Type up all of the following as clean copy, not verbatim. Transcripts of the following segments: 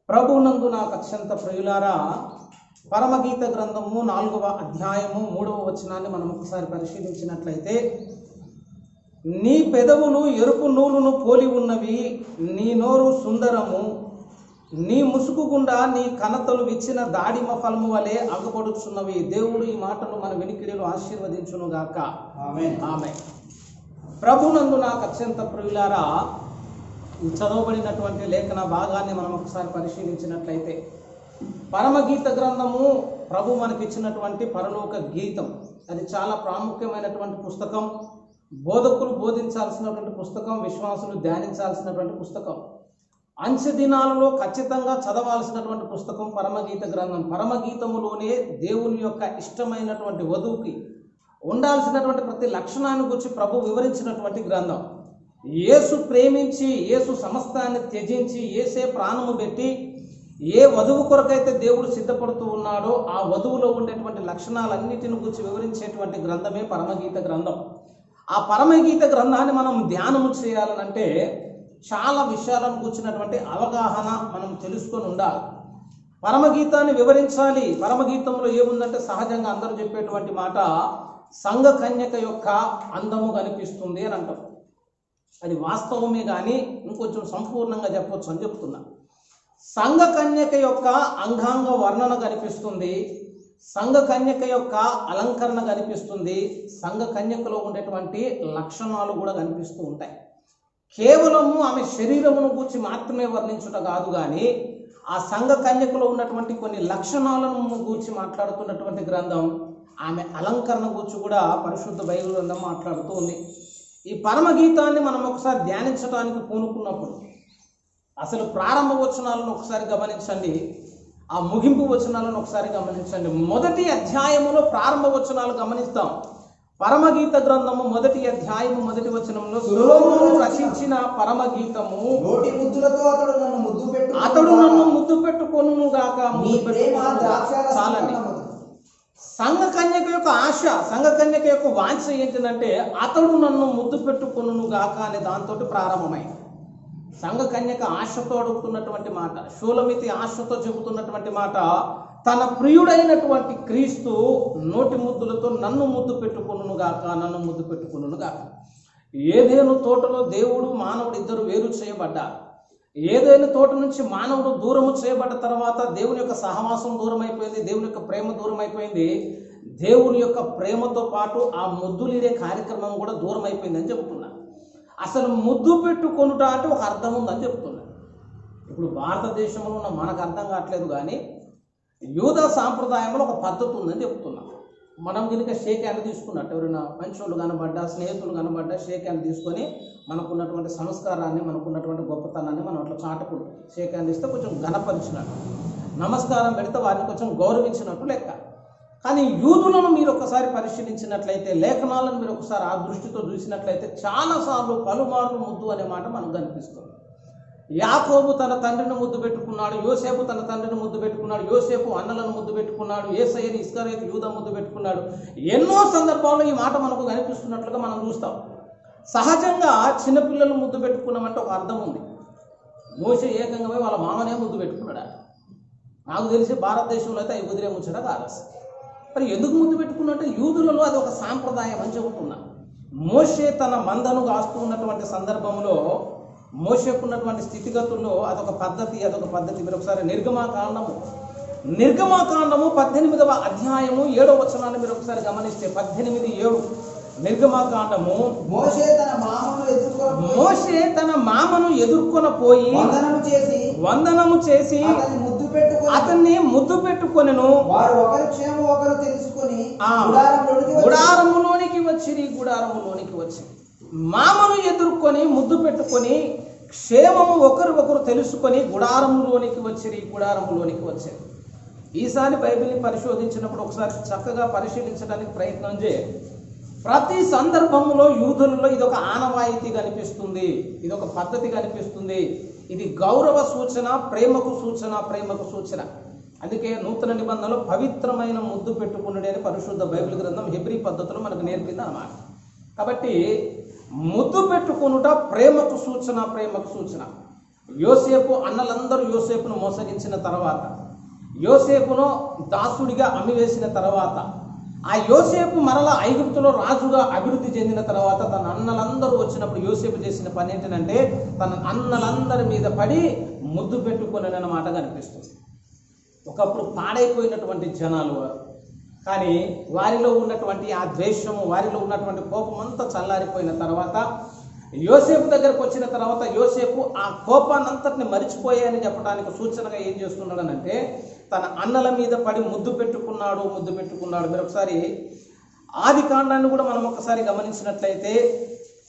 ప్రభునందు నాకు అత్యంత ప్రియులారా, పరమగీత గ్రంథము 4వ అధ్యాయము 3వ వచనాన్ని మనం ఒకసారి పరిశీలించినట్లయితే, నీ పెదవులు ఎరుపు నూలును పోలి ఉన్నవి, నీ నోరు సుందరము, నీ ముసుగు గుండా నీ కనతలు విచ్చిన దాడిమ ఫలము వలె అగపడుచున్నవి. దేవుడు ఈ మాటలు మన వెనికిడిలో ఆశీర్వదించును గాక. ఆమేన్. ఆమేన్. ప్రభునందు నాకు అత్యంత ప్రియులారా, చదవబడినటువంటి లేఖన భాగాన్ని మనం ఒకసారి పరిశీలించినట్లయితే, పరమగీత గ్రంథము ప్రభు మనకిచ్చినటువంటి పరలోక గీతం. అది చాలా ప్రాముఖ్యమైనటువంటి పుస్తకం, బోధకులు బోధించాల్సినటువంటి పుస్తకం, విశ్వాసులు ధ్యానించాల్సినటువంటి పుస్తకం, అంచె దినాలలో ఖచ్చితంగా చదవాల్సినటువంటి పుస్తకం పరమగీత గ్రంథం. పరమగీతములోనే దేవుని యొక్క ఇష్టమైనటువంటి వధువుకి ఉండాల్సినటువంటి ప్రతి లక్షణాన్ని గురించి ప్రభు వివరించినటువంటి గ్రంథం. యేసు ప్రేమించి, యేసు సమస్తాన్ని త్యజించి, యేసే ప్రాణము పెట్టి ఏ వధువు కొరకైతే దేవుడు సిద్ధపడుతూ ఉన్నాడో ఆ వధువులో ఉండేటువంటి లక్షణాలన్నిటిని గురించి వివరించేటువంటి గ్రంథమే పరమగీత గ్రంథం. ఆ పరమగీత గ్రంథాన్ని మనం ధ్యానము చేయాలనంటే చాలా విషయాలను కూర్చున్నటువంటి అవగాహన మనం తెలుసుకొని ఉండాలి. పరమగీతాన్ని వివరించాలి. పరమగీతంలో ఏముందంటే సహజంగా అందరూ చెప్పేటువంటి మాట, సంఘ కన్యక యొక్క అందము కనిపిస్తుంది అని అంటాం. అది వాస్తవమే, కానీ ఇంకొంచెం సంపూర్ణంగా చెప్పొచ్చు అని చెప్తున్నా. సంఘ కన్యక యొక్క అంగాంగ వర్ణన కనిపిస్తుంది, సంఘ కన్యక యొక్క అలంకరణ కనిపిస్తుంది, సంఘ కన్యకలో ఉండేటువంటి లక్షణాలు కూడా కనిపిస్తూ ఉంటాయి. కేవలము ఆమె శరీరమును గూర్చి మాత్రమే వర్ణించుట కాదు, కానీ ఆ సంఘ కన్యకలో ఉన్నటువంటి కొన్ని లక్షణాలను గూర్చి మాట్లాడుతున్నటువంటి గ్రంథం. ఆమె అలంకరణ గూర్చి కూడా పరిశుద్ధ బైబిల్ గ్రంథం మాట్లాడుతూ ఉంది. ఈ పరమగీతాన్ని మనం ఒకసారి ధ్యానించడానికి పూనుకున్నప్పుడు అసలు ప్రారంభ వచనాలను ఒకసారి గమనించండి, ఆ ముగింపు వచనాలను ఒకసారి గమనించండి. మొదటి అధ్యాయములో ప్రారంభ వచనాలు గమనిస్తాం. పరమగీత గ్రంథము మొదటి అధ్యాయము మొదటి వచనంలో, సొలొమోను రచించిన పరమగీతము, నోటి ముద్దులతో అతడు నన్ను ముద్దు పెట్టుకొనును గాక. చాలండి. సంఘ కన్యక యొక్క ఆశ, సంఘ కన్యక యొక్క వాంఛ ఏంటంటే అతడు నన్ను ముద్దు పెట్టుకొనును గాక అనే దాంతో ప్రారంభమైంది. సంఘ కన్యక ఆశతో అడుగుతున్నటువంటి మాట, షూలమితి ఆశతో చెబుతున్నటువంటి మాట, తన ప్రియుడైనటువంటి క్రీస్తు నోటి ముద్దులతో నన్ను ముద్దు పెట్టుకొనును గాక, నన్ను ముద్దు పెట్టుకొనును గాక. ఏదేను తోటలో దేవుడు మానవుడు ఇద్దరు వేరు చేయబడ్డారు. ఏదైనా తోట నుంచి మానవుడు దూరము చేయబడ్డ తర్వాత దేవుని యొక్క సహవాసం దూరం అయిపోయింది, దేవుని యొక్క ప్రేమ దూరం అయిపోయింది. దేవుని యొక్క ప్రేమతో పాటు ఆ ముద్దులీడే కార్యక్రమం కూడా దూరం అయిపోయింది అని చెప్తున్నా. అసలు ముద్దు పెట్టుకొనుట అంటే ఒక అర్థం ఉందని చెప్తున్నా. ఇప్పుడు భారతదేశంలో ఉన్న మనకు అర్థం కావట్లేదు, కానీ యూదా సాంప్రదాయంలో ఒక పద్ధతి ఉందని చెప్తున్నా. మనం కనుక షేక్ హ్యాండ్ తీసుకున్నట్టు, ఎవరైనా మంచోళ్ళు కనబడ్డా, స్నేహితులు కనబడ్డా షేక్ హ్యాండ్ తీసుకొని మనకున్నటువంటి సంస్కారాన్ని, మనకున్నటువంటి గొప్పతనాన్ని మనం అట్లా చాటుకుంటాం. షేక్ హ్యాండ్ ఇస్తే కొంచెం ఘనపరిచినట్టు, నమస్కారం పెడితే వారిని కొంచెం గౌరవించినట్టు లెక్క. కానీ యూదులను మీరు ఒకసారి పరిశీలించినట్లయితే, లేఖనాలను మీరు ఒకసారి ఆ దృష్టితో చూసినట్లయితే చాలాసార్లు పలుమార్లు ముద్దు అనే మాట మనకు కనిపిస్తుంది. యాకోబు తన తండ్రిని ముద్దు పెట్టుకున్నాడు, యోసేపు తన తండ్రిని ముద్దు పెట్టుకున్నాడు, యోసేపు అన్నలను ముద్దు పెట్టుకున్నాడు, యేసయ్యని ఇస్కరియోతు యూదా ముద్దు పెట్టుకున్నాడు. ఎన్నో సందర్భాల్లో ఈ మాట మనకు కనిపిస్తున్నట్లుగా మనం చూస్తాం. సహజంగా చిన్నపిల్లలు ముద్దు పెట్టుకున్నామంటే ఒక అర్థం ఉంది. మోషే ఏకంగా పోయి వాళ్ళ మామనే ముద్దు పెట్టుకున్నాడు. నాకు తెలిసి భారతదేశంలో అయితే అవి కుదిరే ముచ్చట కాదు. మరి ఎందుకు ముద్దు పెట్టుకున్నట్టే, యూదులలో అది ఒక సాంప్రదాయం అని చెబుతున్నా. మోషే తన మందను కాస్తూ ఉన్నటువంటి సందర్భంలో, మోషేకున్నటువంటి స్థితిగతుల్లో అదొక పద్ధతి. మీరు ఒకసారి నిర్గమాకాండము 18వ అధ్యాయము 7వ వచనాన్ని మీరు ఒకసారి గమనిస్తే, 18:7 నిర్గమాకాండము, మోషే తన మామను ఎదుర్కొని పోయి వందనము చేసి అతన్ని ముద్దు పెట్టుకొనెను. వారు ఒకరి క్షేమం ఒకరు తెలుసుకొని గుడారములోనికి వచ్చి మామను ఎదుర్కొని ముద్దు పెట్టుకొని క్షేమము ఒకరు తెలుసుకొని గుడారములోనికి వచ్చి. ఈసారి బైబిల్ని పరిశోధించినప్పుడు ఒకసారి చక్కగా పరిశీలించడానికి ప్రయత్నం చేయ. ప్రతి సందర్భంలో యూదులలో ఇదొక ఆనవాయితీ కనిపిస్తుంది, ఇదొక పద్ధతి కనిపిస్తుంది. ఇది గౌరవ సూచన, ప్రేమకు సూచన. అందుకే నూతన నిబంధనలో పవిత్రమైన ముద్దు పెట్టుకున్నది అని పరిశుద్ధ బైబిల్ గ్రంథం హెబ్రీ పద్ధతిలో మనకు నేర్పింది అన్నమాట. కాబట్టి ముద్దు పెట్టుకొనుట ప్రేమకు సూచన. యోసేపు అన్నలందరూ యోసేపును మోసగించిన తర్వాత, యోసేపును దాసుడిగా అమ్మివేసిన తర్వాత, ఆ యోసేపు మరలా ఐగుప్తులో రాజుగా అభివృద్ధి చెందిన తర్వాత తన అన్నలందరూ వచ్చినప్పుడు యోసేపు చేసిన పని ఏంటంటే తన అన్నలందరి మీద పడి ముద్దు పెట్టుకునే మాట కనిపిస్తుంది. ఒకప్పుడు పాడైపోయినటువంటి జనాలు వారు, కానీ వారిలో ఉన్నటువంటి ఆ ద్వేషము, వారిలో ఉన్నటువంటి కోపం అంతా చల్లారిపోయిన తర్వాత యోసేపు దగ్గరకు వచ్చిన తర్వాత యోసేపు ఆ కోపాన్నంతటిని మరిచిపోయాయని చెప్పడానికి సూచనగా ఏం చేస్తున్నాడనంటే తన అన్నల మీద పడి ముద్దు పెట్టుకున్నాడు. మీరు ఒకసారి ఆది కాండాన్ని కూడా మనం ఒకసారి గమనించినట్లయితే,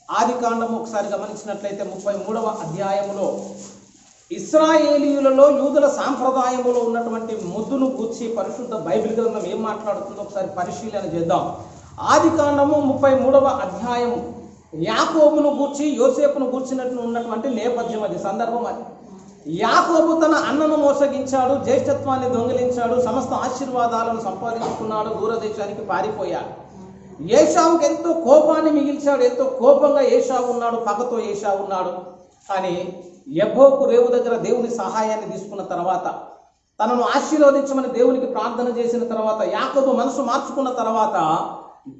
ఆది కాండము ఒకసారి గమనించినట్లయితే 33వ అధ్యాయములో ఇశ్రాయేలీయులలో యూదుల సాంప్రదాయములో ఉన్నటువంటి ముద్దును గూర్చి పరిశుద్ధ బైబిల్ గ్రంథం ఏం మాట్లాడుతుందో ఒకసారి పరిశీలన చేద్దాం. ఆది కాండము 33వ అధ్యాయము యాకోబును గూర్చి యోసేపును గూర్చినట్లు ఉన్నటువంటి నేపథ్యం, అది సందర్భం. అది యాకోబు తన అన్నను మోసగించాడు, జ్యేష్ఠత్వాన్ని దొంగిలించాడు, సమస్త ఆశీర్వాదాలను సంపాదించుకున్నాడు, దూరదేశానికి పారిపోయాడు. ఏశావుకి ఎంతో కోపాన్ని మిగిల్చాడు, ఎంతో కోపంగా ఏశావు ఉన్నాడు, పగతో ఏశావు ఉన్నాడు. కానీ యెహోవాకు రేవు దగ్గర దేవుని సహాయాన్ని తీసుకున్న తర్వాత, తనను ఆశీర్వదించమని దేవునికి ప్రార్థన చేసిన తర్వాత, యాకోబు మనసు మార్చుకున్న తర్వాత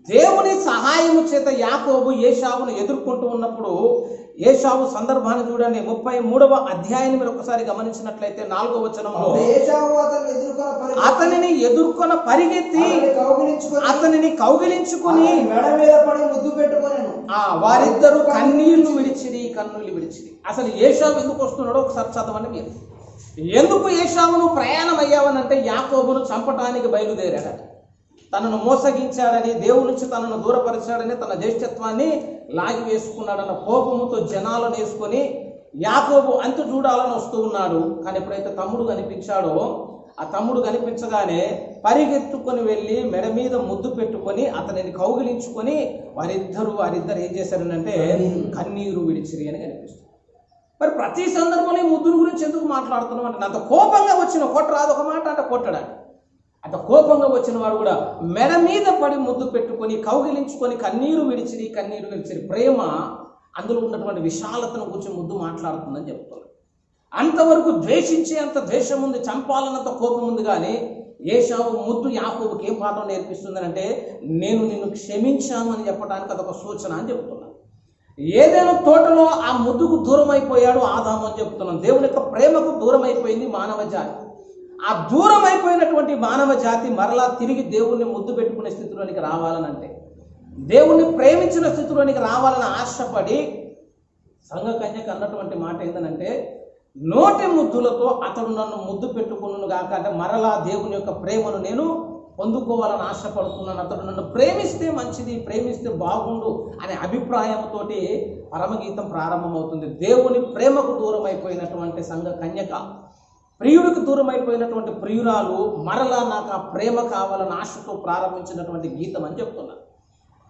దేవుని సహాయము చేత యాకోబు ఏశావును ఎదుర్కొంటూ ఉన్నప్పుడు ఏశావు సందర్భాన్ని చూడండి. 33వ అధ్యాయాన్ని మీరు ఒకసారి గమనించినట్లయితే 4వ వచనంలో అతనిని ఎదుర్కొన పరిగెత్తి అతనిని కౌగిలించుకొని మెడ మీద పడి ముద్దు పెట్టుకొనెను. వారిద్దరూ కన్నీళ్లు విడిచిరి. అసలు ఏశావు ఎందుకు వస్తున్నాడో ఒకసారి చదవండి మీరు. ఎందుకు ఏశావును ప్రయాణం అయ్యావనంటే యాకోబును చంపటానికి బయలుదేరాడు. తనను మోసగించాడని, దేవుడి నుంచి తనను దూరపరిచాడని, తన జ్యేష్ఠత్వాన్ని లాగి వేసుకున్నాడన్న కోపముతో జనాలను వేసుకొని యాకోబు అంతు చూడాలని వస్తూ ఉన్నాడు. కానీ ఎప్పుడైతే తమ్ముడు కనిపించాడో, ఆ తమ్ముడు కనిపించగానే పరిగెత్తుకొని వెళ్ళి మెడ మీద ముద్దు పెట్టుకొని అతనిని కౌగిలించుకొని వారిద్దరు ఏం చేశారనంటే కన్నీరు విడిచిరి అని కనిపిస్తుంది. మరి ప్రతి సందర్భంలో ఈ ముద్దుల గురించి ఎందుకు మాట్లాడుతున్నాం అంటే, అంత కోపంగా వచ్చిన కొట్టరాదు ఒక మాట అంటే కొట్టడానికి, అంత కోపంగా వచ్చిన వాడు కూడా మెడ మీద పడి ముద్దు పెట్టుకొని కౌగిలించుకొని కన్నీరు విడిచిరి. ప్రేమ అందులో ఉన్నటువంటి విశాలతను గురించి ముద్దు మాట్లాడుతుందని చెప్తున్నారు. అంతవరకు ద్వేషించే అంత ద్వేషం ఉంది, చంపాలన్నంత కోపం ఉంది. కానీ ఏశావు ముద్దు యాకోబుకి ఏం పాఠం నేర్పిస్తుంది అంటే, నేను నిన్ను క్షమించాను అని చెప్పడానికి అదొక సూచన అని చెప్తున్నాను. ఏదైనా తోటలో ఆ ముద్దుకు దూరం అయిపోయాడు ఆదాము అని చెప్తున్నాను. దేవుని యొక్క ప్రేమకు దూరం అయిపోయింది మానవ జాతి. ఆ దూరం అయిపోయినటువంటి మానవ జాతి మరలా తిరిగి దేవుణ్ణి ముద్దు పెట్టుకునే స్థితిలోనికి రావాలనంటే, దేవుణ్ణి ప్రేమించిన స్థితిలోనికి రావాలని ఆశపడి సంఘ కన్యక అన్నటువంటి మాట ఏంటంటే, నోటి ముద్దులతో అతడు నన్ను ముద్దు పెట్టుకున్నాను గాక అంటే మరలా దేవుని యొక్క ప్రేమను నేను పొందుకోవాలని ఆశపడుతున్నాను. అతడు నన్ను ప్రేమిస్తే మంచిది, ప్రేమిస్తే బాగుండు అనే అభిప్రాయంతో పరమగీతం ప్రారంభమవుతుంది. దేవుని ప్రేమకు దూరం అయిపోయినటువంటి సంఘ కన్యక, ప్రియుడికి దూరం అయిపోయినటువంటి ప్రియురాలు మరలా నాకు ఆ ప్రేమ కావాలని ఆశతో ప్రారంభించినటువంటి గీతం అని చెప్తున్నారు.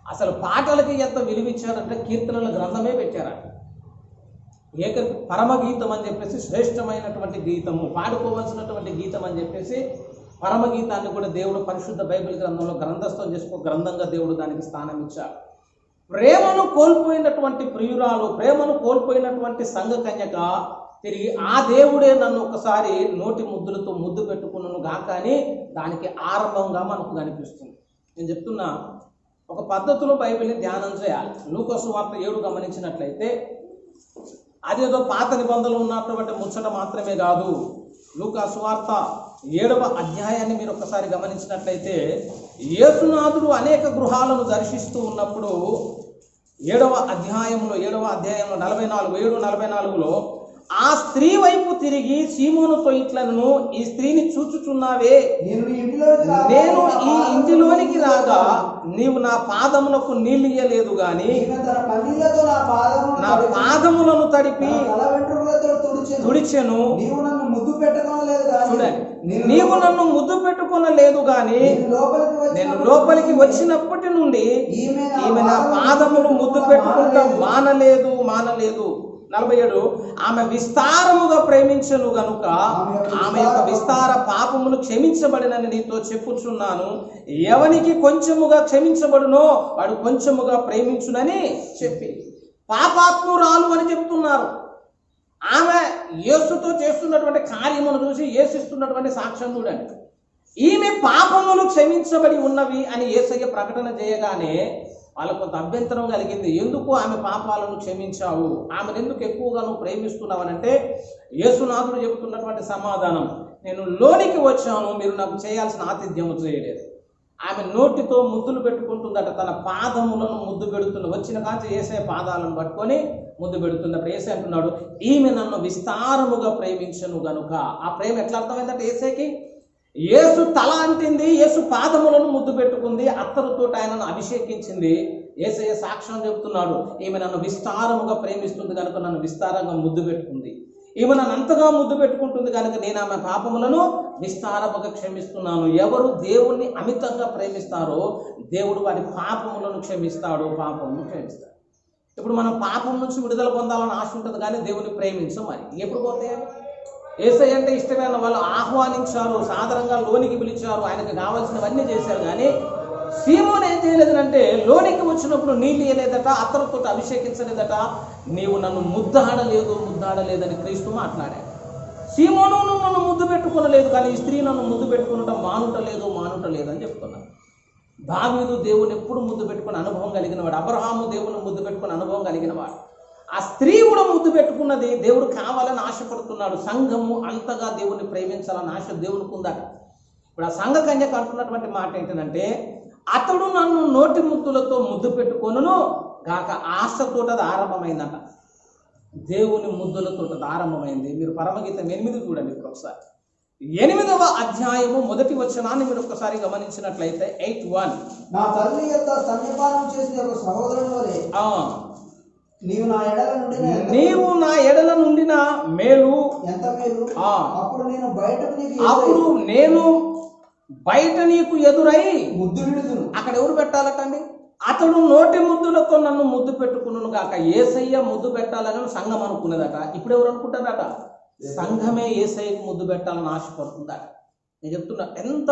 అసలు పాటలకి ఎంత విలువిచ్చారంటే కీర్తనల గ్రంథమే పెట్టారట. పరమగీతం అని చెప్పేసి శ్రేష్టమైనటువంటి గీతము, పాడుకోవాల్సినటువంటి గీతం అని చెప్పేసి పరమగీతాన్ని కూడా దేవుడు పరిశుద్ధ బైబిల్ గ్రంథంలో గ్రంథస్థం చేసుకో గ్రంథంగా దేవుడు దానికి స్థానం ఇచ్చాడు. ప్రేమను కోల్పోయినటువంటి ప్రియురాలు, ప్రేమను కోల్పోయినటువంటి సంఘ కన్యక తిరిగి ఆ దేవుడే నన్ను ఒకసారి నోటి ముద్దులతో ముద్దు పెట్టుకున్నాను గాక అని దానికి ఆరంభంగా మనకు కనిపిస్తుంది. నేను చెప్తున్నా, ఒక పద్ధతిలో బైబిల్ని ధ్యానం చేయాలి. లూకా సువార్త 7 గమనించినట్లయితే అదేదో పాత నిబంధనలు ఉన్నటువంటి ముచ్చట మాత్రమే కాదు. లూకా సువార్త 7వ అధ్యాయాన్ని మీరు ఒకసారి గమనించినట్లయితే, యేసునాథుడు అనేక గృహాలను దర్శిస్తూ ఉన్నప్పుడు 7వ అధ్యాయంలో 7:44లో ఆ స్త్రీ వైపు తిరిగి సీమోనుతో ఇట్లను, ఈ స్త్రీని చూచుచున్నావే, నేను ఈ ఇంటిలోనికి రాగా నీవు నా పాదములకు నీళ్ళు ఇయ్యలేదు గాని నా పాదములను తడిపి తుడిచెను. చూడండి, నీవు నన్ను ముద్దు పెట్టుకొనలేదు గాని నేను లోపలికి వచ్చినప్పటి నుండి ఈమె నా పాదములు ముద్దు పెట్టుకుంటా మానలేదు. 47 ఆమె విస్తారముగా ప్రేమించను గనుక ఆమె యొక్క విస్తార పాపములు క్షమించబడినని నీతో చెప్పుచున్నాను. ఎవనికి కొంచెముగా క్షమించబడునో వాడు కొంచెముగా ప్రేమించునని చెప్పి పాపాత్మురాలు అని చెప్తున్నారు. ఆమె యేసుతో చేస్తున్నటువంటి కార్యమును చూసి యేసు ఇస్తున్నటువంటి సాక్ష్యం చూడండి. ఈమె పాపములు క్షమించబడి ఉన్నవి అని యేసయ్య ప్రకటన చేయగానే వాళ్ళకు కొంత అభ్యంతరం కలిగింది. ఎందుకు ఆమె పాపాలను క్షమించావు, ఆమెను ఎందుకు ఎక్కువగా నువ్వు ప్రేమిస్తున్నావు అని అంటే యేసునాథుడు చెబుతున్నటువంటి సమాధానం, నేను లోనికి వచ్చాను, మీరు నాకు చేయాల్సిన ఆతిథ్యము చేయలేదు. ఆమె నోటితో ముద్దులు పెట్టుకుంటుందట, తన పాదములను ముద్దు పెడుతున్న వచ్చిన కాంచి యేసయ్య పాదాలను పట్టుకొని ముద్దు పెడుతున్నప్పుడు యేసయ్య అంటున్నాడు, ఈమె నన్ను విస్తారముగా ప్రేమించను గనుక. ఆ ప్రేమ ఎట్లా అర్థమైందంటే యేసయ్యకి యేసు తల అంటింది, యేసు పాదములను ముద్దు పెట్టుకుంది, అత్తరుతో ఆయనను అభిషేకించింది. యేసయ్య సాక్ష్యం చెబుతున్నాడు, ఈమె నన్ను విస్తారముగా ప్రేమిస్తుంది కనుక నన్ను విస్తారంగా ముద్దు పెట్టుకుంది. ఈమె నన్ను అంతగా ముద్దు పెట్టుకుంటుంది కనుక నేను ఆమె పాపములను విస్తారముగా క్షమిస్తున్నాను. ఎవరు దేవుణ్ణి అమితంగా ప్రేమిస్తారో దేవుడు వారి పాపములను క్షమిస్తాడు, పాపములను క్షమిస్తాడు. ఇప్పుడు మనం పాపం నుంచి విడుదల పొందాలని ఆశ ఉంటుంది కానీ దేవుని ప్రేమించం. మరి ఎప్పుడు పోతే యేసయ్య అంటే ఇష్టమైన వాళ్ళు ఆహ్వానించారు, సాధారణంగా లోనికి పిలిచారు, ఆయనకు కావాల్సినవన్నీ చేశారు. కానీ సీమోను ఏం చేయలేదనంటే లోనికి వచ్చినప్పుడు నీళ్ళు ఇయ్యలేదట, అత్తరుతో అభిషేకించలేదట, నీవు నన్ను ముద్దాడలేదని క్రీస్తు మాట్లాడాడు. సీమోను నువ్వు నన్ను ముద్దు పెట్టుకునలేదు, కానీ ఈ స్త్రీ నన్ను ముద్దు పెట్టుకునటం మానుటలేదు అని చెప్తున్నాను. దావీదు దేవుని ఎప్పుడు ముద్దు పెట్టుకుని అనుభవం కలిగిన వాడు, అబ్రహాము దేవుని ముద్దు పెట్టుకుని అనుభవం కలిగిన వాడు. ఆ స్త్రీ కూడా ముద్దు పెట్టుకున్నది, దేవుడు కావాలని ఆశపడుతున్నాడు. సంఘము అంతగా దేవుని ప్రేమించాలని ఆశ దేవునికి ఉందట. ఇప్పుడు ఆ సంఘ కన్యక అంటున్నటువంటి మాట ఏంటంటే, అతడు నన్ను నోటి ముద్దులతో ముద్దు పెట్టుకొనును గాక. ఆశతోట అది ఆరంభమైందట, దేవుని ముద్దులతో అది ఆరంభమైంది. మీరు పరమగీతం 8 చూడండి ఇప్పుడు ఒకసారి. 8వ అధ్యాయము 1వ వచనాన్ని మీరు ఒక్కసారి గమనించినట్లయితే 8:1, నా తల్లి యొక్క స్తన్యపానం చేసిన ఒక సహోదరుని వలె నీవు నా ఎడల నుండిన మేలు ఎంత మేలు, అప్పుడు నేను బయట నీకు ఎదురై ముద్దు విడుదును. అక్కడ ఎవరు పెట్టాలటండి? అతడు నోటి ముద్దులతో నన్ను ముద్దు పెట్టుకున్నాను గాక. యేసయ్య ముద్దు పెట్టాలని సంఘం అనుకున్నదట. ఇప్పుడు ఎవరు అనుకుంటారట? సంఘమే యేసయ్యకు ముద్దు పెట్టాలని ఆశపడుతుందట. నేను చెప్తున్నా, ఎంత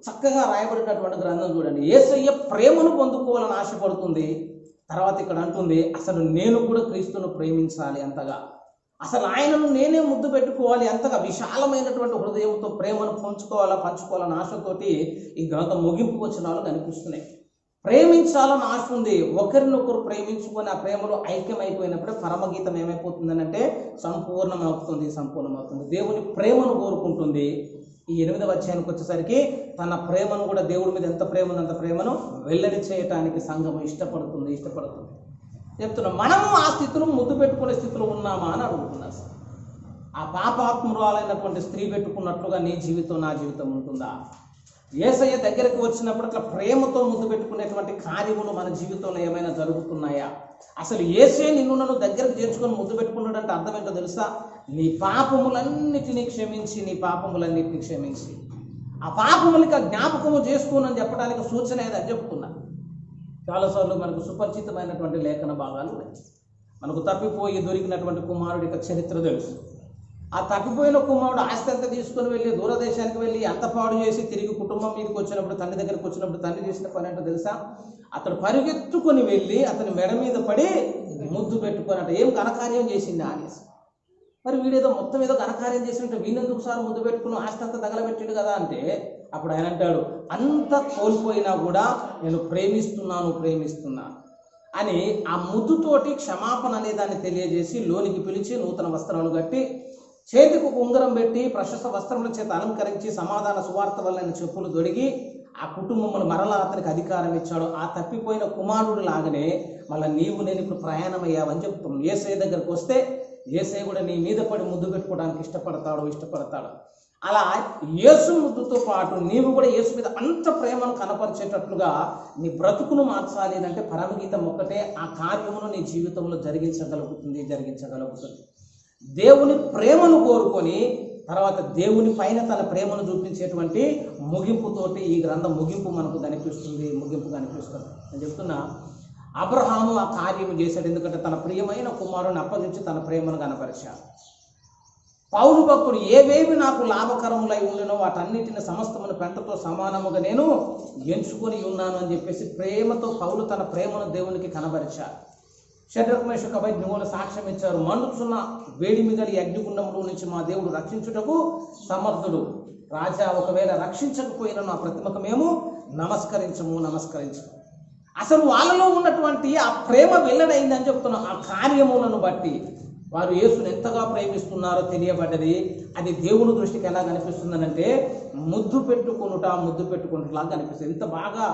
చక్కగా రాయబడినటువంటి గ్రంథం చూడండి. యేసయ్య ప్రేమను పొందుకోవాలని ఆశపడుతుంది. తర్వాత ఇక్కడ అంటుంది, అసలు నేను కూడా క్రీస్తును ప్రేమించాలి అంతగా, అసలు ఆయనను నేనే ముద్దు పెట్టుకోవాలి అంతగా విశాలమైనటువంటి హృదయంతో ప్రేమను పంచుకోవాలని ఆశతోటి ఈ గ్రంథం ముగింపు వచనాలు కనిపిస్తున్నాయి. ప్రేమించాలని ఆశ ఉంది. ఒకరినొకరు ప్రేమించుకొని ఆ ప్రేమలో ఐక్యమైపోయినప్పుడే పరమగీతం ఏమైపోతుందని అంటే సంపూర్ణమవుతుంది. దేవుని ప్రేమను కోరుకుంటుంది. ఈ 8వ అధ్యాయానికి వచ్చేసరికి తన ప్రేమను కూడా దేవుడి మీద ఎంత ప్రేమ ఉంది అంత ప్రేమను వెల్లడి చేయటానికి సంఘము ఇష్టపడుతుంది. చెప్తున్నాం, మనము ఆ స్థితిలో ముద్దు పెట్టుకునే స్థితిలో ఉన్నామా అని అడుగుతున్నారు. ఆ పాపాత్మురాలైనటువంటి స్త్రీ పెట్టుకున్నట్లుగా నీ జీవితం నా జీవితం ఉంటుందా? యేసయ్య దగ్గరికి వచ్చినప్పుడు అట్లా ప్రేమతో ముద్దు పెట్టుకునేటువంటి కార్యములు మన జీవితంలో ఏమైనా జరుగుతున్నాయా? అసలు యేసే నన్ను దగ్గరకు చేర్చుకొని ముద్దు పెట్టుకున్నాడంటే అర్థం ఏంటో తెలుసా? నీ పాపములన్నిటినీ క్షమించి ఆ పాపములకి జ్ఞాపకము చేసుకోనని చెప్పడానికి సూచన ఏదని చెప్తున్నా. చాలాసార్లు మనకు సుపరిచితమైనటువంటి లేఖన భాగాలు ఉన్నాయి. మనకు తప్పిపోయి దొరికినటువంటి కుమారుడి యొక్క చరిత్ర తెలుసు. ఆ తప్పిపోయిన కుమారుడు ఆస్తి అంతా తీసుకొని వెళ్ళి దూరదేశానికి వెళ్ళి అంత పాడు చేసి తిరిగి కుటుంబం మీదకి వచ్చినప్పుడు, తండ్రి దగ్గరికి వచ్చినప్పుడు తండ్రి చేసిన పని ఏంటో తెలుసా? అతడు పరిగెత్తుకొని వెళ్ళి అతని మెడ మీద పడి ముద్దు పెట్టుకొని ఏం ఘనకార్యం చేసింది అనేసి. మరి వీడేదో మొత్తం ఏదో ఘనకార్యం చేసినట్టు వీళ్ళెందుకు సార్ ముద్దు పెట్టుకుని ఆస్తి అంతా తగలబెట్టాడు కదా అంటే, అప్పుడు ఆయన అంటాడు, అంత కోల్పోయినా కూడా నేను ప్రేమిస్తున్నా అని ఆ ముద్దుతోటి క్షమాపణ అనే దాన్ని తెలియజేసి లోనికి పిలిచి నూతన వస్త్రాలు కట్టి చేతికి ఉంగరం పెట్టి ప్రశస్త వస్త్రముల చేత అలంకరించి సమాధాన సువార్త వల్ల చెప్పులు దొడిగి ఆ కుటుంబములు మరలా అతనికి అధికారం ఇచ్చాడు. ఆ తప్పిపోయిన కుమారుడు లాగానే మళ్ళీ నేను ఇప్పుడు ప్రయాణం అయ్యావని చెప్తున్నాను. యేసయ్య దగ్గరకు వస్తే యేసయ్య కూడా నీ మీద పడి ముద్దు పెట్టుకోవడానికి ఇష్టపడతాడు. అలా యేసు ముద్దుతో పాటు నీవు కూడా యేసు మీద అంత ప్రేమను కనపరిచేటట్లుగా నీ బ్రతుకును మార్చాలి అంటే పరమగీతం ఒక్కటే ఆ కార్యమును నీ జీవితంలో జరిగించగలుగుతుంది. దేవుని ప్రేమను కోరుకొని తర్వాత దేవుని పైన తన ప్రేమను చూపించేటువంటి ముగింపుతోటి ఈ గ్రంథం ముగింపు మనకు కనిపిస్తుంది. నేను చెప్తున్నా, అబ్రహాము ఆ కార్యము చేశాడు. ఎందుకంటే తన ప్రియమైన కుమారుని అప్పగించి తన ప్రేమను కనపరిచాడు. పౌలు భక్తుడు ఏవేవి నాకు లాభకరములై ఉండినో వాటన్నిటిని సమస్తమును పెంటతో సమానముగా నేను ఎంచుకొని ఉన్నాను అని చెప్పేసి ప్రేమతో పౌలు తన ప్రేమను దేవునికి కనబరిచాడు. షడ్రక్ మేషక్ అబేద్నెగోలు సాక్ష్యం ఇచ్చారు. మండుచున్న వేడి మిగలి అగ్నిగుండంలో నుంచి మా దేవుడు రక్షించుటకు సమర్థుడు. రాజా ఒకవేళ రక్షించకపోయినా నా ప్రతిమకు మేము నమస్కరించము. అసలు వాళ్ళలో ఉన్నటువంటి ఆ ప్రేమ వెల్లడైందని చెప్తున్నాం. ఆ కార్యములను బట్టి వారు యేసుని ఎంతగా ప్రేమిస్తున్నారో తెలియబడ్డది. అది దేవుని దృష్టికి ఎలా కనిపిస్తుందనంటే ముద్దు పెట్టుకున్నట్లా కనిపిస్తుంది. ఎంత బాగా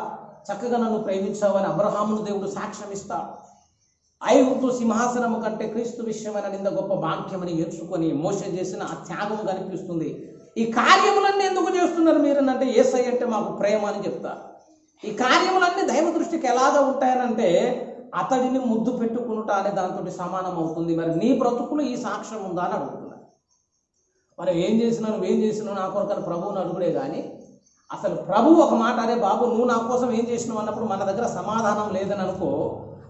చక్కగా నన్ను ప్రేమించావని అబ్రహామును దేవుడు సాక్ష్యం ఇస్తాడు. ఐగుప్తు సింహాసనము కంటే క్రీస్తు విషయమైన నింద గొప్ప భాగ్యమని ఎంచుకొని మోసే చేసిన ఆ త్యాగం కనిపిస్తుంది. ఈ కార్యములన్నీ ఎందుకు చేస్తున్నారు మీరు అంటే యేసయ్య అంటే మాకు ప్రేమ అని చెప్తారు. ఈ కార్యములన్నీ దైవ దృష్టికి ఎలాగా ఉంటాయనంటే అతడిని ముద్దు పెట్టుకునుట అనే దాంతో సమానం అవుతుంది. మరి నీ బ్రతుకులు ఈ సాక్ష్యం ఉందా అని అడుగుతున్నారు. మరి నువ్వేం చేసినావు నా కొరకని ప్రభువుని అడుగుడే కానీ అసలు ప్రభు ఒక మాట, అరే బాబు నువ్వు నా కోసం ఏం చేసినావు అన్నప్పుడు మన దగ్గర సమాధానం లేదని అనుకో,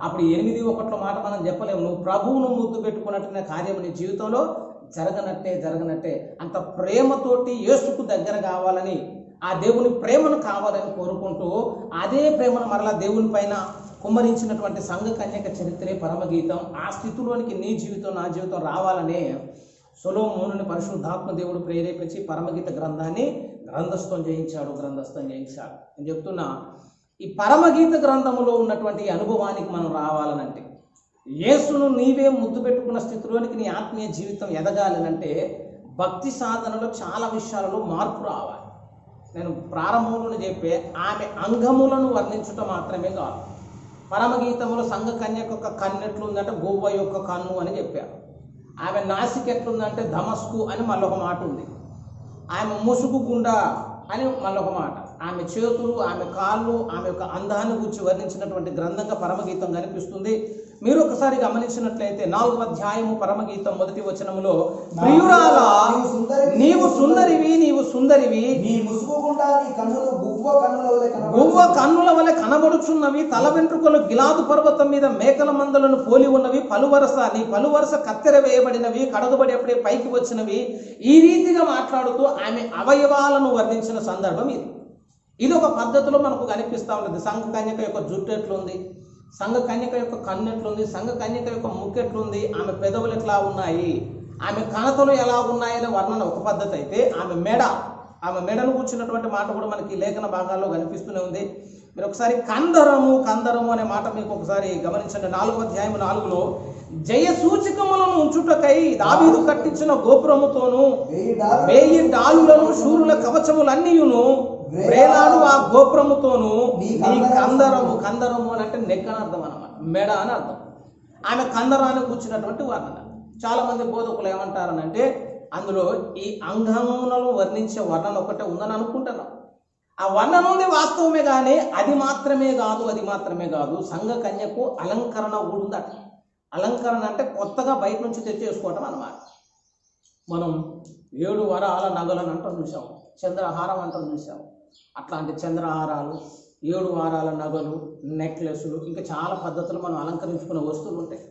అప్పుడు 8:1 మాట మనం చెప్పలేము. నువ్వు ప్రభువును ముద్దు పెట్టుకున్నట్టున్న కార్యం నీ జీవితంలో జరగనట్టే. అంత ప్రేమతోటి యేసుకు దగ్గర కావాలని, ఆ దేవుని ప్రేమను కావాలని కోరుకుంటూ అదే ప్రేమను మరలా దేవుని పైన కుమ్మరించినటువంటి సంఘ కన్యక చరిత్రే పరమగీతం. ఆ స్థితిలోనికి నీ జీవితం నా జీవితం రావాలనే సొలొమోనుని పరిశుద్ధాత్మ దేవుడు ప్రేరేపించి పరమగీత గ్రంథాన్ని గ్రంథస్థం చేయించాడు. నేను చెప్తున్నా, ఈ పరమగీత గ్రంథములో ఉన్నటువంటి అనుభవానికి మనం రావాలనంటే, యేసును నీవే ముద్దు పెట్టుకున్న స్థితిలోనికి నీ ఆత్మీయ జీవితం ఎదగాలనంటే భక్తి సాధనలో చాలా విషయాలలో మార్పు రావాలి. నేను ప్రారంభంలో చెప్పే ఆమె అంగములను వర్ణించటం మాత్రమే కాదు. పరమగీతంలో సంఘ కన్యక యొక్క కన్ను ఎట్లుందంటే గోవ యొక్క కన్ను అని చెప్పారు. ఆమె నాసిక ఎట్లుందంటే ధమస్కు అని మళ్ళొక మాట ఉంది. ఆమె ముసుగు గుండా అని మళ్ళొక మాట. ఆమె చేతులు, ఆమె కాళ్ళు, ఆమె యొక్క అందాన్ని గురించి వర్ణించినటువంటి గ్రంథంగా పరమగీతం కనిపిస్తుంది. మీరు ఒకసారి గమనించినట్లయితే 4వ అధ్యాయము పరమగీతం 1వ వచనములో, ప్రియురాలా నీవు సుందరివి గువ్వ కన్నుల వలె కనబడుచున్నవి, తల వెంట్రుకలు గిలాదు పర్వతం మీద మేకల మందలను పోలి ఉన్నవి, నీ పలువరస కత్తెర వేయబడినవి, కడగబడి అప్పుడే పైకి వచ్చినవి. ఈ రీతిగా మాట్లాడుతూ ఆమె అవయవాలను వర్ణించిన సందర్భం ఇది ఒక పద్ధతిలో మనకు కనిపిస్తూ ఉన్నది. సంఘ కన్యక యొక్క జుట్టు ఎట్లుంది, సంఘ కన్యక యొక్క కన్ను ఎట్లుంది, సంఘ కన్యక యొక్క ముక్కు ఎట్లుంది, ఆమె పెదవులు ఎట్లా ఉన్నాయి, ఆమె కణతలు ఎలా ఉన్నాయనే వర్ణన ఒక పద్ధతి అయితే, ఆమె మెడను కూర్చున్నటువంటి మాట కూడా మనకి లేఖన భాగాల్లో కనిపిస్తూనే ఉంది. మీరు ఒకసారి కందరము అనే మాట మీకు ఒకసారి గమనించండి. 4వ అధ్యాయం 4లో, జయ సూచికములను ఉంచుటకై దావీదు కట్టించిన గోపురముతోను 1000 డాలులను శూరుల కవచములన్నీయును వేలాడు ఆ గోపురముతోను నీ కందరము అని అంటే నెక్ అని అర్థం అన్నమాట, మెడ అని అర్థం. ఆమె కందరాన్ని కూర్చున్నటువంటి వర్ణన. చాలా మంది బోధకులు ఏమంటారనంటే అందులో ఈ అంగములను వర్ణించే వర్ణన ఒకటే ఉందని అనుకుంటున్నాం. ఆ వర్ణన ఉంది వాస్తవమే, కానీ అది మాత్రమే కాదు. సంఘ కన్యకు అలంకరణ కూడా ఉందట. అలంకరణ అంటే కొత్తగా బయట నుంచి తెచ్చేసుకోవటం అన్నమాట. మనం 7 వరాల నగలను అంటాం చూసాం, చంద్రహారం అంటాం చూసాం. అట్లాంటి చంద్రహారాలు, 7 వారాల నగలు, నెక్లెస్లు, ఇంకా చాలా పద్ధతులు మనం అలంకరించుకునే వస్తువులు ఉంటాయి.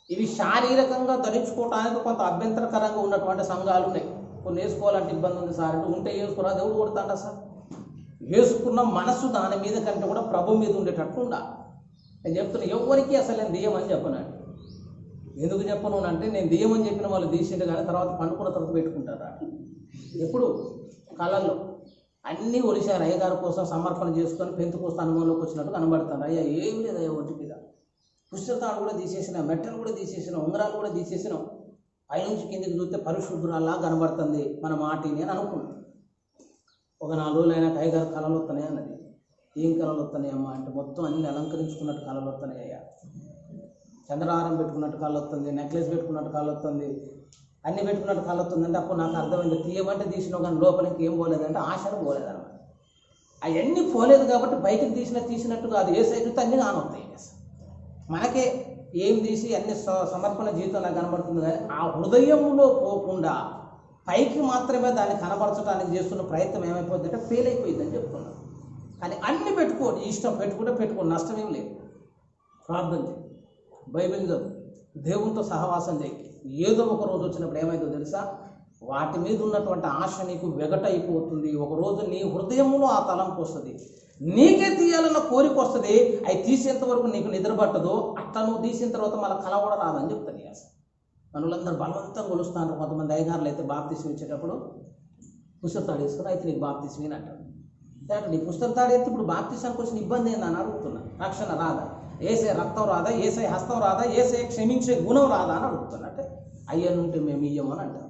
ఇవి శారీరకంగా ధరించుకోవడానికి కొంత అభ్యంతరకరంగా ఉన్నటువంటి సంఘాలు ఉన్నాయి. కొన్ని వేసుకోవాలంటే ఇబ్బంది ఉంది సార్ అంటే, ఉంటే వేసుకున్నా దేవుడు కొడతాడా సార్? వేసుకున్న మనసు దాని మీద కంటే కూడా ప్రభు మీద ఉండేటట్టు ఉండాలి. నేను చెప్తున్నా, ఎవరికి అసలు నేను దెయ్యమని చెప్పనండి. ఎందుకు చెప్పను అంటే, నేను దెయ్యమని చెప్పిన వాళ్ళు తీసిండే కానీ తర్వాత పండుకున్న తర్వాత పెట్టుకుంటారా? ఎప్పుడు కళల్లో అన్నీ ఒలిశారు అయ్యగారి కోసం సమర్పణ చేసుకొని పెంతుకోస్త అనుభవంలోకి వచ్చినట్టు కనబడతాను. అయ్యా ఏం లేదు, అయ్యా ఒంటి మీద పుస్తకాలు కూడా తీసేసిన, మెట్టలు కూడా తీసేసిన, ఉంగరాలు కూడా తీసేసినాం. పైనుంచి కిందికి చూస్తే పరిశుభ్రాల్లా కనబడుతుంది మన మాటిని అని అనుకున్నాను. ఒక 4 రోజులైనా అయ్యగారు కళలు వస్తున్నాయి అన్నది. ఏం కళలు వస్తున్నాయి అమ్మా అంటే, మొత్తం అన్ని అలంకరించుకున్నట్టు కళలు వస్తున్నాయి అయ్యా. చంద్రహారం పెట్టుకున్నట్టు కళ వస్తుంది, నెక్లెస్ పెట్టుకున్నట్టు కళ వస్తుంది, అన్ని పెట్టుకున్నట్టు కళ వస్తుంది అంటే అప్పుడు నాకు అర్థమైంది, తీయమంటే తీసినావు కానీ లోపలికి ఏం పోలేదంటే ఆశలు పోలేదన్నమాట. అవన్నీ పోలేదు కాబట్టి బయటకు తీసినట్టు కాదు, ఏ సైజు అన్నీ కానొస్తాయి. మనకే ఏం తీసి అన్ని సమర్పణ జీవితం నాకు కనబడుతుంది, కానీ ఆ హృదయంలో పోకుండా పైకి మాత్రమే దాన్ని కనబరచడానికి చేస్తున్న ప్రయత్నం ఏమైపోద్ది అంటే ఫెయిల్ అయిపోయిందని చెప్తున్నాను. కానీ అన్ని పెట్టుకోండి, ఇష్టం పెట్టుకోండి, నష్టం ఏం లేదు. ప్రార్థన చేయి, బైబిల్ చదువు, దేవునితో సహవాసం చేయి. ఏదో ఒక రోజు వచ్చినప్పుడు ఏమైందో తెలుసా, వాటి మీద ఉన్నటువంటి ఆశ నీకు వెగటైపోతుంది. ఒకరోజు నీ హృదయంలో ఆ తలంపు వస్తుంది, నీకే తీయాలన్న కోరిక వస్తుంది, అవి తీసేంత వరకు నీకు నిద్ర పట్టదు. అట్లా నువ్వు తీసిన తర్వాత మళ్ళీ కళ కూడా రాదని చెప్తాను. అసలు మనలందరూ బలవంతంగా కొలుస్తున్నారు. కొంతమంది అయ్యగారులు అయితే బాప్తీసం ఇచ్చేటప్పుడు పుస్తక తాడు వేసుకుని అయితే నీకు బాప్తీసం అని అంటాడు. అంటే నీ పుస్తక తాడు అయితే ఇప్పుడు బాప్తీసానికి వచ్చిన ఇబ్బంది ఏందని అడుగుతున్నా. రక్షణ రాదా, ఏసే రక్తం రాదా, ఏసే హస్తం రాదా, ఏసే క్షమించే గుణం రాదా అని అడుగుతున్నా. అంటే అయ్యనుంటే మేము ఇయ్యమని అంటాం.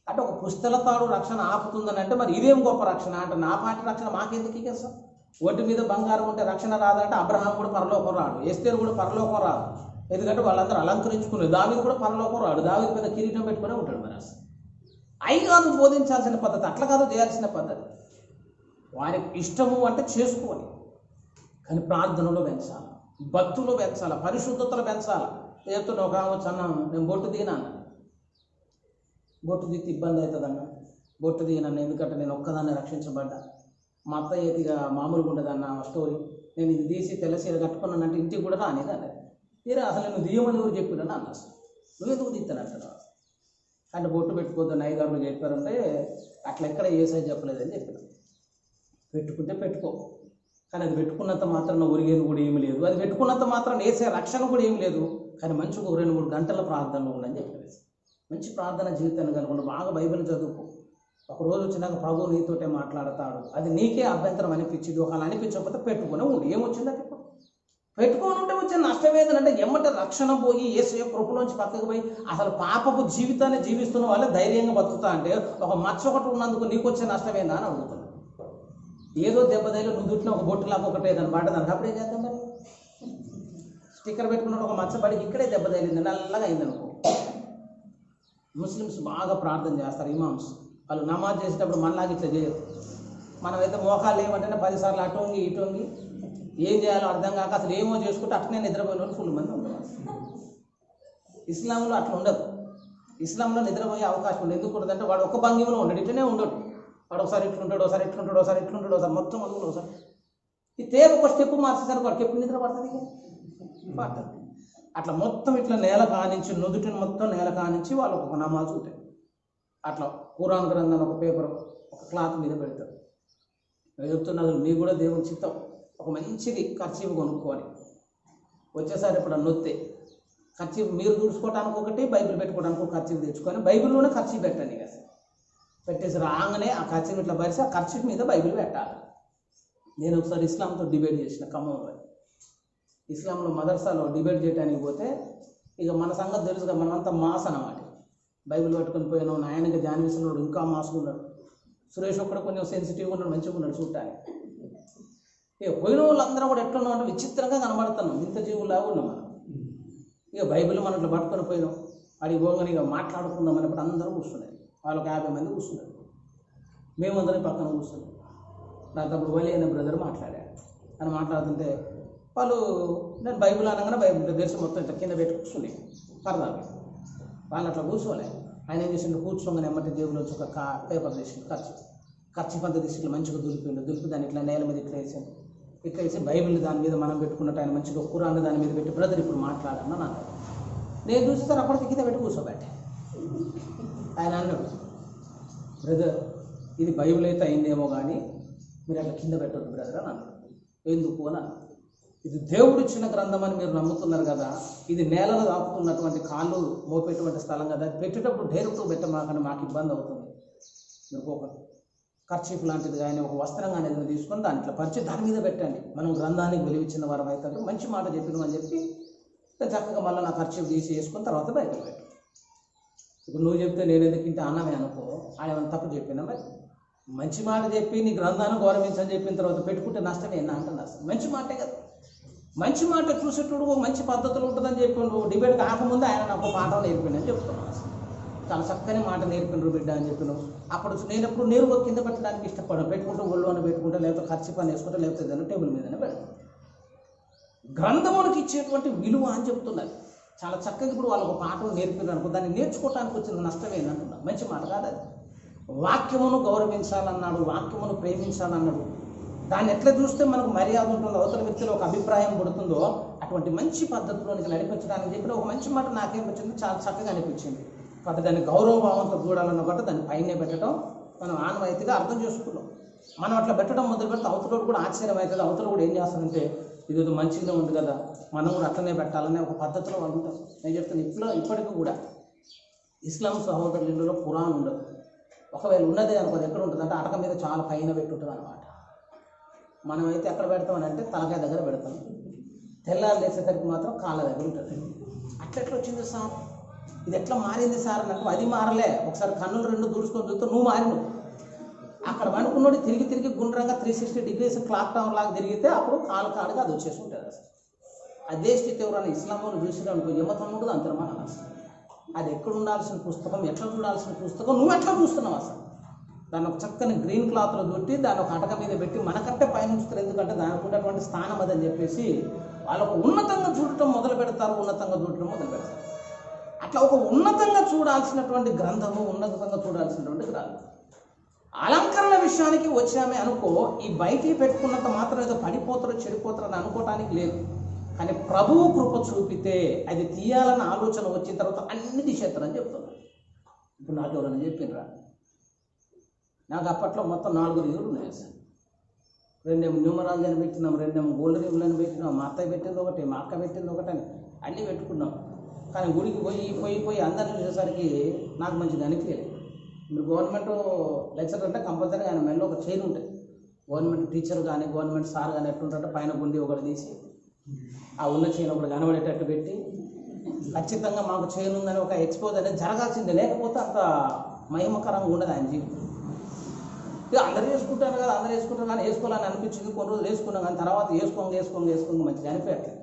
అంటే ఒక పుస్తల తాడు రక్షణ ఆపుతుందని అంటే మరి ఇదేం గొప్ప రక్షణ అంటే, నా పాటి రక్షణ మాకెందుకు ఇకేస్తాం? ఒంటి మీద బంగారం ఉంటే రక్షణ రాదంటే అబ్రహాం కూడా పరలోకం రాడు, ఎస్తేరు కూడా పరలోకం రాదు. ఎందుకంటే వాళ్ళందరూ అలంకరించుకునే. దావీదు కూడా పరలోకం రాడు, దావీదు మీద కిరీటం పెట్టుకునే ఉంటాడు. మరి అసలు అయి కాదు బోధించాల్సిన పద్ధతి, అట్లా కాదు చేయాల్సిన పద్ధతి. వారికి ఇష్టము అంటే చేసుకోవాలి, కానీ ప్రార్థనలో పెంచాలి, భక్తులు పెంచాలి, పరిశుద్ధతలు పెంచాలి. చెప్తున్నా ఒక ఆమె అన్నాను, నేను బొట్టు దిగినాను, బొట్టు దిగి ఇబ్బంది అవుతుందన్న, బొట్టు దిగినాను ఎందుకంటే నేను ఒక్కదాన్ని రక్షించబడ్డా. మా అత్త ఏతిగా మామూలుగా ఉండదన్న స్టోరీ. నేను ఇది తీసి తెల్లసీర కట్టుకున్నానంటే ఇంటికి కూడా రానేది అన్నది. తీరా అసలు నేను దియ్యమని ఎవరు చెప్పినా అన్న, అసలు నువ్వు ఎందుకు తీస్తానంటాడు. అంటే బొట్టు పెట్టుకోవద్దని అయ్యగారులు చెప్పారంటే అట్లా ఎక్కడ ఏసై చెప్పలేదని చెప్పిన. పెట్టుకుంటే పెట్టుకో, కానీ అది పెట్టుకున్నంత మాత్రం ఒరిగేది కూడా ఏమి లేదు, అది పెట్టుకున్నంత మాత్రం వేసే రక్షణ కూడా ఏమి లేదు. కానీ మంచిగా 2-3 గంటల ప్రార్థనలో ఉండని చెప్పేది. మంచి ప్రార్థన జీవితాన్ని కనుకుండా బాగా బైబిల్ చదువుకో. ఒకరోజు వచ్చినాక ప్రభు నీతోటే మాట్లాడతాడు. అది నీకే అభ్యంతరం అనిపించింది, ఒకవేళ అనిపించకపోతే పెట్టుకునే ఉండి ఏమొచ్చిందంటే ఇప్పుడు పెట్టుకొని ఉంటే వచ్చే నష్టం ఏంటంటే ఎమ్మటే రక్షణ పోయి యేసు కృపలోంచి పక్కకు పోయి అసలు పాపపు జీవితాన్ని జీవిస్తున్న వాళ్ళే ధైర్యంగా బతుకుతా అంటే ఒక మచ్చ ఒకటి ఉన్నందుకు నీకు వచ్చే నష్టం ఏందా అని అడుగుతున్నాను. ఏదో దెబ్బదైలో నుదుటిన ఒక బొట్టులాగా ఒకటే దాన్ని పడ్డ దానికి అప్పుడేం చేద్దాం మరి? స్టిక్కర్ పెట్టుకున్నాడు, ఒక మచ్చబడికి ఇక్కడే దెబ్బతైలింది, నల్లగా అయిందనుకో. ముస్లిమ్స్ బాగా ప్రార్థన చేస్తారు, ఇమామ్స్. వాళ్ళు నమాజ్ చేసేటప్పుడు మనలాగా ఇట్లా చేయరు. మనమైతే మోకాలు ఏమంటేనే 10 సార్లు అటు వంగి ఇటు వంగి ఏం చేయాలో అర్థం కాక అసలు ఏమో చేసుకుంటే అట్లనే నిద్రపోయిన వాళ్ళు ఫుల్ మంది ఉంటారు. ఇస్లాంలో అట్లా ఉండదు. ఇస్లాంలో నిద్రపోయే అవకాశం ఉండదు. ఎందుకు ఉండదంటే వాడు ఒక భంగిమలో ఉండడు, ఇట్లనే ఉండడు. వాడు ఒకసారి ఇట్లుంటాడు, ఒకసారి ఇట్లుంటాడు, ఒకసారి ఇట్లుంటాడు, ఒకసారి మొత్తం అదుగులు, ఒకసారి ఈ తేపు ఒక స్టెప్ మార్చేసరికి వాడికి ఎప్పుడు నిద్ర పడుతుంది? పడుతుంది. అట్లా మొత్తం ఇట్లా నేల కానించి నుదుటిని మొత్తం నేల కానించి వాళ్ళకు ఒక నమాజ్ ఉంటాయి. అట్లా ఖురాన్ గ్రంథాన్ని ఒక పేపర్ ఒక క్లాత్ మీద పెడతారు. చెప్తున్నారు మీకు కూడా దేవుని చిత్తం, ఒక మంచిది ఖర్చీపు కొనుక్కోవాలి. వచ్చేసారి ఇప్పుడు నొత్తే ఖర్చీపు మీరు చూసుకోవడానికి ఒకటి, బైబిల్ పెట్టుకోవడానికి ఒక ఖర్చీపు తెచ్చుకొని బైబిల్లోనే ఖర్చీపు పెట్టండి. ఇక పెట్టేసి రాగానే ఆ ఖర్చీపు ఇట్లా పరిచి ఆ ఖర్చీపు మీద బైబిల్ పెట్టాలి. నేను ఒకసారి ఇస్లాంతో డిబేట్ చేసిన ఖమ్మంలో. ఇస్లాంలో మదర్సాలో డిబేట్ చేయడానికి పోతే ఇక మన సంగతి తెలుసుగా, మనమంతా మాస్ అన్నమాట. బైబిల్ పట్టుకొని పోయినావు, నాయనకి జాన్విస్తున్నాడు, ఇంకా మాస్గా ఉన్నాడు. సురేష్ ఒక్కడ కొంచెం సెన్సిటివ్గా ఉన్నాడు, మంచిగా ఉన్నాడు చూడటానికి. ఇక పోయిన వాళ్ళందరూ కూడా ఎట్లున్నాం అంటే విచిత్రంగా కనబడుతున్నాం, ఇంత జీవులాగా ఉన్నాం మనం. ఇక బైబిల్ మనం ఇట్లా పట్టుకొని పోయినాం, అడిగి పోగానే ఇక మాట్లాడుకుందాం అన్నప్పుడు అందరూ కూర్చున్నారు. వాళ్ళకి 50 మంది కూర్చున్నారు, మేమందరం పక్కన కూర్చున్నాం. నాకు అప్పుడు వలి అనే బ్రదర్ మాట్లాడాడు. అని మాట్లాడుతుంటే వాళ్ళు నేను బైబిల్ అనగానే బైబిల్ తెలిసి మొత్తం ఇట్లా కింద పెట్టి కూర్చుని పరదాలు వాళ్ళు అట్లా కూర్చోలే. ఆయన ఏం చేసిండు, కూర్చోగానే ఎమ్మటి దేవుళ్ళు వచ్చి ఒక పేపర్ తీసిండు, ఖర్చు పంత తీసి మంచిగా దులిపి దాన్ని ఇట్లా నేల మీద ఇట్లా వేసాను. ఇట్లా వేసి బైబిల్ దాని మీద మనం పెట్టుకున్నట్టు ఆయన మంచిగా ఖురాన్ దాని మీద పెట్టి బ్రదర్ ఇప్పుడు మాట్లాడన్నా నాకు. నేను చూస్తాను అప్పటికి కింద పెట్టి కూర్చోబెట్టే. ఆయన అన్నాడు, బ్రదర్ ఇది బైబిల్ అయితే అయిందేమో కానీ మీరు అట్లా కింద పెట్టవద్దు బ్రదర్ అని అన్నాడు. ఎందుకు అని అన్నాడు. ఇది దేవుడు ఇచ్చిన గ్రంథం అని మీరు నమ్ముతున్నారు కదా, ఇది నేలలో దాపుతున్నటువంటి కాళ్ళు మోపేటువంటి స్థలం కదా, పెట్టేటప్పుడు డైరెక్ట్ పెట్టమాకని మాకు ఇబ్బంది అవుతుంది. మీరు ఒక ఖర్చీఫ్ లాంటిది కానీ ఒక వస్త్రం కానీ ఏదైనా తీసుకొని దాని ఇట్లా పరిచి దాని మీద పెట్టండి, మనం గ్రంథానికి విలువిచ్చిన వారం అవుతాడు, మంచి మాట చెప్పినామని చెప్పి చక్కగా మళ్ళీ నా ఖర్చీఫ్ తీసి వేసుకొని తర్వాత బయటకు పెట్టు. ఇప్పుడు నువ్వు చెప్తే నేను ఎందుకంటే అన్నమే అనుకో, ఆయన ఏమైనా తప్పు చెప్పినా మరి మంచి మాట చెప్పి నీ గ్రంథాన్ని గౌరవించని చెప్పిన తర్వాత పెట్టుకుంటే నష్టం ఏంటంటే అంటుంది. అసలు మంచి మాటే కదా, మంచి మాట చూసేటప్పుడు మంచి పద్ధతులు ఉంటుందని చెప్పి డిబేట్ కాకముందు ఆయన నాకు పాఠం నేర్పిండని చెప్తున్నాను. అసలు చాలా చక్కని మాట నేర్పిండ్రు బిడ్డ అని చెప్పినావు. అప్పుడు నేను ఎప్పుడు నేరుగా కింద పెట్టడానికి ఇష్టపడను, పెట్టుకుంటూ ఒళ్ళు అని పెట్టుకుంటా, లేకపోతే ఖర్చు పని వేసుకుంటా, లేకపోతే ఏదైనా టేబుల్ మీదనే పెడతాను. గ్రంథమునికి ఇచ్చేటువంటి విలువ అని చెప్తున్నారు. చాలా చక్కగా ఇప్పుడు వాళ్ళకు పాఠం నేర్పినారు అనుకో, దాన్ని నేర్చుకోవడానికి వచ్చిన నష్టం ఏంటంటున్నా, మంచి మాట కాదు అది. వాక్యమును గౌరవించాలన్నాడు, వాక్యమును ప్రేమించాలన్నాడు. దాన్ని ఎట్లా చూస్తే మనకు మర్యాద ఉంటుందో, అవతల వ్యక్తిలో ఒక అభిప్రాయం పడుతుందో అటువంటి మంచి పద్ధతిలోనికి నడిపించడానికి చెప్పిన ఒక మంచి మాట నాకేమొచ్చింది, చాలా చక్కగా అనిపించింది. కాబట్టి దాన్ని గౌరవభావంతో చూడాలన్న ఒకటి దాన్ని పైనే పెట్టడం మనం ఆనవాయితీగా అర్థం చేసుకున్నాం. మనం అట్లా పెట్టడం మొదలు పెడితే అవతల కూడా ఆశ్చర్యం అవుతుంది. అవతల కూడా ఏం చేస్తారంటే ఇది మంచిగానే ఉంది కదా, మనం కూడా అట్లనే పెట్టాలనే ఒక పద్ధతిలో వాళ్ళు ఉంటారు. నేను చెప్తాను, ఇప్పటికీ కూడా ఇస్లాం సహోదరుల ఇళ్ళలో ఖురాన్ ఉండదు. ఒకవేళ ఉన్నదే అనుకోదు, ఎక్కడ ఉంటుంది అంటే అటక మీద చాలా పైన పెట్టుంటుంది అనమాట. మనమైతే ఎక్కడ పెడతామని అంటే తలకాయ దగ్గర పెడతాం, తెల్లారు లేసేసరికి మాత్రం కాళ్ళ దగ్గర ఉంటుంది. అట్లెట్లా వచ్చింది సార్, ఇది ఎట్లా మారింది సార్ నాకు? అది మారలే. ఒకసారి కన్నులు రెండు దూడుచుకొని చూస్తే నువ్వు మారిను. అక్కడ వండుకున్నోడు తిరిగి గుండ్రంగా 360 degrees క్లాక్ టవర్ లాగా తిరిగితే అప్పుడు కాలు కాడుగా అది వచ్చేసి ఉంటుంది. అసలు అదే స్థితి ఎవరైనా ఇస్లాంలో చూసినా అనుకో యమతం ఉంటుంది అంతర్మానం. అసలు అది ఎక్కడ ఉండాల్సిన పుస్తకం, ఎట్లా చూడాల్సిన పుస్తకం నువ్వు ఎట్లా చూస్తున్నావు? అసలు దాన్ని ఒక చక్కని గ్రీన్ క్లాత్లో చుట్టి దాన్ని ఒక అటక మీద పెట్టి మనకంటే పైన ఉంచుతారు. ఎందుకంటే దానికి ఉన్నటువంటి స్థానం అదని చెప్పేసి వాళ్ళకు ఉన్నతంగా చూడటం మొదలు పెడతారు, ఉన్నతంగా చూడటం మొదలు పెడతారు. అట్లా ఒక ఉన్నతంగా చూడాల్సినటువంటి గ్రంథము, ఉన్నతంగా చూడాల్సినటువంటి గ్రంథం. అలంకరణ విషయానికి వచ్చామే అనుకో, ఈ బయటికి పెట్టుకున్నంత మాత్రం ఏదో పడిపోతారో చెడిపోతారో అని అనుకోవటానికి లేదు. కానీ ప్రభువు కృప చూపితే అది తీయాలన్న ఆలోచన వచ్చిన తర్వాత అన్ని తీసేస్తారని చెప్తున్నారు. ఇప్పుడు నాకు ఎవరైనా చెప్పిండ్రా? నాకు అప్పట్లో మొత్తం 4 రింగులు ఉన్నాయి సార్. 2 న్యూమరాలు అని పెట్టినాం, 2 గోల్డ్ రింగులని పెట్టినాం, మా అత్తయ్య పెట్టింది ఒకటి, మా అక్క పెట్టింది ఒకటి అని అన్నీ పెట్టుకున్నాం. కానీ గుడికి పోయి అందరిని చూసేసరికి నాకు మంచిగా అనిపించలేదు. మీరు గవర్నమెంట్ లెక్చర్ అంటే కంపల్సరీ ఆయన మెల్లో ఒక చైన్ ఉంటుంది. గవర్నమెంట్ టీచర్ కానీ గవర్నమెంట్ సార్ కానీ ఎట్లుంటే పైన గుండి ఒకటి తీసి ఆ ఉన్న చైన్ ఒకటి కనబడేటట్టు పెట్టి ఖచ్చితంగా మాకు చైన్ ఉందని ఒక ఎక్స్పోజ్ అనేది జరగాల్సిందే, లేకపోతే అంత మహిమకరంగా ఉండదు ఆయన జీవితం. అందరూ వేసుకుంటారు కదా, అందరూ వేసుకుంటారు కానీ వేసుకోవాలని అనిపించింది. కొన్ని రోజులు వేసుకున్నాం కానీ తర్వాత వేసుకోండి మంచిగా అనిపించట్లేదు.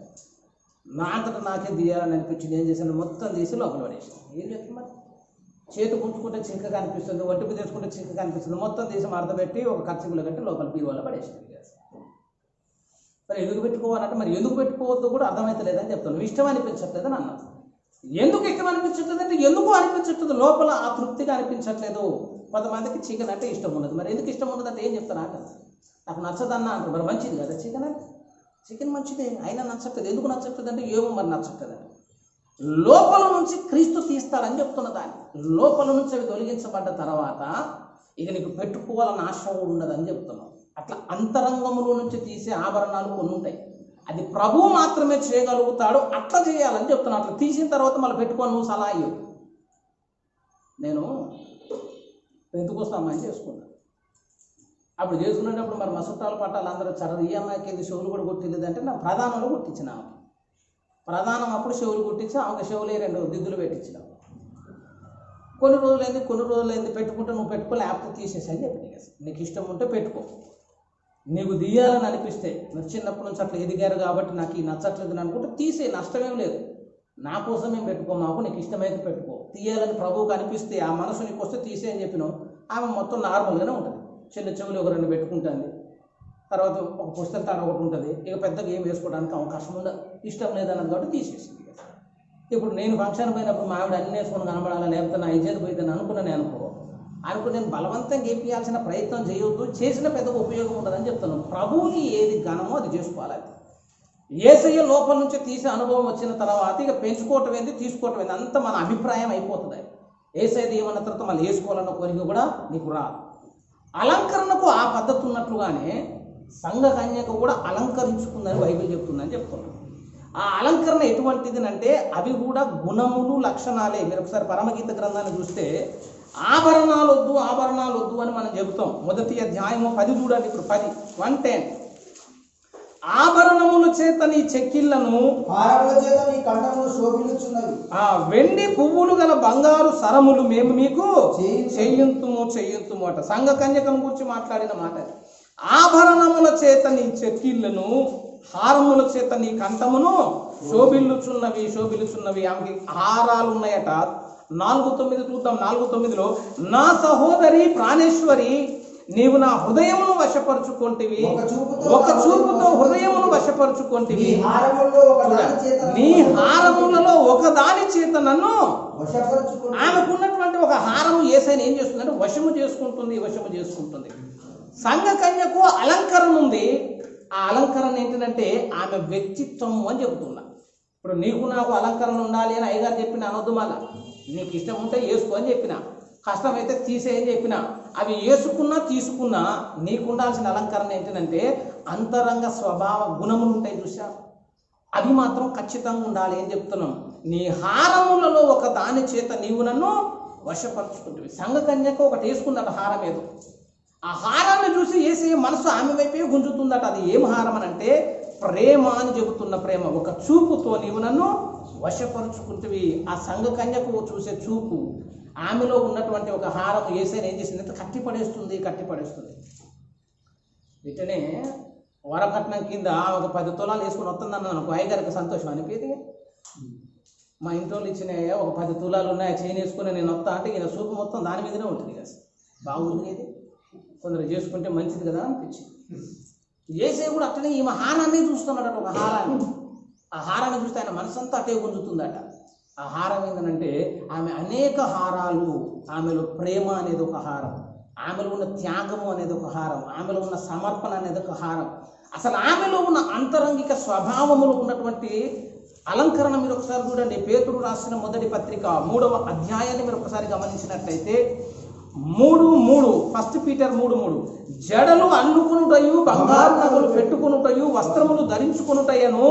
నా అంతటా నాకే తీయాలని అనిపించింది. ఏం చేశాను, మొత్తం తీసి లోపల పడేసాను. ఏం చేస్తుంది మరి, చేతి గుంచుకుంటే చిక్క కనిపిస్తుంది, ఒట్టిపి తీసుకుంటే చిక్క కనిపిస్తుంది, మొత్తం తీసి మడత పెట్టి ఒక ఖర్చులో కట్టి లోపల బీరువాలో పడేసింది. మరి ఎందుకు పెట్టుకోవాలంటే మరి ఎందుకు పెట్టుకోవద్దు కూడా అర్థమవుతలేదని చెప్తాను. ఇష్టం అనిపించట్లేదని అన్నాను. ఎందుకు ఇష్టం అనిపించట్లేదు అంటే ఎందుకు అనిపించట్లేదు, లోపల ఆ తృప్తిగా అనిపించట్లేదు. కొంతమందికి చికెన్ అంటే ఇష్టం ఉండదు. మరి ఎందుకు ఇష్టం ఉండదు అంటే ఏం చెప్తాను అంటే నాకు నచ్చదన్నా అంటారు. మరి మంచిది కదా చికెన్ అంటే, చికెన్ మంచిదే అయినా నచ్చట్లేదు. ఎందుకు నచ్చట్లేదు అంటే ఏమో మరి నచ్చట్లేదు. లోపల నుంచి క్రీస్తు తీస్తాడని చెప్తున్న దాన్ని. లోపల నుంచి అవి తొలగించబడ్డ తర్వాత ఇక నీకు పెట్టుకోవాలన్న ఆశ ఉండదని చెప్తున్నాం. అట్లా అంతరంగములో నుంచి తీసే ఆభరణాలు కొన్ని ఉంటాయి, అది ప్రభువు మాత్రమే చేయగలుగుతాడు. అట్లా చేయాలని చెప్తున్నాను. అట్లా తీసిన తర్వాత మళ్ళీ పెట్టుకొని నువ్వు సలహా ఇవ్వు. నేను పెంతుకొస్తామని చేసుకున్నాను. అప్పుడు చేసుకునేటప్పుడు మరి మసుట్టాలు పట్టాలు అందరూ చరదు ఈ అమ్మాయికి ఏంది చెవులు కూడా కొట్టిందంటే నా ప్రధానంలో కొట్టించిన ఆమె. ప్రధానం అప్పుడు చెవులు కొట్టించి ఆమెకు చెవులే 2 దిద్దులు పెట్టించిన. కొన్ని రోజులైంది పెట్టుకుంటే నువ్వు పెట్టుకో, లేకపోతే తీసేసి అని చెప్పి నీకు ఇష్టం ఉంటే పెట్టుకో, నీకు తీయాలని అనిపిస్తే. మీరు చిన్నప్పటి నుంచి అట్లా ఎదిగారు కాబట్టి నాకు ఈ నచ్చట్లేదు అనుకుంటే తీసే, నష్టమేం లేదు. నా కోసం ఏం పెట్టుకో, మాకు నీకు ఇష్టమైతే పెట్టుకో. తీయాలని ప్రభువుకు అనిపిస్తే ఆ మనసు నీకు వస్తే తీసే అని చెప్పినావు. ఆమె మొత్తం నార్మల్గానే ఉంటుంది. చిన్న చెవులు ఒక 2 పెట్టుకుంటుంది, తర్వాత ఒక పుస్తకం తాడు ఒకటి ఉంటుంది. ఇక పెద్దగా ఏం వేసుకోవడానికి అవకాశం ఉండదు. ఇష్టం లేదన్నది కాబట్టి తీసేసింది. ఇప్పుడు నేను ఫంక్షన్ పోయినప్పుడు మా ఆవిడ అన్నీ వేసుకొని కనబడాలా, లేకపోతే నా ఇజ్జత్ పోయిద్దని అనుకుని నేను బలవంతంగా ఏపియాల్సిన ప్రయత్నం చేయవద్దు. చేసిన పెద్దగా ఉపయోగం ఉండదని చెప్తాను. ప్రభువుకి ఏది ఘనమో అది చేసుకోవాలి. యేసయ్య లోపల నుంచి తీసే అనుభవం వచ్చిన తర్వాత ఇక పెంచుకోవటం ఏంది, తీసుకోవటం ఏంది అంత మన అభిప్రాయం అయిపోతుంది. యేసయ్యది ఏమన్న తర్వాత మళ్ళీ వేసుకోవాలన్న కోరిక కూడా నీకు రాదు. అలంకరణకు ఆ పద్ధతి ఉన్నట్లుగానే సంఘ కన్యక కూడా అలంకరించుకుందని బైబిల్ చెప్తుందని చెప్తున్నాను. ఆ అలంకరణ ఎటువంటిది అంటే అవి కూడా గుణములు, లక్షణాలే. మీరు ఒకసారి పరమగీత గ్రంథాన్ని చూస్తే ఆభరణాలు వద్దు అని మనం చెబుతాం. 1వ అధ్యాయము 10 చూడండి. ఇప్పుడు 110 ఆభరణముల చేత నీ చెక్కిళ్లను, వెండి పువ్వులు గల బంగారు సరములు మేము మీకు చెయ్యుతుము అట. సంఘ కన్యకను గురించి మాట్లాడిన మాట. ఆభరణముల చేత నీ చెక్కిళ్లను, హారముల చేత నీ కంఠమును శోభిల్లుచున్నవి. ఆమెకి హారాలు ఉన్నాయట. 4:9 చూద్దాం. 4:9లో నా సహోదరి ప్రాణేశ్వరి, నీవు నా హృదయమును వశపరుచుకొంటివి, ఒక చూపుతో హృదయమును వశపరుచుకొంటివి. నీ హారములలో ఒకదాని చేత నన్ను ఆమెకున్నటువంటి ఒక హారము యేసయ్యను ఏం చేస్తుందంటే వశము చేసుకుంటుంది. సంఘ కన్యకు అలంకరణ ఉంది. ఆ అలంకరణ ఏంటంటే ఆమె వ్యక్తిత్వం అని చెబుతున్నా. ఇప్పుడు నీకు నాకు అలంకరణ ఉండాలి అని అయ్యగారు చెప్పిన అనొద్దు. మళ్ళా నీకు ఇష్టం ఉంటే వేసుకో అని చెప్పిన. కష్టమైతే తీసేయని చెప్పిన, అవి వేసుకున్నా తీసుకున్నా నీకు ఉండాల్సిన అలంకరణ ఏంటంటే అంతరంగ స్వభావ గుణములు ఉంటాయి చూసా, అవి మాత్రం ఖచ్చితంగా ఉండాలి అని చెప్తున్నాం. నీ హారములలో ఒక దాని చేత నీవు నన్ను వశపరుచుకుంటుంది. సంఘకన్యకు ఒకటి వేసుకుందట హారం ఏదో, ఆ హారాన్ని చూసి వేసే మనసు ఆమె వైపే గుంజుతుందట. అది ఏం హారం అని అంటే ప్రేమ అని చెబుతున్న ప్రేమ. ఒక చూపుతో నీవు నన్ను వశపరుచుకుంటువి. ఆ సంఘకన్యకు చూసే చూపు, ఆమెలో ఉన్నటువంటి ఒక హారం వేసేని ఏం చేసిందంటే కట్టిపడేస్తుంది. వీటనే వరకట్నం కింద ఒక 10 తులాలు వేసుకుని వస్తుందన్న నాకు అయ్యగారికి సంతోషం అనిపింది. మా ఇంట్లో ఇచ్చిన ఒక 10 తులాలు ఉన్నాయి చైన్ వేసుకుని నేను వస్తా అంటే ఈయన చూపు మొత్తం దాని మీదనే ఉంటుంది కదా, బాగుంది ఇది, కొందరు చేసుకుంటే మంచిది కదా అనిపించింది. ఏసే కూడా అట్లనే ఈమె హారాన్ని చూస్తున్నాడట, ఒక హారాన్ని. ఆ హారాన్ని చూస్తే ఆయన మనసంతా అటే గుంజుతుందట. ఆ హారం ఏంటంటే ఆమె అనేక హారాలు, ఆమెలో ప్రేమ అనేది ఒక హారం, ఆమెలో ఉన్న త్యాగము అనేది ఒక హారం, ఆమెలో ఉన్న సమర్పణ అనేది ఒక హారం. అసలు ఆమెలో ఉన్న అంతరంగిక స్వభావములో ఉన్నటువంటి అలంకరణ మీరు ఒకసారి చూడండి. పేతురు రాసిన మొదటి పత్రిక 3వ అధ్యాయాన్ని మీరు ఒకసారి గమనించినట్లయితే 3:3 1 పీటర్ 3:3 జడలు అల్లుకునుటయు బంగారు నగలు పెట్టుకునుటయు వస్త్రములు ధరించుకునుటయను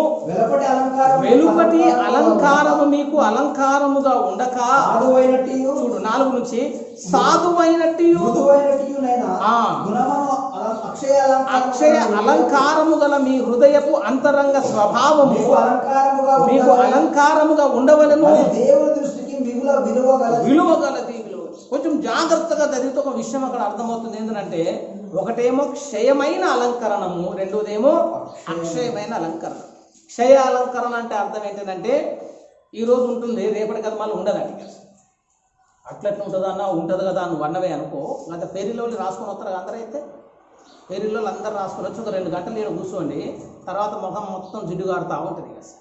వెలుపటి అలంకారము మీకు అలంకారముగా ఉండక చూడు 4 నుంచి సాధువైనట్టు అక్షయ అలంకారము గల మీ హృదయపు అంతరంగ స్వభావము మీకు అలంకారముగా ఉండవలను, విలువగలది. కొంచెం జాగ్రత్తగా చదివితే ఒక విషయం అక్కడ అర్థమవుతుంది. ఏంటంటే ఒకటేమో క్షయమైన అలంకరణము, రెండోదేమో అక్షయమైన అలంకరణ. క్షయ అలంకరణ అంటే అర్థం ఏంటంటే ఈరోజు ఉంటుంది రేపటి కదా మళ్ళీ ఉండదు. అట్లెట్లా ఉంటుందా అన్న, ఉంటుంది కదా నువ్వు అన్నవే అనుకో. గత పేరీలో రాసుకొని వస్తారు అందరూ. అయితే పేరీలో అందరూ రాసుకొని వచ్చి ఒక 2 గంటలు నేను కూర్చోండి, తర్వాత ముఖం మొత్తం జిడ్డు కారుతూ ఉంటుంది కదా.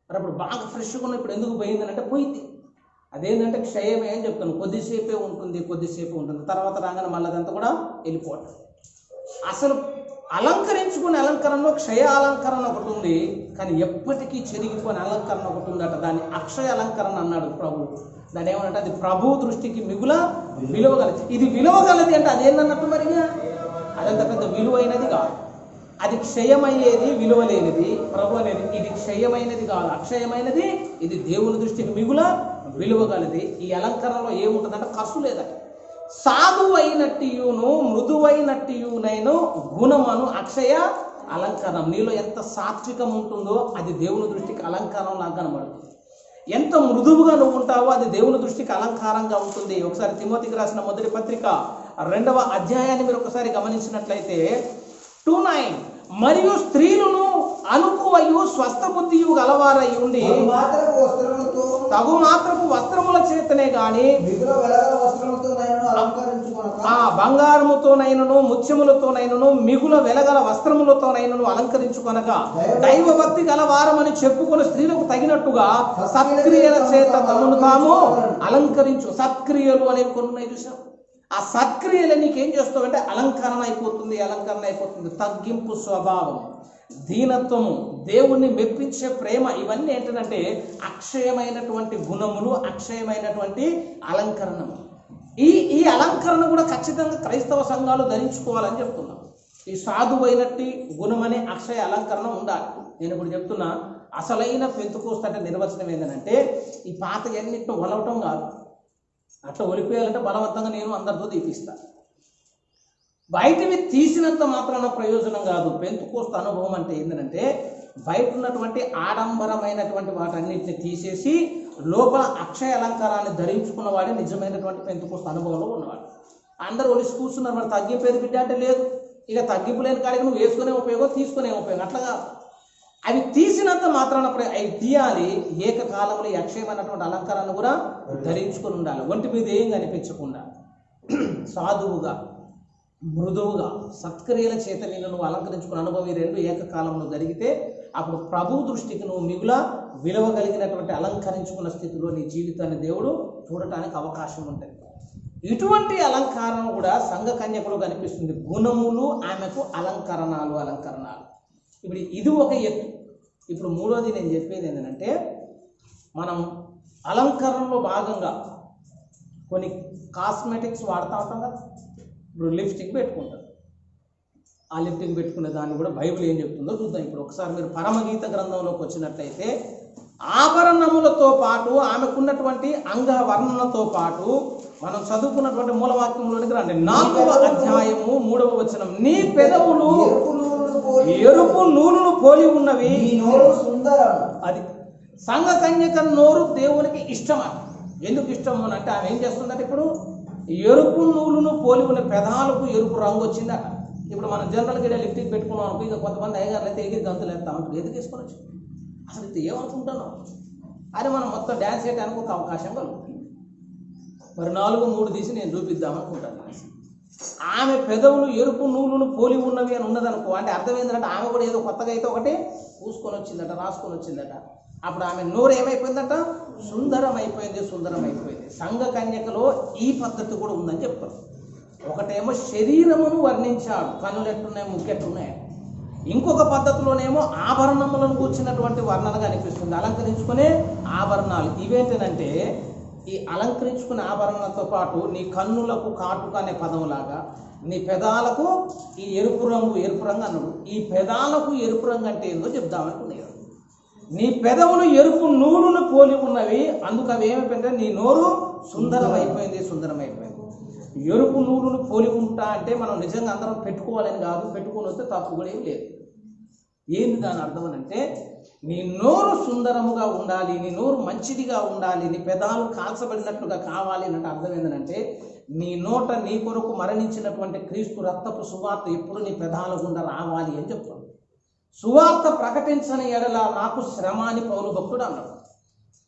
మరి అప్పుడు బాగా ఫ్రెష్గా ఉన్న ఇప్పుడు ఎందుకు పోయిందని అంటే పోయింది. అదేంటంటే క్షయమే అని చెప్తాను. కొద్దిసేపే ఉంటుంది, తర్వాత రాగానే మళ్ళీ అదంతా కూడా వెళ్ళిపోవటం. అసలు అలంకరించుకునే అలంకరణలో క్షయ అలంకరణ ఒకటి ఉంది, కానీ ఎప్పటికీ చెరిగిపోయిన అలంకరణ ఒకటి ఉందట. దాన్ని అక్షయ అలంకరణ అన్నాడు ప్రభు. దాని ఏమనంటే అది ప్రభు దృష్టికి మిగుల విలువగలది. ఇది విలువగలది అంటే అదేందన్నట్టు మరిగా అదంత పెద్ద విలువైనది కాదు. అది క్షయమయ్యేది, విలువలేనిది ప్రభు అనేది. ఇది క్షయమైనది కాదు, అక్షయమైనది. ఇది దేవుని దృష్టికి మిగుల విలువగలది. ఈ అలంకరణలో ఏముంటుందంటే ఖర్చు లేదట. సాధువైనట్టియును మృదువైనట్టియునైను గుణమను అక్షయ అలంకరణం. నీలో ఎంత సాత్వికం ఉంటుందో అది దేవుని దృష్టికి అలంకారం లాగా కనబడుతుంది. ఎంత మృదువుగా నువ్వు ఉంటావో అది దేవుని దృష్టికి అలంకారంగా ఉంటుంది. ఒకసారి తిమోతికి రాసిన మొదటి పత్రిక 2వ అధ్యాయాన్ని మీరు ఒకసారి గమనించినట్లయితే 2:9 మరియు స్త్రీలను అనుకువయు స్వస్థ బుద్ధియు గలవారై ఉండి తగు మాత్రపు వస్త్రముల చేతనే గాని బంగారముతోనైనను ముత్యములతోనైనను మిగుల వెలగల వస్త్రములతోనైనను అలంకరించుకొనగా దైవభక్తి గలవారమని చెప్పుకుని స్త్రీలకు తగినట్టుగా సత్క్రియల చేత తమను తాము అలంకరించు. సత్క్రియలు అనేవి కొన్ని ఉన్నాయి చూసాం. ఆ సత్క్రియలు నీకేం చేస్తావంటే అలంకరణ అయిపోతుంది. తగ్గింపు స్వభావం, దీనత్వము, దేవుణ్ణి మెప్పించే ప్రేమ, ఇవన్నీ ఏంటంటే అక్షయమైనటువంటి గుణములు, అక్షయమైనటువంటి అలంకరణము. ఈ అలంకరణ కూడా ఖచ్చితంగా క్రైస్తవ సంఘాలు ధరించుకోవాలని చెప్తున్నాం. ఈ సాధువైనట్టి గుణమనే అక్షయ అలంకరణ ఉండాలి. నేను ఇప్పుడు చెప్తున్నా, అసలైన పెంతుకోస్తు అంటే నిర్వచనం ఏంటంటే ఈ పాత ఎన్నిటిని ఒలవటం కాదు. అట్లా ఒలిపేయాలంటే బలవంతంగా నేను అందరితో తీపిస్తాను. బయటవి తీసినంత మాత్రాన ప్రయోజనం కాదు. పెంతుకోస్తు అనుభవం అంటే ఏంటంటే బయట ఉన్నటువంటి ఆడంబరమైనటువంటి వాటన్నిటిని తీసేసి లోపల అక్షయ అలంకారాన్ని ధరించుకున్న వాడే నిజమైనటువంటి పెంతుకోస్తు అనుభవంలో ఉన్నవాడు. అందరూ ఒలిసి కూర్చున్నారు, మరి తగ్గిపోయేది బిడ్డ అంటే లేదు. ఇక తగ్గింపు లేని కాడికి నువ్వు వేసుకునే ఉపయోగం, తీసుకునే ఉపయోగం అట్లాగా. అవి తీసినంత మాత్రాన అవి తీయాలి. ఏకకాలంలో ఈ అక్షయమైనటువంటి అలంకారాన్ని కూడా ధరించుకొని ఉండాలి. ఒంటి మీద ఏం కనిపించకుండా సాధువుగా, మృదువుగా, సత్క్రియల చేత నిన్ను నువ్వు అలంకరించుకున్న అనుభవం ఈ 2 ఏకకాలంలో జరిగితే అప్పుడు ప్రభు దృష్టికి నువ్వు మిగుల విలువ కలిగినటువంటి అలంకరించుకున్న స్థితిలో నీ జీవితాన్ని దేవుడు చూడటానికి అవకాశం ఉంటుంది. ఇటువంటి అలంకారం కూడా సంఘ కన్యకులు కనిపిస్తుంది. గుణములు ఆమెకు అలంకరణాలు. ఇప్పుడు ఇది ఒక ఎత్తు. ఇప్పుడు 3వది నేను చెప్పేది ఏంటంటే మనం అలంకరణలో భాగంగా కొన్ని కాస్మెటిక్స్ వాడుతూ ఉంటాం కదా, ఇప్పుడు లిప్స్టిక్ పెట్టుకుంటారు. ఆ లిప్స్టిక్ పెట్టుకునే దాన్ని కూడా బైబిల్ ఏం చెప్తుందో చూద్దాం. ఇప్పుడు ఒకసారి మీరు పరమగీత గ్రంథంలోకి వచ్చినట్లయితే ఆభరణములతో పాటు ఆమెకున్నటువంటి అంగవర్ణనతో పాటు మనం చదువుకున్నటువంటి మూలవాక్యంలోనికి రండి. 4వ అధ్యాయము 3వ వచనం. నీ పెదవులు ఎరుపు నూలును పోలి ఉన్నవి, అది సంఘ కన్యక నోరు దేవునికి ఇష్టమా? ఎందుకు ఇష్టము అని అంటే ఆమె ఏం చేస్తుందంటే ఇప్పుడు ఎరుపు నూలును పోలి ఉన్న పెదాలకు ఎరుపు రంగు వచ్చిందట. ఇప్పుడు మనం జనరల్గా లిప్టిక్ పెట్టుకున్నాం అనుకో, ఇక కొంతమంది అయ్యగారులు అయితే ఎగిరి గంతులు వేస్తాం అంటారు. ఎందుకు వేసుకొని వచ్చి అసలు ఇది ఏమనుకుంటున్నాం అని మనం మొత్తం డ్యాన్స్ చేయడానికి ఒక అవకాశం కలుగుతుంది. మరి 4:3 తీసి నేను చూపిద్దామనుకుంటాను. ఆమె పెదవులు ఎరుపు నూలును పోలి ఉన్నవి అని ఉన్నదనుకో, అంటే అర్థం ఏంటంటే ఆమె కూడా ఏదో కొత్తగా అయితే ఒకటి పూసుకొని వచ్చిందట, రాసుకొని వచ్చిందట. అప్పుడు ఆమె నోరు ఏమైపోయిందట? సుందరం అయిపోయింది, సుందరం అయిపోయింది. సంఘ కన్యకలో ఈ పద్ధతి కూడా ఉందని చెప్తారు. ఒకటేమో శరీరమును వర్ణించాడు, కన్నులు ఎట్టున్నాయి, ముక్కెట్టున్నాయి. ఇంకొక పద్ధతిలోనేమో ఆభరణములను కూర్చున్నటువంటి వర్ణన కనిపిస్తుంది. అలంకరించుకునే ఆభరణాలు ఇవేంటంటే, ఈ అలంకరించుకునే ఆభరణాలతో పాటు నీ కన్నులకు కాటుక అనే పదంలాగా నీ పెదాలకు ఈ ఎరుపు రంగు అన్నాడు. ఈ పెదాలకు ఎరుపు రంగు అంటే ఏందో చెప్దామనుకున్నాడు. నీ పెదవులు ఎరుపు నూలును పోలి ఉన్నవి, అందుకు అవి ఏమైపోయిందంటే నీ నోరు సుందరమైపోయింది, సుందరమైపోయింది. ఎరుపు నూలును పోలి ఉంటా అంటే మనం నిజంగా అందరం పెట్టుకోవాలని కాదు, పెట్టుకొని వస్తే తప్పు కూడా ఏం లేదు. ఏంది దాని అర్థం అని అంటే, నీ నోరు సుందరముగా ఉండాలి, నీ నోరు మంచిదిగా ఉండాలి, నీ పెదాలు కాల్చబడినట్లుగా కావాలి అంటే అర్థం ఏంటంటే, నీ నోట నీ కొరకు మరణించినటువంటి క్రీస్తు రక్తపు సువార్త ఎప్పుడు నీ పెదాల గుండా రావాలి అని చెప్తాను. సువార్త ప్రకటించని ఎడల నాకు శ్రమ అని పౌలు భక్తుడు అన్నాడు.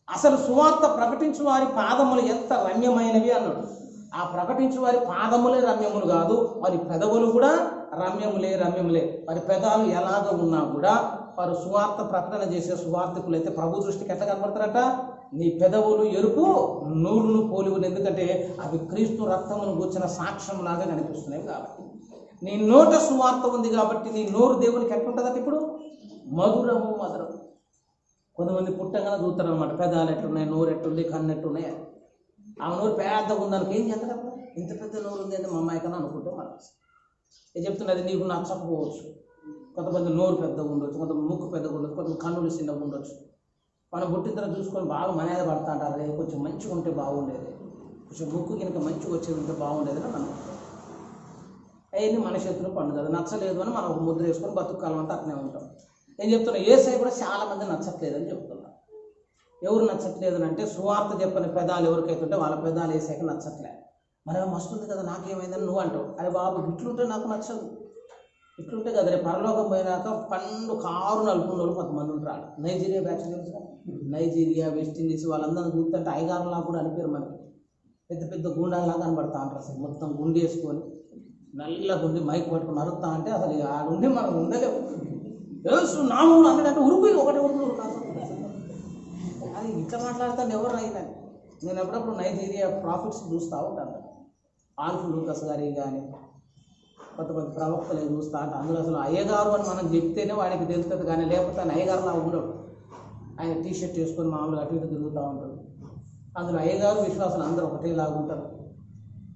అసలు సువార్త ప్రకటించు వారి పాదములు ఎంత రమ్యమైనవి అన్నాడు. ఆ ప్రకటించు వారి పాదములే రమ్యములు కాదు, వారి పెదవులు కూడా రమ్యములే. వారి పెదాలు ఎలాగ ఉన్నా కూడా వారు సువార్త ప్రకటన చేసే సువార్థకులు అయితే ప్రభు దృష్టికి ఎట్లా కనబడతారట? నీ పెదవులు ఎరుపు నూలును పోలి ఉంది, ఎందుకంటే అవి క్రీస్తు రక్తమును కూర్చిన సాక్ష్యం లాగా కనిపిస్తున్నాయి కాబట్టి. నీ నోట సువార్త ఉంది కాబట్టి నీ నోరు దేవునికి ఎట్లుంటుందట? ఇప్పుడు మధురము. కొంతమంది పుట్టంగానే చూస్తారు అనమాట, పెదాలు ఎట్లున్నాయి, నోరు ఎట్లుంది, కన్ను ఎట్లున్నాయి. ఆ నోరు పెద్దగా ఉందనుకో ఏం చేస్తారు? ఇంత పెద్ద నోరు ఉంది అంటే మా అమ్మాయి కన్నా అనుకుంటాం మనం. నేను చెప్తున్నది నీకు నచ్చకపోవచ్చు. కొంతమంది నోరు పెద్దగా ఉండొచ్చు, కొంతమంది ముక్కు పెద్దగా ఉండొచ్చు, కొంతమంది కన్నులు చిన్నగా ఉండొచ్చు. మనం పుట్టిన తర్వాత చూసుకొని బాగా మర్యాద పడతా అంటారు, కొంచెం మంచిగా ఉంటే బాగుండేది, కొంచెం ముక్కు కనుక మంచిగా వచ్చేది ఉంటే బాగుండేది అని మనం. అవన్నీ మన చేతిలో పండుగ. నచ్చలేదు అని మనం ఒక ముద్ర వేసుకొని బతుకాలం అంతా అట్నే ఉంటాం. నేను చెప్తున్నా యేసయ్య కూడా చాలామంది నచ్చట్లేదని చెప్తున్నా. ఎవరు నచ్చట్లేదు అంటే, సువార్త చెప్పని పెదాలు ఎవరికైతే ఉంటే వాళ్ళ పెదాలు యేసయ్యకి నచ్చట్లే. మరి మస్తుంది కదా నాకేమైందని నువ్వు అంటావు. అరే బాబు ఇట్లుంటే నాకు నచ్చదు, ఇట్లుంటే కదా రేపు పరలోకం పోయినాక పండు కారు నలుపుకున్న వాళ్ళు కొంతమంది ఉంటారు. నైజీరియా బ్యాచ్ తెలుసు, నైజీరియా, వెస్టిండీస్ వాళ్ళందరినీ చూస్తుంటే ఐగారులా కూడా అనిపారు. మనకి పెద్ద పెద్ద గుండాలాగా కనబడతా అంటారు. అసలు మొత్తం గుండె వేసుకొని నల్ల గుండి మైక్ పట్టుకుని అరుస్తా అంటే అసలు ఆ నుండి మనం ఉండలేము. తెలుసు నామూలు అన్నదంటే ఉరుకు ఒకటి ఉరుకులు కాదు. అది ఇట్లా మాట్లాడతాను ఎవరు రైతని. నేను అప్పుడప్పుడు నైజీరియా ప్రాఫిట్స్ చూస్తూ ఉంటాను. ఆల్ఫ్ లూకస్ గారి కానీ కొంతమంది ప్రవక్తలు చూస్తా అంటే అందులో అసలు అయ్యగారు అని మనం చెప్తేనే వాడికి తెలుస్తుంది, కానీ లేకపోతే ఆయన అయ్యగారులా ఉండడు. ఆయన టీషర్ట్ వేసుకొని మామూలుగా అటు ఇటు తిరుగుతూ ఉంటాడు. అందులో అయ్యగారు విశ్వాసాలు అందరూ ఒకటేలాగా ఉంటారు.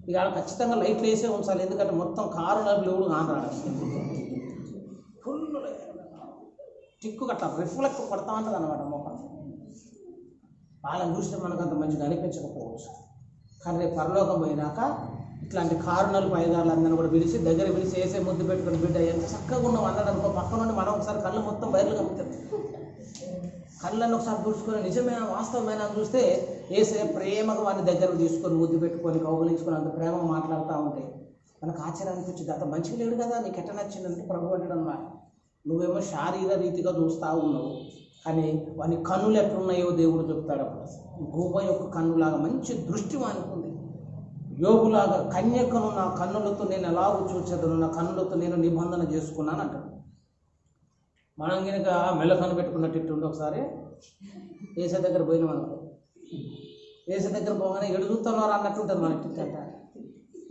ఇక ఖచ్చితంగా లైట్లు వేసే ఉంచాలి, ఎందుకంటే మొత్తం కారు నలుపులు ఎవడు కానరాడు. ఫుల్ టిక్కు అట్లా రిఫ్లెక్ట్ కొడతా ఉంటుంది అన్నమాట మొక్కలు. వాళ్ళని చూస్తే మనకు అంత మంచిగా అనిపించకపోవచ్చు, కానీ రేపు పరలోకం పోయినాక ఇట్లాంటి కారు నలుపు ఐదారులు అందరిని కూడా పిలిచి దగ్గర పిలిచి వేసే ముద్దు పెట్టుకుని బిడ్డ ఎంత చక్కగా ఉన్నాం అన్నాడు అనుకో, పక్క నుండి మనం ఒకసారి కళ్ళు మొత్తం బయలు కమ్ముతుంది. కళ్ళని ఒకసారి చూసుకొని నిజమైన వాస్తవమైన చూస్తే ఏసే ప్రేమగా వాడిని దగ్గరకు తీసుకొని ముద్దు పెట్టుకొని కౌగులించుకొని అంత ప్రేమ మాట్లాడుతూ ఉంటే మనకు ఆశ్చర్యం అనిపించింది. అంత మంచిగా లేడు కదా, నీకు ఎట్ట నచ్చిందంటే ప్రభు అంటాడు అన్నమాట. నువ్వేమో శారీర రీతిగా చూస్తూ ఉన్నావు, కానీ వాని కన్నులు ఎట్లున్నాయో దేవుడు చెప్తాడు. అప్పుడు గోప యొక్క కన్నులాగా మంచి దృష్టి వానుకుంది. యోగులాగా కన్యకను నా కన్నులతో నేను ఎలాగో చూసేదను, నా కన్నులతో నేను నిబంధన చేసుకున్నాను అంటాడు. మనం కనుక మెల్లకన్ను పెట్టుకున్నట్టు ఇట్టుండి ఒకసారి ఏసే దగ్గర పోయినాం అనుకో, ఏసే దగ్గర పోగానే ఎడు చూస్తున్నారు అన్నట్టు ఉంటుంది మన ఇంటికి. అంట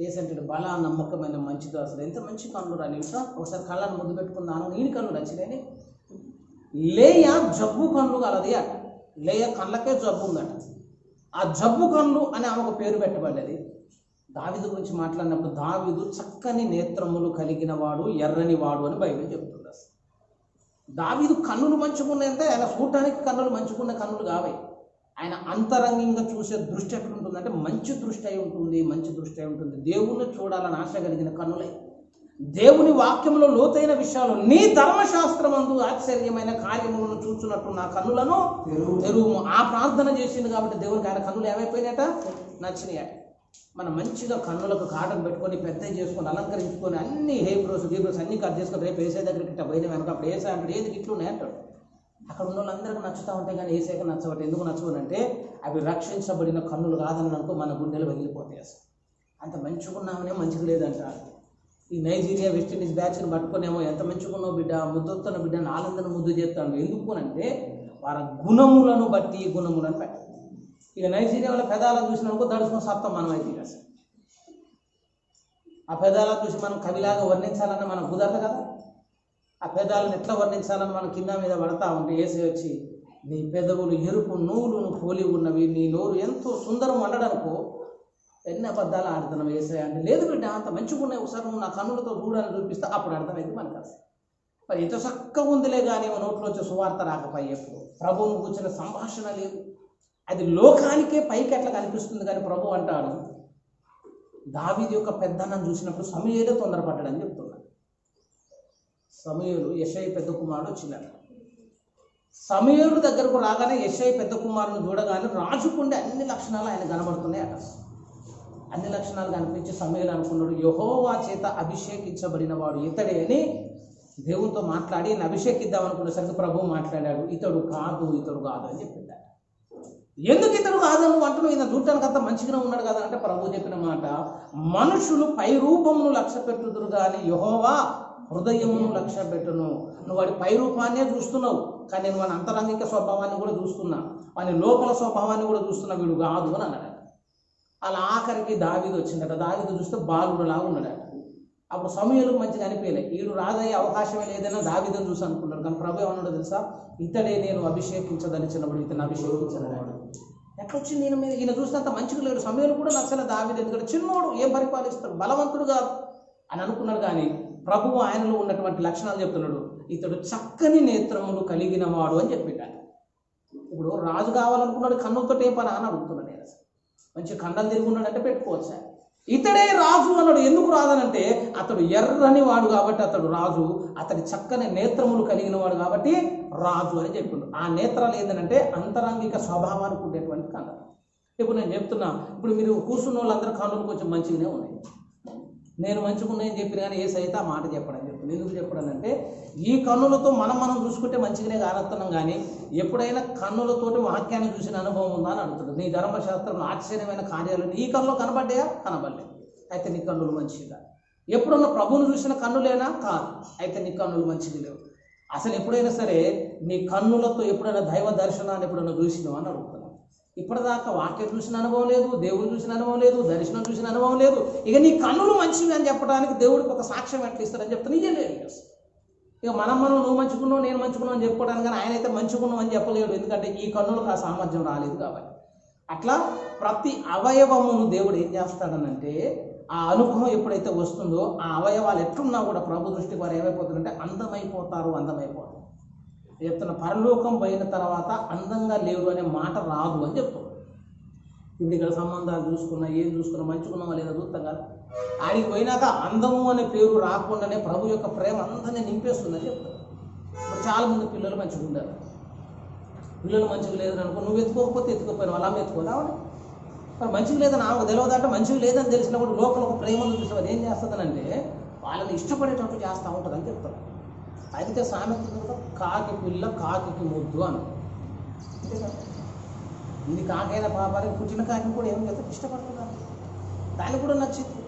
ఏసంటాడు బలా నమ్మకమైన మంచిదో, అసలు ఎంత మంచి కన్ను రాని ఒకసారి కళ్ళను ముద్దు పెట్టుకున్నాను, నీని కన్ను నచ్చినాయని. లేయ జబ్బు కన్ను కలది అట. లేయ కళ్ళకే జబ్బు ఉందట. ఆ జబ్బు కన్ను అని ఆమె ఒక పేరు పెట్టబడ్డది. దావీదు గురించి మాట్లాడినప్పుడు దావీదు చక్కని నేత్రములు కలిగిన వాడు, ఎర్రని వాడు అని బైబిల్ చెప్తుంది. దావీదు కన్నులు మంచుకున్నాయంటే ఆయన చూడటానికి కన్నులు మంచుకున్న కన్నులు కావే, ఆయన అంతరంగంగా చూసే దృష్టి ఎట్లుంటుందంటే మంచి దృష్టి అయి ఉంటుంది, మంచి దృష్టి అయి ఉంటుంది. దేవుణ్ణి చూడాలని ఆశ కలిగిన కన్నులై, దేవుని వాక్యంలో లోతైన విషయాలు, నీ ధర్మశాస్త్రమందు ఆశ్చర్యమైన కార్యములను చూస్తున్నట్టు నా కన్నులను తెరువు. ఆ ప్రార్థన చేసింది కాబట్టి దేవునికి ఆయన కన్నులు ఏమైపోయినాయట, నచ్చినాయట. మనం మంచిగా కన్నులకు కాటం పెట్టుకొని పెద్ద చేసుకొని అలంకరించుకొని అన్ని హేబ్రోస్ అన్ని కట్ చేసుకొని రేపు ఏసై దగ్గరికి ఇట్లా పోయిన వెనక అప్పుడు ఏసై అంటే ఏది ఇట్లు ఉన్నాయి అంటాడు. అక్కడ ఉన్న వాళ్ళందరికీ నచ్చుతూ ఉంటాయి కానీ ఏసైకి నచ్చబట్టి ఎందుకు నచ్చవనంటే అవి రక్షించబడిన కన్నులు కాదని అనుకో మన గుండెలు వెళ్ళిపోతాయి. అసలు అంత మంచుకున్నామనే మంచిగా లేదంట. ఈ నైజీరియా వెస్టిండీస్ బ్యాచ్ని పట్టుకునేమో ఎంత మంచుకున్నావు బిడ్డ, ముద్దొస్తున్న బిడ్డ నాలందరిని ముద్దు చేస్తాను. ఎందుకు అంటే వారి గుణములను బట్టి గుణములను పెట్టాలి. ఇక నైజీరియా వాళ్ళ పెదాలను చూసినానుకో దడుచుకుని సత్తం మనం అయితే అసలు ఆ పెదాలను చూసి మనం కవిలాగా వర్ణించాలన్న మనం కుదరదు కదా. ఆ పెదాలను ఎట్లా వర్ణించాలని మనం కింద మీద పడతా ఉంటే ఏసై వచ్చి నీ పెదవులు ఎరుపు నూలును పోలి ఉన్నవి, నీ నోరు ఎంతో సుందరం అనడనుకో ఎన్ని అబద్ధాలు ఆడుతున్నాం ఏసై అంటే, లేదు బిడ్డ అంత మంచిగా ఉన్నాయి, ఒకసారి నువ్వు నా కన్నులతో చూడాలని చూపిస్తే అప్పుడు అర్థమైంది మనకు. అసలు మరి ఎంత చక్కగా ఉందిలే కానీ నోట్లో వచ్చే సువార్త రాకపోయి ఎప్పుడు ప్రభువును కూర్చున్న సంభాషణ లేదు. అది లోకానికే పైకి ఎట్లా కనిపిస్తుంది కానీ ప్రభు అంటాడు దావీదు యొక్క పెద్దన్నను చూసినప్పుడు సమూయేలే తొందరపడ్డాడని చెప్తున్నాడు. సమూయేలు యెషయి పెద్ద కుమారుడు వచ్చినాడు. సమూయేలు దగ్గరకు రాగానే యెషయి పెద్ద కుమారుని చూడగానే రాజుకుండే అన్ని లక్షణాలు ఆయన కనబడుతున్నాయి అట. అన్ని లక్షణాలు కనిపించి సమూయేలు అనుకున్నాడు యెహోవా చేత అభిషేకించబడిన వాడు ఇతడే అని దేవునితో మాట్లాడి ఈయన అభిషేకిద్దాం అనుకునేసరికి ప్రభువు మాట్లాడాడు, ఇతడు కాదు అని చెప్పింది. ఎందుకు ఇతడు కాదని అంటున్నావు, ఈయన చూడటానికి అంత మంచిగానే ఉన్నాడు కదా అంటే ప్రభువు చెప్పిన మాట, మనుషులు పై రూపమును లక్ష్య పెట్టుదురు కానీ యెహోవా హృదయమును లక్ష్య పెట్టును. నువ్వు వాడి పై రూపాన్నే చూస్తున్నావు కానీ నేను వాని అంతరంగిక స్వభావాన్ని కూడా చూస్తున్నా, వాని లోపల స్వభావాన్ని కూడా చూస్తున్నా, వీడు కాదు అని అన్నాడు. అలా ఆఖరికి దావీదు వచ్చిందట. దావీదు చూస్తే బాలుడులాగా ఉన్నాడు. అప్పుడు సమూయేలుకు మంచిగా అనిపించలే, వీడు రాదయ్యే అవకాశమే లేదన్నా దావీదుని చూసి అనుకున్నాడు. కానీ ప్రభు ఏమన్నాడో తెలుసా, ఇతడే నేను అభిషేకించదలిచినప్పుడు ఇతను అభిషేకించదన్నాడు. ఎట్లొచ్చింది ఈయన మీద, ఈయన చూస్తే అంత మంచిగా లేడు. సమూయేలు కూడా నచ్చలే దావీదు, ఎందుకంటే చిన్నోడు ఏం పరిపాలిస్తాడు, బలవంతుడు కాదు అని అనుకున్నాడు. కానీ ప్రభువు ఆయనలో ఉన్నటువంటి లక్షణాలు చెప్తున్నాడు, ఇతడు చక్కని నేత్రములు కలిగిన వాడు అని చెప్పాడు. ఇప్పుడు రాజు కావాలనుకున్నాడు, కన్నులతో ఏ పని అని అడుగుతున్నాడు. నేను అసలు మంచి కండలు తిరిగి ఉన్నాడంటే పెట్టుకోవచ్చా, ఇతడే రాజు అన్నాడు. ఎందుకు రాదనంటే అతడు ఎర్రని వాడు కాబట్టి అతడు రాజు, అతడి చక్కని నేత్రములు కలిగిన వాడు కాబట్టి రాజు అని చెప్పిండు. ఆ నేత్రాలు ఏంటంటే అంతరంగిక స్వభావానికి ఉండేటువంటి కన్నులు. ఇప్పుడు నేను చెప్తున్నా, ఇప్పుడు మీరు కూర్చున్న వాళ్ళందరూ కన్నులు కొంచెం మంచిగానే ఉన్నాయి, నేను మంచిగా ఉన్నాయని చెప్పిన కానీ ఏసై అయితే ఆ మాట చెప్పడం చెప్తుంది. ఎందుకు చెప్పడం అంటే ఈ కన్నులతో మనం చూసుకుంటే మంచిగానే కానొస్తున్నాం కానీ ఎప్పుడైనా కన్నులతోటి వాక్యాన్ని చూసిన అనుభవం ఉందా అని అడుగుతుంది. నీ ధర్మశాస్త్రంలో ఆశ్చర్యమైన కార్యాలు ఈ కన్నులో కనబడ్డాయా, కనబడలేదు, అయితే నీ కన్నులు మంచిగా. ఎప్పుడన్నా ప్రభువును చూసిన కన్నులేనా, కాదు, అయితే నీ కన్నులు మంచిగా లేవు. అసలు ఎప్పుడైనా సరే నీ కన్నులతో ఎప్పుడైనా దైవ దర్శనాన్ని ఎప్పుడైనా చూసినావు అని అడుగుతున్నావు. ఇప్పటిదాకా వాక్యం చూసిన అనుభవం లేదు, దేవుడు చూసిన అనుభవం లేదు, దర్శనం చూసిన అనుభవం లేదు. ఇక నీ కన్నులు మంచివి అని చెప్పడానికి దేవుడికి ఒక సాక్ష్యం ఎట్లా ఇస్తారని చెప్తే నీకే లేదు. ఇక మనం నువ్వు మంచుకున్నావు నేను మంచుకున్నావు అని చెప్పుకోవడానికి, కానీ ఆయన అయితే మంచుకున్నావు అని చెప్పలేడు, ఎందుకంటే ఈ కన్నులకు ఆ సామర్థ్యం రాలేదు కాబట్టి. అట్లా ప్రతి అవయవమును దేవుడు ఏం చేస్తాడనంటే ఆ అనుభవం ఎప్పుడైతే వస్తుందో ఆ అవయవాలు ఎట్లున్నా కూడా ప్రభు దృష్టికి వారు ఏమైపోతుందంటే అందమైపోతారు. చెప్తున్న పరలోకం పోయిన తర్వాత అందంగా లేరు అనే మాట రాదు అని చెప్తున్నాడు. ఇప్పుడు ఇక్కడ సంబంధాలు చూసుకున్నా ఏం చూసుకున్నా మంచుకున్నామా లేదా చూస్తాం కదా, ఆడికి పోయినాక అందము అనే పేరు రాకుండానే ప్రభు యొక్క ప్రేమ అందరినీ నింపేస్తుందని చెప్తారు. ఇప్పుడు చాలామంది పిల్లలు మంచిగా ఉంటారు, పిల్లలు మంచిగా లేదని అనుకో, నువ్వు ఎత్తుకోకపోతే ఎత్తుకోపోయినా అలా ఎత్తుకోదామని. మరి మంచిగా లేదని ఆమెకు తెలియదంటే మంచిగా లేదని తెలిసినప్పుడు లోపల ఒక ప్రేమను చూసి అది ఏం చేస్తుందనంటే వాళ్ళని ఇష్టపడేటట్టు చేస్తూ ఉంటుందని చెప్తారు. అయితే సామెత కాకి పిల్ల కాకి ముద్దు అని, ఇది కాకైన పాపానికి పుట్టిన కాకి కూడా ఏం చేస్తే ఇష్టపడుతున్నారు, దానికి కూడా నచ్చింది.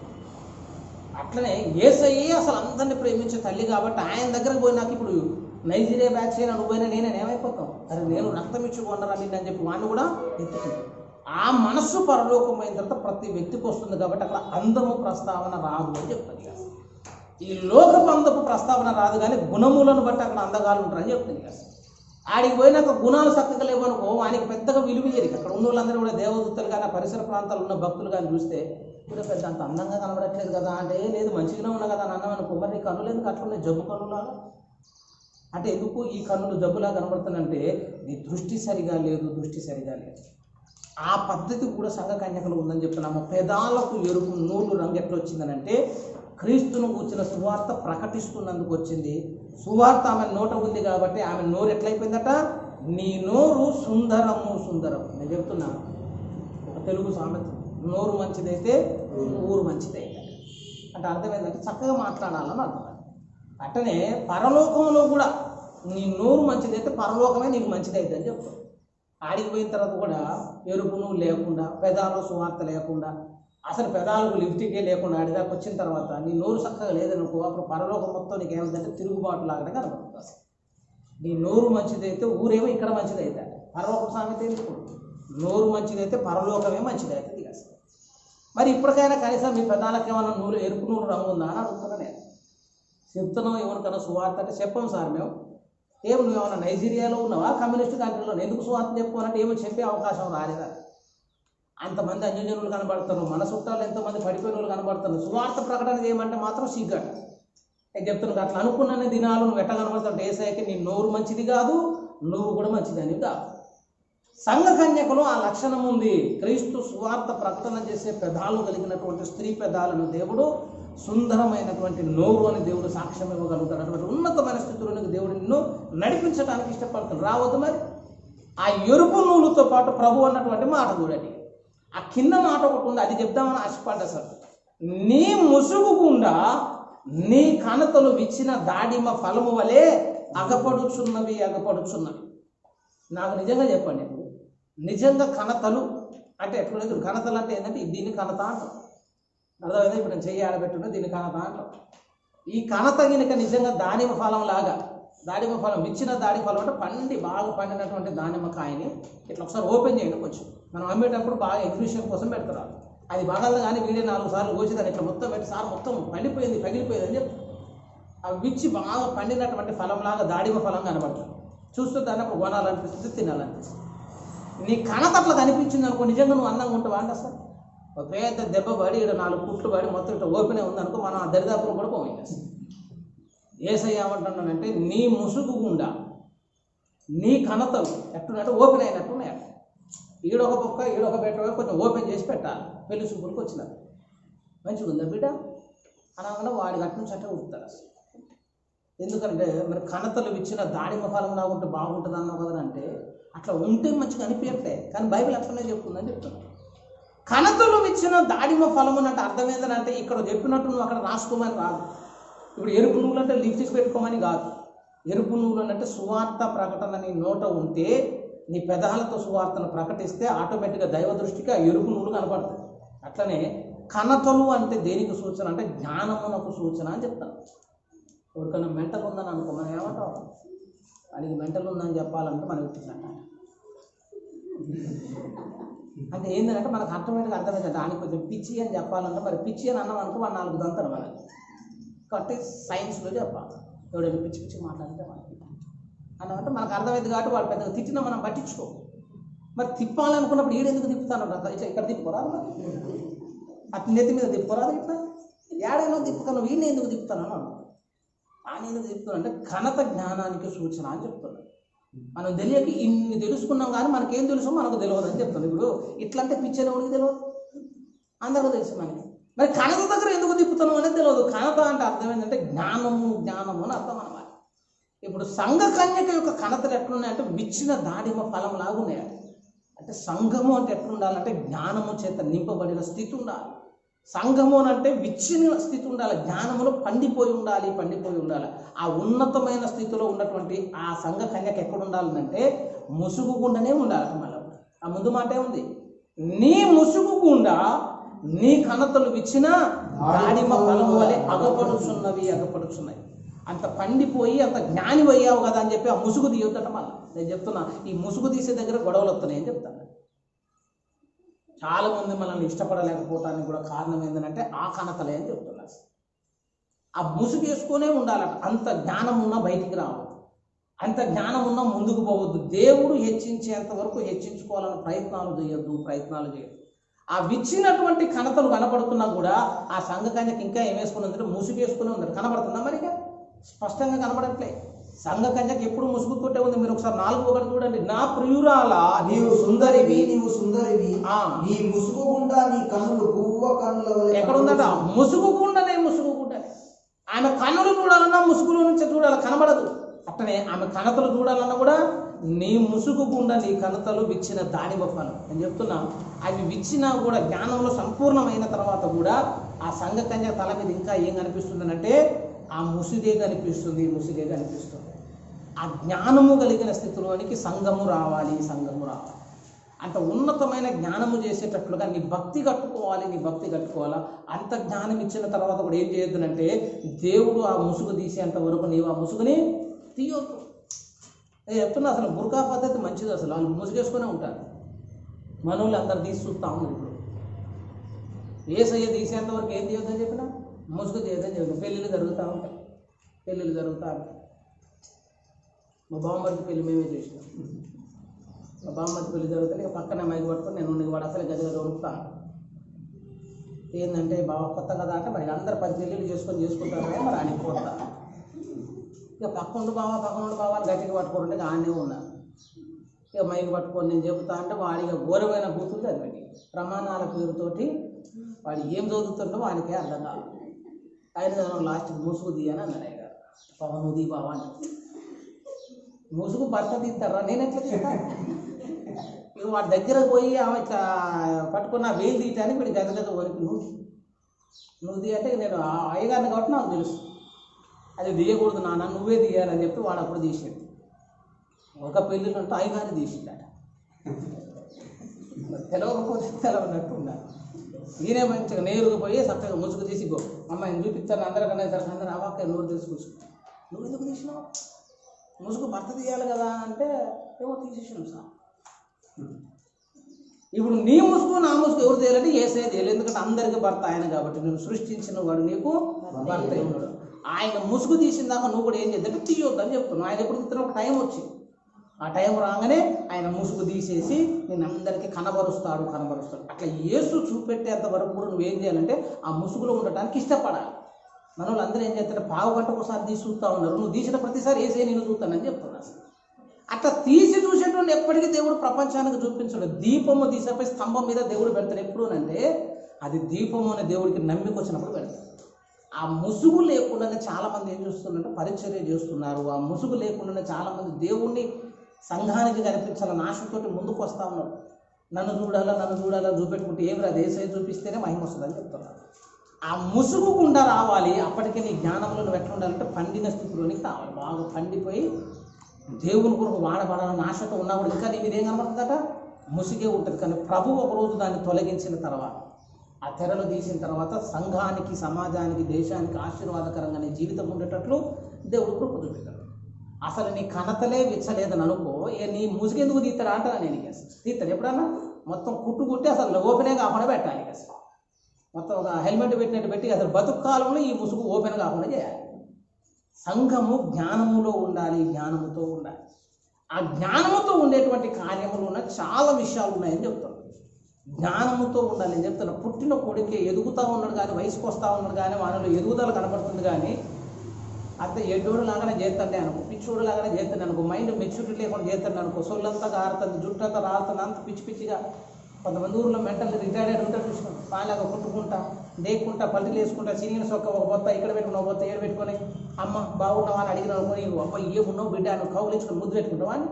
అట్లనే యేసయ్యే అసలు అందరినీ ప్రేమించే తల్లి కాబట్టి ఆయన దగ్గరకు పోయినాక ఇప్పుడు నైజీరియా బ్యాచ్ అయినా నువ్వైనా నేనేమైపోతాం, అరే నేను రక్తం ఇచ్చి కొనరా నిన్ను అని చెప్పి వాడిని కూడా ఎత్తుకుంటాం. ఆ మనస్సు పరలోకం అయిన తర్వాత ప్రతి వ్యక్తికి వస్తుంది కాబట్టి అక్కడ అందము ప్రస్తావన రాదు అని చెప్తుంది. ఈ లోకపు అందపు ప్రస్తావన రాదు కానీ గుణములను బట్టి అక్కడ అందగాలు ఉంటారని చెప్తుంది. ఆడికి పోయినాక గుణాలు చక్కగా లేవనుకో ఆయనకి పెద్దగా విలువ ఇయ్యరు. అక్కడ ఉన్న వాళ్ళందరూ కూడా దేవదూతలు కానీ పరిసర ప్రాంతాలు ఉన్న భక్తులు కానీ చూస్తే ఇప్పుడు పెద్ద అంత అందంగా కనబడట్లేదు కదా అంటే, లేదు మంచిగానే ఉన్నా కదా అని అన్నాం అనుకో, మరి నీ కన్నులు ఎందుకు అట్లున్నాయి జబ్బు కన్నులాగా అంటే, ఎందుకు ఈ కన్నులు జబ్బులా కనబడుతానంటే నీ దృష్టి సరిగా లేదు, దృష్టి సరిగా లేదు. ఆ పద్ధతి కూడా సంఘ కన్యకలు ఉందని చెప్తున్నాము. పెదాలకు ఎరుపు నూలు రంగు ఎట్లా వచ్చిందనంటే క్రీస్తును కూర్చిన సువార్త ప్రకటిస్తున్నందుకు వచ్చింది. సువార్త ఆమె నోట ఉంది కాబట్టి ఆమె నోరు ఎట్లయిపోయిందట, నీ నోరు సుందరము సుందరము. నేను చెప్తున్నాను ఒక తెలుగు సామెత, నోరు మంచిదైతే ఊరు మంచిదైతే అంటే అర్థం ఏంటంటే చక్కగా మాట్లాడాలని అర్థం. అట్టనే పరలోకంలో కూడా నీ నోరు మంచిదైతే పరలోకమే నీకు మంచిదైతే అని చెప్తాను. ఆడికి పోయిన తర్వాత కూడా ఎరుపు నువ్వు లేకుండా, పెదాల సువార్త లేకుండా, అసలు పెదాలకు లిఫ్ట్కే లేకుండా ఆడిదాకా వచ్చిన తర్వాత నీ నోరు చక్కగా లేదనుకో, అప్పుడు పరలోకం మొత్తం నీకు ఏమిటంటే తిరుగుబాటు లాగానే కనబడుతుంది. అసలు నీ నోరు మంచిదైతే ఊరేమో ఇక్కడ మంచిదైతే, పరలోక సామెత ఎందుకు, నోరు మంచిదైతే పరలోకమే మంచిదవుతుంది అసలు. మరి ఇప్పటికైనా కనీసం మీ పెదాలకు ఏమన్నా నూరు ఎరుపు నూరు రంగు ఉందా అని అడుగుతున్నా నేను. చెప్తున్నావు ఎవరికన్నా సువార్త అంటే చెప్పాం సార్ మేము. ఏమో నువ్వు ఏమన్నా నైజీరియాలో ఉన్నావా, కమ్యూనిస్ట్ కంట్రీలో, ఎందుకు సువార్త చెప్పుకోవాలంటే ఏమో చెప్పే అవకాశం రాలేదా? అంతమంది అన్యజనులు కనబడతారు, మన చుట్టాలు ఎంతోమంది పడిపోయిన వాళ్ళు కనబడతారు. సువార్త ప్రకటన చేయమంటే మాత్రం సిగ్గట. నేను చెప్తున్నాను అట్లా అనుకున్న దినాలు నువ్వు ఎట్లా కనబడతావు, ఏసైకి నీ నోరు మంచిది కాదు, నువ్వు కూడా మంచిది అని కాదు. సంఘ కన్యకలో ఆ లక్షణం ఉంది. క్రీస్తు సువార్త ప్రకటన చేసే పెదాలు కలిగినటువంటి స్త్రీ పెదాలను దేవుడు సుందరమైనటువంటి నోరు అని దేవుడు సాక్ష్యం ఇవ్వగలుగుతాడు. అటువంటి ఉన్నతమైన స్థితిలోనికి దేవుడు నిన్ను నడిపించడానికి ఇష్టపడుతుంది. రావద్దు మరి. ఆ ఎరుపు నూలుతో పాటు ప్రభు అన్నటువంటి మాట చూడండి. ఆ కింద మాట ఒకటి ఉంది, అది చెప్దామని ఆశపడ్డా సార్. నీ ముసుగు గుండా నీ కణతలు విచ్చిన దాడిమ ఫలము వలె అగపడుచున్నవి అగపడుచున్నవి. నాకు నిజంగా చెప్పండి, ఇప్పుడు నిజంగా కణతలు అంటే ఎట్లా, కణతలు అంటే ఏంటంటే దీన్ని కణత అంటాం, అర్థమైందా? ఇప్పుడు నేను చెయ్యి ఆడబెట్టుంటే దీన్ని కణత అంటాం. ఈ కణత గినక నిజంగా దానిమ్మ ఫలం లాగా, దానిమ్మ ఫలం ఇచ్చిన దానిమ్మ ఫలం అంటే పండి బాగా పండినటువంటి దానిమ్మ కాయని ఇట్లా ఒకసారి ఓపెన్ చేయండి. కొంచెం మనం అమ్మేటప్పుడు బాగా ఎగ్జిబిషన్ కోసం పెడతారు. అది బాగా కానీ వీడియో 4 సార్లు కోసి దాన్ని ఇట్లా మొత్తం పెట్టి, సార్ మొత్తం పండిపోయింది పగిలిపోయింది అని చెప్తారు. అవి విచ్చి బాగా పండినటువంటి ఫలంలాగా దాడిమ్మ ఫలం కనబడుతుంది. చూస్తే దాన్ని అప్పుడు కొనాలనిపిస్తుంది, తినాలనిపిస్తుంది. నీ కణత అట్లా కనిపించింది అనుకో, నిజంగా నువ్వు అందంగా ఉంటావా అంటే అసలు ఒక పెద్ద దెబ్బ పడి ఇక్కడ 4 కుట్లు పడి మొత్తం ఇట్లా ఓపెనే ఉందనుకో, మనం ఆ దరిదాపులు కూడా పోయింది. ఏసయ్య ఏమంటున్నానంటే నీ ముసుగు గుండా నీ కణతలు ఎట్టున్నట్టు ఓపెన్ అయినట్టున్నాయి. ఈడొక పక్క ఈడొక పెట్ట కొంచెం ఓపెన్ చేసి పెట్టాలి. పెళ్లి చూపులకు వచ్చినారు, మంచిగా ఉందా బిడ్డ అనగానే వాడికి అటు నుంచి అట్టే ఉడుతారు అసలు. ఎందుకంటే మరి కణతలు ఇచ్చిన దాడిమ్మ ఫలం లాగుంటే బాగుంటుంది అన్నావు కదా అంటే, అట్లా ఉంటే మంచిగా అనిపించట్లే, కానీ బైబిల్ అట్లనే చెప్తుందని చెప్తున్నాను. కణతలు ఇచ్చిన దాడిమ్మ ఫలం అంటే అర్థం ఏంటంటే ఇక్కడ చెప్పినట్టు నువ్వు అక్కడ రాసుకోమని రాదు. ఇప్పుడు ఎరుపు నువ్వులు అంటే లిప్స్టిక్ పెట్టుకోమని కాదు. ఎరుపు నువ్వులు అంటే సువార్త ప్రకటన నీ నోట ఉంటే, నీ పెదాలతో సువార్తను ప్రకటిస్తే ఆటోమేటిక్గా దైవ దృష్టికి ఆ ఎరుపు నువ్వులు కనపడతాయి. అట్లనే కణతలు అంటే దేనికి సూచన అంటే జ్ఞానమునకు సూచన అని చెప్తాను. ఎవరికైనా మెంటల్ ఉందని అనుకో, మనం ఏమంటాం, వాడికి మెంటల్ ఉందని చెప్పాలంటే మనం ఇట్లా అంటే ఏంటంటే మనకు ఆటోమేటిక్గా అర్థమైంది. దానికి కొంచెం పిచ్చి అని చెప్పాలంటే, మరి పిచ్చి అని అన్నాం అనుకో వాడు 4 దంతారు మనకి. కాబట్టి సైన్స్లో చెప్పాలి. ఎవడైనా పిచ్చి పిచ్చి మాట్లాడితే మనకి అన్నమాట మనకు అర్థమైంది కాబట్టి వాడు పెద్దగా తిట్టినా మనం పట్టించుకో. మరి తిప్పాలనుకున్నప్పుడు ఈడెందుకు తిప్పుతాను, ఇక్కడ తిప్పుకోరాదు, మరి అటు నెత్తి మీద తిప్పుకోరాదు, ఇట్లా ఏడైనా తిప్పుతాను, వీడిని ఎందుకు తిప్పుతాను అన్నాడు. ఆయన ఎందుకు తిప్పుతాను అంటే ఘనత జ్ఞానానికి సూచన అని చెప్తున్నాడు. మనం తెలియక ఇన్ని తెలుసుకున్నాం కానీ మనకేం తెలుసో మనకు తెలియదు అని చెప్తాను. ఇప్పుడు ఇట్లంటే పిచ్చని ఎవరికి తెలియదు, అందరికీ తెలుసు మనకి. మరి కణత దగ్గర ఎందుకు తిప్పుతాను అనేది తెలియదు. కణత అంటే అర్థం ఏంటంటే జ్ఞానము జ్ఞానము అని అర్థం అన్నమాట. ఇప్పుడు సంఘ కన్యక యొక్క కణతలు ఎట్లున్నాయంటే విచ్చిన దాడిమ ఫలం లాగున్నాయి. అంటే సంఘము అంటే ఎట్లుండాలంటే జ్ఞానము చేత నింపబడిన స్థితి ఉండాలి. సంఘము అంటే విచ్చిన స్థితి ఉండాలి, జ్ఞానములో పండిపోయి ఉండాలి. ఆ ఉన్నతమైన స్థితిలో ఉన్నటువంటి ఆ సంఘ కన్యక ఎక్కడ ఉండాలంటే ముసుగు గుండానే ఉండాలి. మళ్ళీ ఆ ముందు మాటే ఉంది, నీ ముసుగు గుండా నీ కణతలు విచ్చిన దాడిమ ఫలము వలె అగపడుచున్నవి. అంత పండిపోయి అంత జ్ఞాని అయ్యావు కదా అని చెప్పి ఆ ముసుగు తీయొద్దట. మళ్ళీ నేను చెప్తున్నా, ఈ ముసుగు తీసే దగ్గర గొడవలు వస్తున్నాయి అని చెప్తాను. చాలామంది మనల్ని ఇష్టపడలేకపోవటానికి కూడా కారణం ఏంటంటే ఆ కణతలే అని చెప్తున్నారు. ఆ ముసుగు వేసుకునే ఉండాలట. అంత జ్ఞానం ఉన్నా బయటికి రావద్దు, అంత జ్ఞానం ఉన్నా ముందుకు పోవద్దు. దేవుడు హెచ్చించేంత వరకు హెచ్చించుకోవాలని ప్రయత్నాలు చేయొద్దు. ఆ విచ్చినటువంటి కణతలు కనపడుతున్నా కూడా ఆ సంఘ కన్యకి ఇంకా ఏం వేసుకుని ఉందంటే ముసుగు వేసుకుని ఉందంటే కనబడుతుందా మరి స్పష్టంగా కనబడట్లే. సంఘ కన్యకి ఎప్పుడు ముసుగు తోటే ఉంది. మీరు ఒకసారి 4:1 చూడండి. నా ప్రియురాల నీవు సుందరివి, నీవు సుందరివి, నీ ముసుగు గుండా నీ కన్నులు గువ్వ కన్నుల వలె. ఎక్కడ ఉందట? ముసుగు గుండనే, ముసుగు గుండనే. ఆమె కన్నులు చూడాలన్నా ముసుగులో నుంచి చూడాలి, కనబడదు. అట్టనే ఆమె కణతలు చూడాలన్నా కూడా నీ ముసుగు గుండా నీ కణతలు విచ్చిన దానిమ్మ ఫలం. నేను చెప్తున్నా, అవి విచ్చినా కూడా జ్ఞానంలో సంపూర్ణమైన తర్వాత కూడా ఆ సంఘ కన్య తల మీద ఇంకా ఏం కనిపిస్తుందనంటే ఆ ముసుగే కనిపిస్తుంది, ముసుగే కనిపిస్తుంది. ఆ జ్ఞానము కలిగిన స్థితిలోనికి సంఘము రావాలి, సంఘము రావాలి. అంత ఉన్నతమైన జ్ఞానము చేసేటట్లుగా నీ భక్తి కట్టుకోవాలి, నీ భక్తి కట్టుకోవాలా. అంత జ్ఞానం ఇచ్చిన తర్వాత కూడా ఏం చేయొద్దునంటే దేవుడు ఆ ముసుగు తీసేంత వరకు నీవు ఆ ముసుగుని తీయొద్దు. నేను చెప్తున్నా, అసలు బుర్కా పద్ధతి మంచిది. అసలు వాళ్ళు ముసుగేసుకునే ఉంటారు. మనోళ్ళు అందరు తీసి చూస్తూ ఉన్నారు. ఇప్పుడు ఏసయ్య తీసేంత వరకు ఏం చేయొద్దని చెప్పినా ముసుగు చేయొద్దని చెప్పిన. పెళ్ళిళ్ళు జరుగుతూ ఉంటాయి, పెళ్ళిళ్ళు జరుగుతూ ఉంటాయి. మా బామ్మర్ది పెళ్ళి మేమే చేసినాం. మా బామ్మర్ది పెళ్ళి జరుగుతుంటే ఇక పక్కనే మైకి పట్టుకొని నేను వాడు అసలు గదిగా దొరుకుతాను. ఏంటంటే బాగా కొత్త కదా అంటే మరి అందరు 10 పెళ్ళిళ్ళు చేసుకుంటారు కదా, మరి ఆయన కొత్త. ఇక పక్కనుండి బావా అని గట్టిగా పట్టుకుంటే ఇక ఆనే ఉన్నాను. ఇక మైకి పట్టుకొని నేను చెబుతా అంటే వాడిగా ఘోరమైన కూతురు చదివండి. ప్రమాణాల పేరుతోటి వాడు ఏం చదువుతుండో వాడికే అర్థం కాదు. ఆయన లాస్ట్ ముసుగు తీయని అన్నాడు ఆయన. పవన్ నువ్వు దీ బావా అని. ముసుగు భర్త తీస్తారా, నేను ఎట్లా తీస్తాను? ఇక వాడి దగ్గర పోయి ఆమె ఇట్లా పట్టుకున్న వేలు తీయటానికి వీడి గద వరకు నువ్వు తీ అంటే నేను అయ్యగారిని కాబట్టి నాకు తెలుసు అది తీయకూడదు నాన్న, నువ్వే తీయాలని చెప్పి వాడు అప్పుడు తీసాడు. ఒక పెళ్ళిళ్ళు అంటే అయ్యగారిని తీసిండట. తెలవకపోతే తెలవనట్టు ఉన్నారు. ఈయనే మంచిగా నేరుగా పోయి చక్కగా ముసుగు తీసి గో అమ్మాయిని చూపిస్తాను అందరికన్నా అందరూ అవాక్క నోరు తీసి కూర్చుంటా. నువ్వు ఎందుకు తీసినావు? ముసుగు భర్త తీయాలి కదా అంటే ఏమో తీసేసినాం సార్. ఇప్పుడు నీ ముసుగు నా ముసుగు ఎవరు తీయాలంటే ఏసే తీయాలి. ఎందుకంటే అందరికీ భర్త ఆయన కాబట్టి, నువ్వు సృష్టించిన వాడు నీకు భర్త ఉన్నాడు. ఆయన ముసుగు తీసిన దాకా నువ్వు కూడా ఏం చేద్దంటే తీయొద్దని చెప్తున్నావు. ఆయన ఎప్పుడు తీస్తున్న ఒక టైం వచ్చింది. ఆ టైం రాగానే ఆయన ముసుగు తీసేసి నేను అందరికీ కనబరుస్తాడు. అట్లా యేసు చూపెట్టేంత వరకు కూడా నువ్వేం చేయాలంటే ఆ ముసుగులో ఉండటానికి ఇష్టపడాలి. మన వాళ్ళు అందరూ ఏం చేస్తారు, పావు గంట ఒకసారి తీసి చూస్తూ ఉన్నారు. నువ్వు తీసిన ప్రతిసారి ఏసే నేను చూస్తానని చెప్తున్నా. అట్లా తీసి చూసేటువంటి ఎప్పటికీ దేవుడు ప్రపంచానికి చూపించడు. దీపము తీసేపై స్తంభం మీద దేవుడు పెడతాడు. ఎప్పుడు అంటే అది దీపము అనే దేవుడికి నమ్మిక వచ్చినప్పుడు పెడతాడు. ఆ ముసుగు లేకుండానే చాలామంది ఏం చేస్తున్నారంటే పరిచర్య చేస్తున్నారు. ఆ ముసుగు లేకుండానే చాలామంది దేవుణ్ణి సంఘానికి కనిపించాలని ఆశతోటి ముందుకు వస్తూ ఉన్నారు. నన్ను చూడాలా చూపెట్టుకుంటే ఏమి రాదు, ఏసై చూపిస్తేనే మహిమ వస్తుందని చెప్తున్నారు. ఆ ముసుగు గుండా రావాలి. అప్పటికే నీ జ్ఞానంలో నువ్వు ఎట్లా ఉండాలంటే పండిన స్థితిలోనికి రావాలి. బాగా పండిపోయి దేవుని కొరకు వాడబడాలని ఆశతో ఉన్నా కూడా ఇంకా నీ మీద ఏం కనబడుతుందట? ముసుగే ఉంటుంది. కానీ ప్రభు ఒకరోజు దాన్ని తొలగించిన తర్వాత, ఆ తెరలు తీసిన తర్వాత సంఘానికి, సమాజానికి, దేశానికి ఆశీర్వాదకరంగా నీ జీవితం ఉండేటట్లు దేవుడు కృప చూపెట్టాడు. అసలు నీ కనతలే విచ్చలేదని అనుకో, నీ ముసుగెందుకు తీస్తాడా అంటారా? నేను తీస్తాడు ఎప్పుడన్నా మొత్తం కుట్టి అసలు ఓపెనే కాకుండా పెట్టాలి. అసలు మొత్తం ఒక హెల్మెట్ పెట్టినట్టు పెట్టి అసలు బతుకు కాలంలో ఈ ముసుగు ఓపెన్ కాకుండా చేయాలి. సంఘము జ్ఞానములో ఉండాలి, జ్ఞానముతో ఉండాలి. ఆ జ్ఞానముతో ఉండేటువంటి కార్యములు ఉన్న చాలా విషయాలు ఉన్నాయని చెప్తాను. జ్ఞానముతో ఉండాలి నేను చెప్తున్నా. పుట్టిన కొడుకే ఎదుగుతూ ఉన్నాడు కానీ, వయసుకు వస్తూ ఉన్నాడు కానీ, వాళ్ళలో ఎదుగుదల కనపడుతుంది కానీ అంత ఎడ్డోడు లాగానే చేస్తాడే అనుకో, పిచ్చోడు లాగానే చేస్తాను అనుకో, మైండ్ మెచ్యూరిటీ లేకుండా చేస్తాను అనుకో, సొల్లంతా కారుతుంది, జుట్టు అంతా రాలుతుంది, అంత పిచ్చిగా. కొంతమంది ఊరిలో మెంటల్ రిటైర్డ్ ఉంటారు చూసుకుని, పాలాగా కుట్టుకుంటా, దేక్కుంటా, పల్టీలు వేసుకుంటా, చిరిగిన సొక్క ఒక బొత్త ఇక్కడ పెట్టుకుని, ఒక బొత్త ఏడు పెట్టుకొని, అమ్మ బాగున్నావా అని అడిగిన అనుకుని, అమ్మ ఏమున్నావు బిడ్డ అని కౌలించుకొని ముద్దు పెట్టుకుంటావా అని.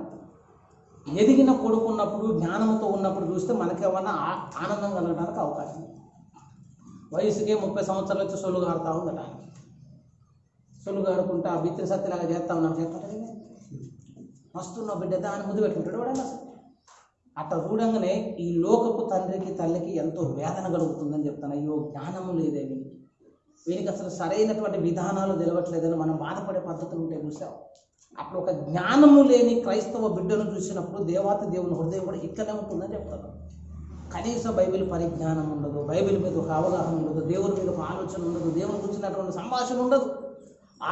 ఎదిగిన కొడుకున్నప్పుడు, జ్ఞానంతో ఉన్నప్పుడు చూస్తే మనకేమన్నా ఆనందం కలగడానికి అవకాశం. వయసుకే 30 సంవత్సరాలు వచ్చి సొల్లు కారుతా ఉందట. సొల్లు కారుకుంటా బిత్తిరి సత్తిలాగా చేస్తా ఉన్నాను చెప్పండి, మస్తున్నావు బిడ్డ దాన్ని ముద్దు పెట్టుకుంటాడు వాడన్నా. అట్లా చూడంగానే ఈ లోకపు తండ్రికి తల్లికి ఎంతో వేదన కలుగుతుందని చెప్తాను. అయ్యో జ్ఞానము లేదే వీనికి అసలు సరైనటువంటి విధానాలు తెలవట్లేదని మనం బాధపడే పద్ధతులు ఉంటాయి చూసాం. అప్పుడు ఒక జ్ఞానము లేని క్రైస్తవ బిడ్డను చూసినప్పుడు దేవాతి దేవుని హృదయం కూడా ఇక్కడే ఉంటుందని చెప్తాను. కనీసం బైబిల్ పరిజ్ఞానం ఉండదు, బైబిల్ మీద ఒక అవగాహన ఉండదు, దేవుని మీద ఒక ఆలోచన ఉండదు, దేవుని గురించినటువంటి సంభాషణ ఉండదు.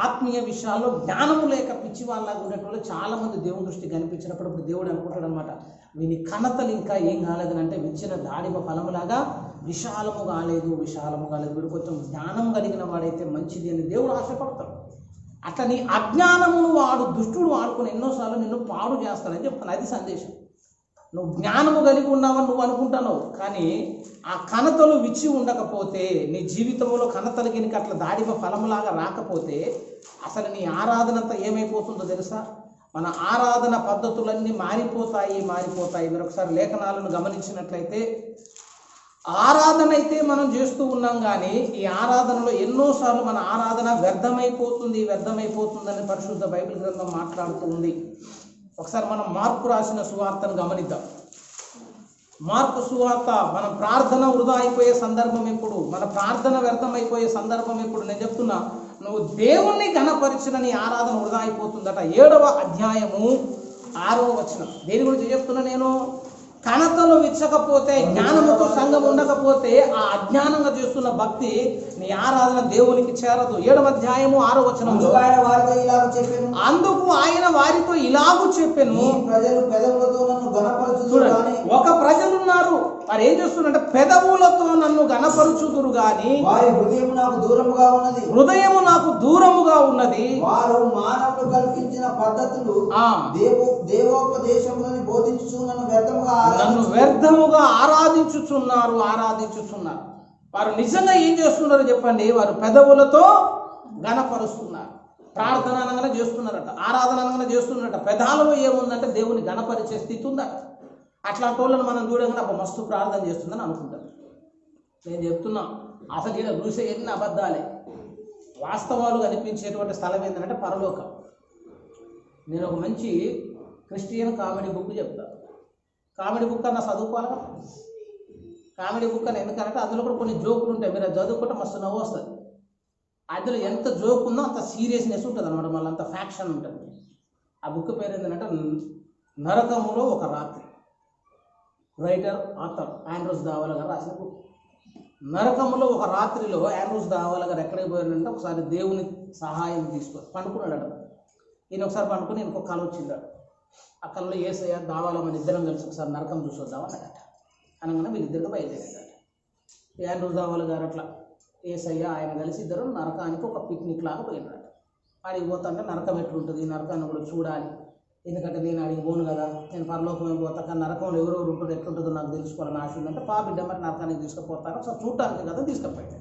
ఆత్మీయ విషయాల్లో జ్ఞానము లేక పిచ్చి వాళ్ళగా ఉండేటోళ్ళు చాలామంది దేవుని దృష్టి కనిపించినప్పుడు ఇప్పుడు దేవుడు అనుకుంటాడు అనమాట, వీని కణతలు ఇంకా ఏం కాలేదని, అంటే విచ్చిన దాడిమ ఫలములాగా విశాలము కాలేదు. వీడు కొంచెం జ్ఞానం కలిగిన వాడైతే మంచిది అని దేవుడు ఆశపడతాడు. అట్లా నీ అజ్ఞానమును వాడు దుష్టుడు వాడుకుని ఎన్నోసార్లు నిన్ను పాడు చేస్తాడని చెప్తాను. అది సందేశం. నువ్వు జ్ఞానము కలిగి ఉన్నావని నువ్వు అనుకుంటున్నావు, కానీ ఆ కణతలు విచ్చి ఉండకపోతే, నీ జీవితంలో కణతలు గినికి అట్లా దాడిమ ఫలములాగా రాకపోతే అసలు నీ ఆరాధన అంతా ఏమైపోతుందో తెలుసా? మన ఆరాధన పద్ధతులన్నీ మారిపోతాయి. మీరు ఒకసారి లేఖనాలను గమనించినట్లయితే ఆరాధన అయితే మనం చేస్తూ ఉన్నాం, కానీ ఈ ఆరాధనలో ఎన్నోసార్లు మన ఆరాధన వ్యర్థమైపోతుందని పరిశుద్ధ బైబిల్ గ్రంథం మాట్లాడుతూ ఉంది. ఒకసారి మనం మార్కు రాసిన సువార్తను గమనిద్దాం. మార్కు సువార్త, మన ప్రార్థన వృధా అయిపోయే సందర్భం ఎప్పుడు, మన ప్రార్థన వ్యర్థమైపోయే సందర్భం ఎప్పుడు? నేను చెప్తున్నా, నువ్వు దేవుణ్ణి ఘనపరిచిన నీ ఆరాధన వృధా అయిపోతుందట. 7వ అధ్యాయము 6వ వచనం. దేని గురించి చెప్తున్నా నేను? కణతలు విచ్చకపోతే, జ్ఞానముతో సంఘం ఉండకపోతే, ఆ అజ్ఞానంగా చేస్తున్న భక్తి నీ ఆరాధన దేవునికి చేరదు. 7వ అధ్యాయము 6వ వచనంలో అందుకు ఆయన వారితో ఇలాగూ చెప్పెను, ప్రజలు పెదవులతో నన్ను ఘనపరచుదురు గాని, ఒక ప్రజలు ఉన్నారు, వారు ఏం చేస్తున్నారంటే పెదవులతో నన్ను ఘనపరచుదురు గాని వారి హృదయం నాకు దూరముగా ఉన్నది. వారు మానవులు కల్పించిన పద్ధతులు దేవోపదేశములను బోధించుచు నన్ను వ్యర్థముగా ఆరాధించుచున్నారు. వారు నిజంగా ఏం చేస్తున్నారు చెప్పండి? వారు పెదవులతో ఘనపరుస్తున్నారు. ప్రార్థన అనగానే చేస్తున్నారట, ఆరాధన అనగానే చేస్తున్నారట. పెదాలలో ఏముందంటే దేవుని ఘనపరిచే స్థితి ఉందట. అట్లాంటి వాళ్ళని మనం చూడగానే అప్పుడు మస్తు ప్రార్థన చేస్తుందని అనుకుంటారు. నేను చెప్తున్నా, అసలు ఈయన చూసే ఎన్ని అబద్ధాలే. వాస్తవాలు కనిపించేటువంటి స్థలం ఏంటంటే పరలోకం. నేను ఒక మంచి క్రిస్టియన్ కామెడీ బుక్ చెప్తాను. కామెడీ బుక్ అన్న చదువుకోవాలిగా. కామెడీ బుక్ అని ఎందుకంటే అందులో కూడా కొన్ని జోకులు ఉంటాయి. మీరు అది చదువుకుంటే మస్తు నవ్వు వస్తుంది. అందులో ఎంత జోక్ ఉందో అంత సీరియస్నెస్ ఉంటుంది అనమాట, మళ్ళీ అంత ఫ్యాక్షన్ ఉంటుంది. ఆ బుక్ పేరు ఏంటంటే నరకములో ఒక రాత్రి. ఆథర్ ఆండ్రూస్ దావాల గారు రాసిన బుక్. నరకములో ఒక రాత్రిలో ఆండ్రూస్ దావాల గారు ఎక్కడికి పోయాడంటే ఒకసారి దేవుని సహాయం తీసుకొని పండుకున్నాడు. ఈయన ఒకసారి పండుకుని ఇంకొక కళ వచ్చిందాడు. ఆ కళలో యేసయ్య దావాల మన ఇద్దరం కలిసి ఒకసారి నరకం చూసొద్దాం అన్నాడట. అనగానే వీళ్ళిద్దరికి బయలుదేరాడు. ఆండ్రూస్ దావాల గారు అట్లా యేసయ్య ఆయన కలిసి ఇద్దరు నరకానికి ఒక పిక్నిక్ లాగా పోయినాడు. ఆడికి పోతుంటే నరకం ఎట్లుంటుంది, నరకాన్ని కూడా చూడాలి, ఎందుకంటే నేను అడిగి పోను కదా, నేను పరలోకమే పోతా, కానీ నరకంలో ఎవరెవరు ఉంటారో ఎట్లుంటుందో నాకు తెలుసుకోవాలని ఆశ ఉందంటే బిడ్డ మరి నరకానికి తీసుకుపోతాను ఒకసారి చూడటానికి కదా తీసుకుపోయాడు.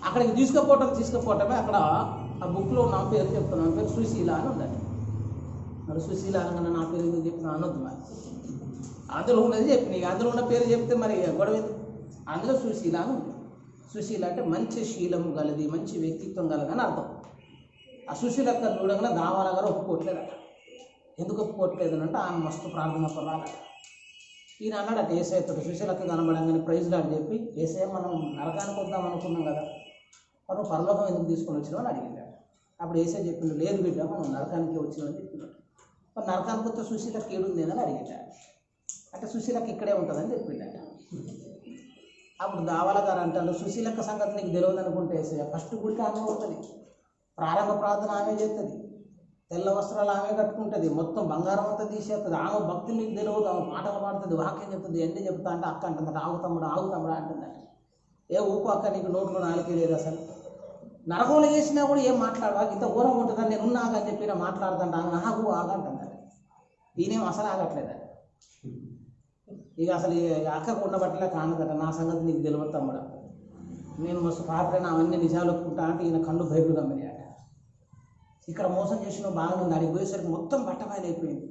అక్కడికి తీసుకుపోవటమే అక్కడ ఆ బుక్లో నా పేరు చెప్తున్నాను. నా పేరు సుశీల అని ఉందండి. మరి సుశీల అనగానే నా పేరు ఎందుకు చెప్పిన అనొద్దు. మరి అందులో ఉన్నది చెప్పిన, అందులో ఉన్న పేరు చెప్తే మరి గొడవ. అందులో సుశీల అని ఉంది. సుశీల అంటే మంచి శీలము గలది, మంచి వ్యక్తిత్వం గలది అని అర్థం. ఆ సుశీల చూడగానే దావాల గారు ఒప్పుకోవట్లేదట. ఎందుకు ఒప్పుకోవట్లేదు అంటే ఆమె మస్తు ప్రార్థన పడాలట. ఈయన అన్నాడట ఏసయ్యతో, సుశీలక్క కనబడంగానే ప్రైజ్ లాడ్ చెప్పి, ఏసయ్య మనం నరకానికి వద్దాం అనుకున్నాం కదా, మనం పరలోకం ఎందుకు తీసుకొని వచ్చినావు అని అడిగింది. అప్పుడు ఏసయ్య చెప్పిండు, లేదు బిడ్డ మనం నరకానికి వచ్చినామని చెప్పినాడు. మరి నరకానికి వస్తే సుశీలక్క ఏడుంది అని అడిగింది. అంటే సుశీలక్క ఇక్కడే ఉంటుందని చెప్పిండట. అప్పుడు దావాల గారు అంటాడు, సుశీలక్క సంగతి నీకు తెలియదు అనుకుంటే ఏసయ్య ఫస్ట్ గుడికి ఆమె ఉంటుంది, ప్రారంభ ప్రార్థన ఆమె చేస్తుంది, తెల్ల వస్త్రాలు ఆమె కట్టుకుంటుంది, మొత్తం బంగారం అంతా తీసేస్తుంది. ఆమె భక్తి మీకు తెలియదు, ఆమె పాటలు పాడుతుంది, వాక్యం చెప్తుంది, ఎన్ని చెప్తా అంటే అక్క అంటుందట, ఆగు తమ్ముడు అంటుందట. ఏ ఊపు అక్క, నీకు నోట్లో నాలుకే లేదు అసలు, నరకంలో చేసినా కూడా ఏం మాట్లాడవా, ఇంత ఘోరం ఉంటుందని నేను ఉన్నాకని చెప్పి మాట్లాడుతుంటా, ఆగు ఆగంటుందట. ఈయనేం అసలు ఆగట్లేదట. ఇక అసలు అక్కకు ఉండబట్టలే కానదట, నా సంగతి నీకు తెలియదు తమ్ముడా, నేను మస్తు పాపరైనా అవన్నీ నిజాలు ఒప్పుకుంటా అంటే ఈయన కళ్ళు బయటకు గమ్మనియాట. ఇక్కడ మోసం చేసిన బాగానే ఉంది, అడిగి పోయేసరికి మొత్తం బట్టబయలైపోయింది.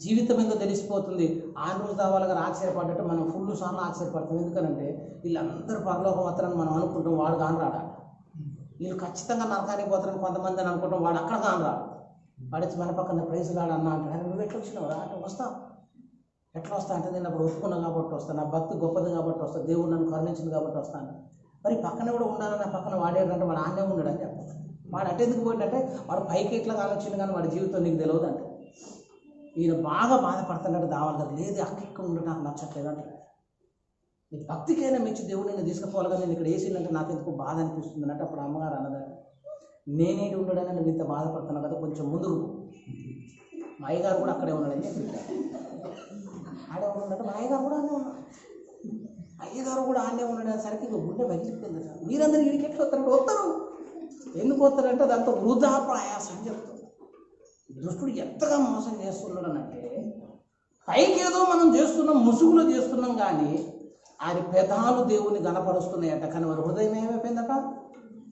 జీవితం ఏందో తెలిసిపోతుంది. ఆండ్రూస్ దావాల గారు ఆశ్చర్యపడ్డట్టు మనం ఫుల్ సార్లు ఆశ్చర్యపడతాం. ఎందుకంటే వీళ్ళందరూ పరలోకం వస్తారని మనం అనుకుంటాం, వాడు కాని రాడా. వీళ్ళు ఖచ్చితంగా నరకానికి పోతారని కొంతమంది అని అనుకుంటాం, వాడు అక్కడ కాని రాడు. వాడిచ్చి మన పక్కన ప్రైజ్ రాడు అన్న అంటే, నువ్వు ఎట్లా వచ్చినావు రా అంటే, వస్తా. ఎట్లా వస్తా అంటే, నేను అప్పుడు ఒప్పుకున్నా కాబట్టి వస్తాను, నా భక్తి గొప్పది కాబట్టి వస్తాను, దేవుడు నన్ను కరుణించింది కాబట్టి వస్తాను. మరి పక్కన కూడా ఉండాలని, నా పక్కన వాడేటంటే వాడు ఆనే ఉండడు అని చెప్పాలి. వాడు అంటే ఎందుకు పోయిందంటే వాడు పైకి ఎట్లా కానొచ్చింది కానీ వాడి జీవితం నీకు తెలియదు అంటే. ఈయన బాగా బాధపడుతున్నాడు దావాల గారు, లేదు అక్క ఇక్కడ ఉండడం నాకు నచ్చట్లేదు అంటే. నీ భక్తికైనా మెచ్చి దేవుడు నేను తీసుకుపోవాలి కానీ నేను ఇక్కడ వేసిందంటే నాకు ఎందుకు బాధ అనిపిస్తుంది అంటే. అప్పుడు అమ్మగారు అన్నదాన్ని, నేనేది ఉండడని నువ్వు ఇంత బాధపడుతున్నావు కదా, కొంచెం ముందుకు పో. మా అయ్యగారు కూడా అక్కడే ఉన్నాడని చెప్పి ఆడే ఉన్నాడంటే మా అయ్యగారు కూడా ఆడే ఉన్నాడు. అయ్యగారు కూడా ఆడే ఉండడానికి ఇక గుండె పగిలిపోయింది. మీరందరూ వీడికి ఎట్లా వస్తారు? వస్తారు. ఎందుకు వస్తారంటే దాంతో వృధా ప్రయాసం అని చెప్తారు. దుష్టుడు ఎంతగా మోసం చేస్తున్నాడనంటే పైకి ఏదో మనం చేస్తున్నాం, ముసుగులో చేస్తున్నాం, కానీ ఆయన పెదాలు దేవుని గణపరుస్తున్నాయట. కానీ వారి హృదయం ఏమైపోయిందట?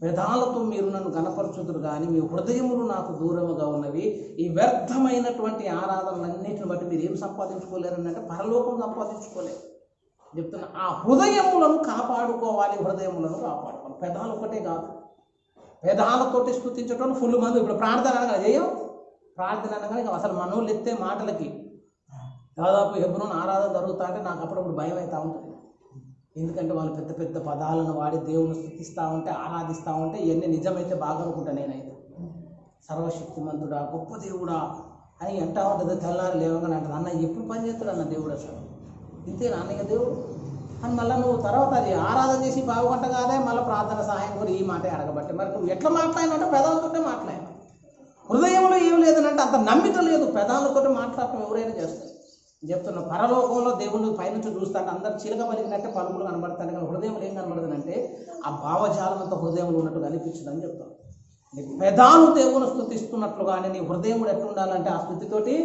పెదాలతో మీరు నన్ను గణపరచుదురు కానీ మీ హృదయములు నాకు దూరముగా ఉన్నవి. ఈ వ్యర్థమైనటువంటి ఆరాధనలన్నింటిని బట్టి మీరు ఏం సంపాదించుకోలేరనంటే పరలోకం సంపాదించుకోలేరు చెప్తున్నా. ఆ హృదయములను కాపాడుకోవాలి, హృదయములను కాపాడుకోవాలి. పెదాలు ఒకటే కాదు, పెదాలతోటి స్తుతించడం ఫుల్ మంది. ఇప్పుడు ప్రార్థన అనగా చేయం, ప్రార్థన అనగానే అసలు మనోళ్ళు ఎత్తే మాటలకి దాదాపు హెబ్రోన్ ఆరాధన జరుగుతా అంటే నాకు అప్పుడప్పుడు భయం అవుతూ ఉంటుంది. ఎందుకంటే వాళ్ళు పెద్ద పెద్ద పదాలను వాడి దేవుని స్తుతిస్తూ ఉంటే, ఆరాధిస్తూ ఉంటే ఇవన్నీ నిజమైతే బాగా అనుకుంటా నేనైతే. సర్వశక్తిమంతుడా, గొప్ప దేవుడా అని అంటా ఉంటుంది. తెల్లారి లేవగానే అంటారు, అన్న ఎప్పుడు పని చేస్తాడు అన్న దేవుడు, అసలు ఇంతేనా అన్నయ్య దేవుడు అని. మళ్ళీ నువ్వు తర్వాత అది ఆరాధన చేసి బాగుంట కాదే మళ్ళీ ప్రార్థన సహాయం కూడా ఈ మాట అడగబట్టి మరి నువ్వు ఎట్లా మాట్లాడినంటే పెదాలతోటే మాట్లాడినా. హృదయంలో ఏం లేదనంటే అంత నమ్మిక లేదు. పెదాలతోటి మాట్లాడటం ఎవరైనా చేస్తారు చెప్తున్నా. పరలోకంలో దేవుని పైనుంచి చూస్తాంటే అందరు చిలక పలికినట్టే పలుకులు కనబడతాను, కానీ హృదయంలో ఏం కనబడదంటే ఆ భావజాలం అంతా హృదయంలో ఉన్నట్టు కనిపించదని చెప్తాను. నీ పెదాలు దేవుని స్తుతిస్తున్నట్లు కానీ నీ హృదయముడు ఎట్లా ఉండాలంటే ఆ స్థుతితోటి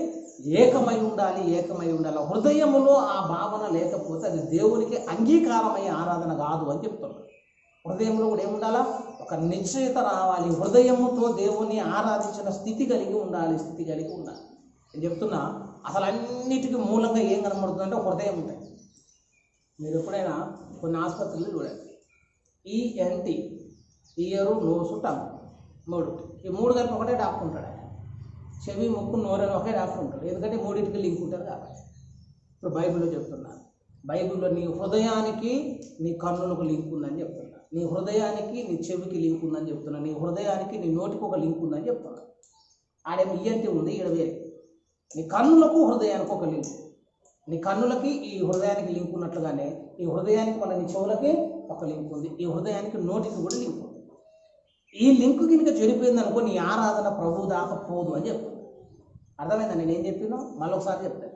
ఏకమై ఉండాలి, ఏకమై ఉండాలి. హృదయములో ఆ భావన లేకపోతే అది దేవునికి అంగీకారమయ్యే ఆరాధన కాదు అని చెప్తున్నాను. హృదయంలో కూడా ఏముండాలా? ఒక నిశ్చయత రావాలి. హృదయముతో దేవుని ఆరాధించిన స్థితి కలిగి ఉండాలి, స్థితి కలిగి ఉండాలి. నేను చెప్తున్నా, అసలు అన్నిటికీ మూలంగా ఏం కనబడుతుందంటే హృదయం ఉంటాయి. మీరు ఎప్పుడైనా కొన్ని ఆసుపత్రులు చూడండి, ENT, ఇయరు, నోసు, టంగ్, ఈ మూడు కలిపి ఒకటే డాక్టర్ ఉంటాడు. ఆయన చెవి, ముక్కు, నోరు అని ఒకే డాక్టర్ ఉంటాడు. ఎందుకంటే మూడింటికి లింక్ ఉంటుంది కాబట్టి. ఇప్పుడు బైబిల్లో చెప్తున్నాను, బైబిల్లో నీ హృదయానికి నీ కన్నులకు లింక్ ఉందని చెప్తున్నా, నీ హృదయానికి నీ చెవికి లింక్ ఉందని చెప్తున్నా, నీ హృదయానికి నీ నోటికి ఒక లింక్ ఉందని చెప్తున్నా. ఆడేమో ENT ఉంది, ఈడ వేరే. నీ కన్నులకు హృదయానికి ఒక లింక్, నీ కన్నులకి ఈ హృదయానికి లింక్ ఉన్నట్లుగానే ఈ హృదయానికి మన నీ చెవులకి ఒక లింక్ ఉంది, ఈ హృదయానికి నోటికి కూడా లింక్ ఉంది. ఈ లింక్ కనుక చెడిపోయింది అనుకో నీ ఆరాధన ప్రభు దాకా పోదు అని చెప్తాను. అర్థమైందా నేనేం చెప్పినా? మళ్ళీ ఒకసారి చెప్తాను.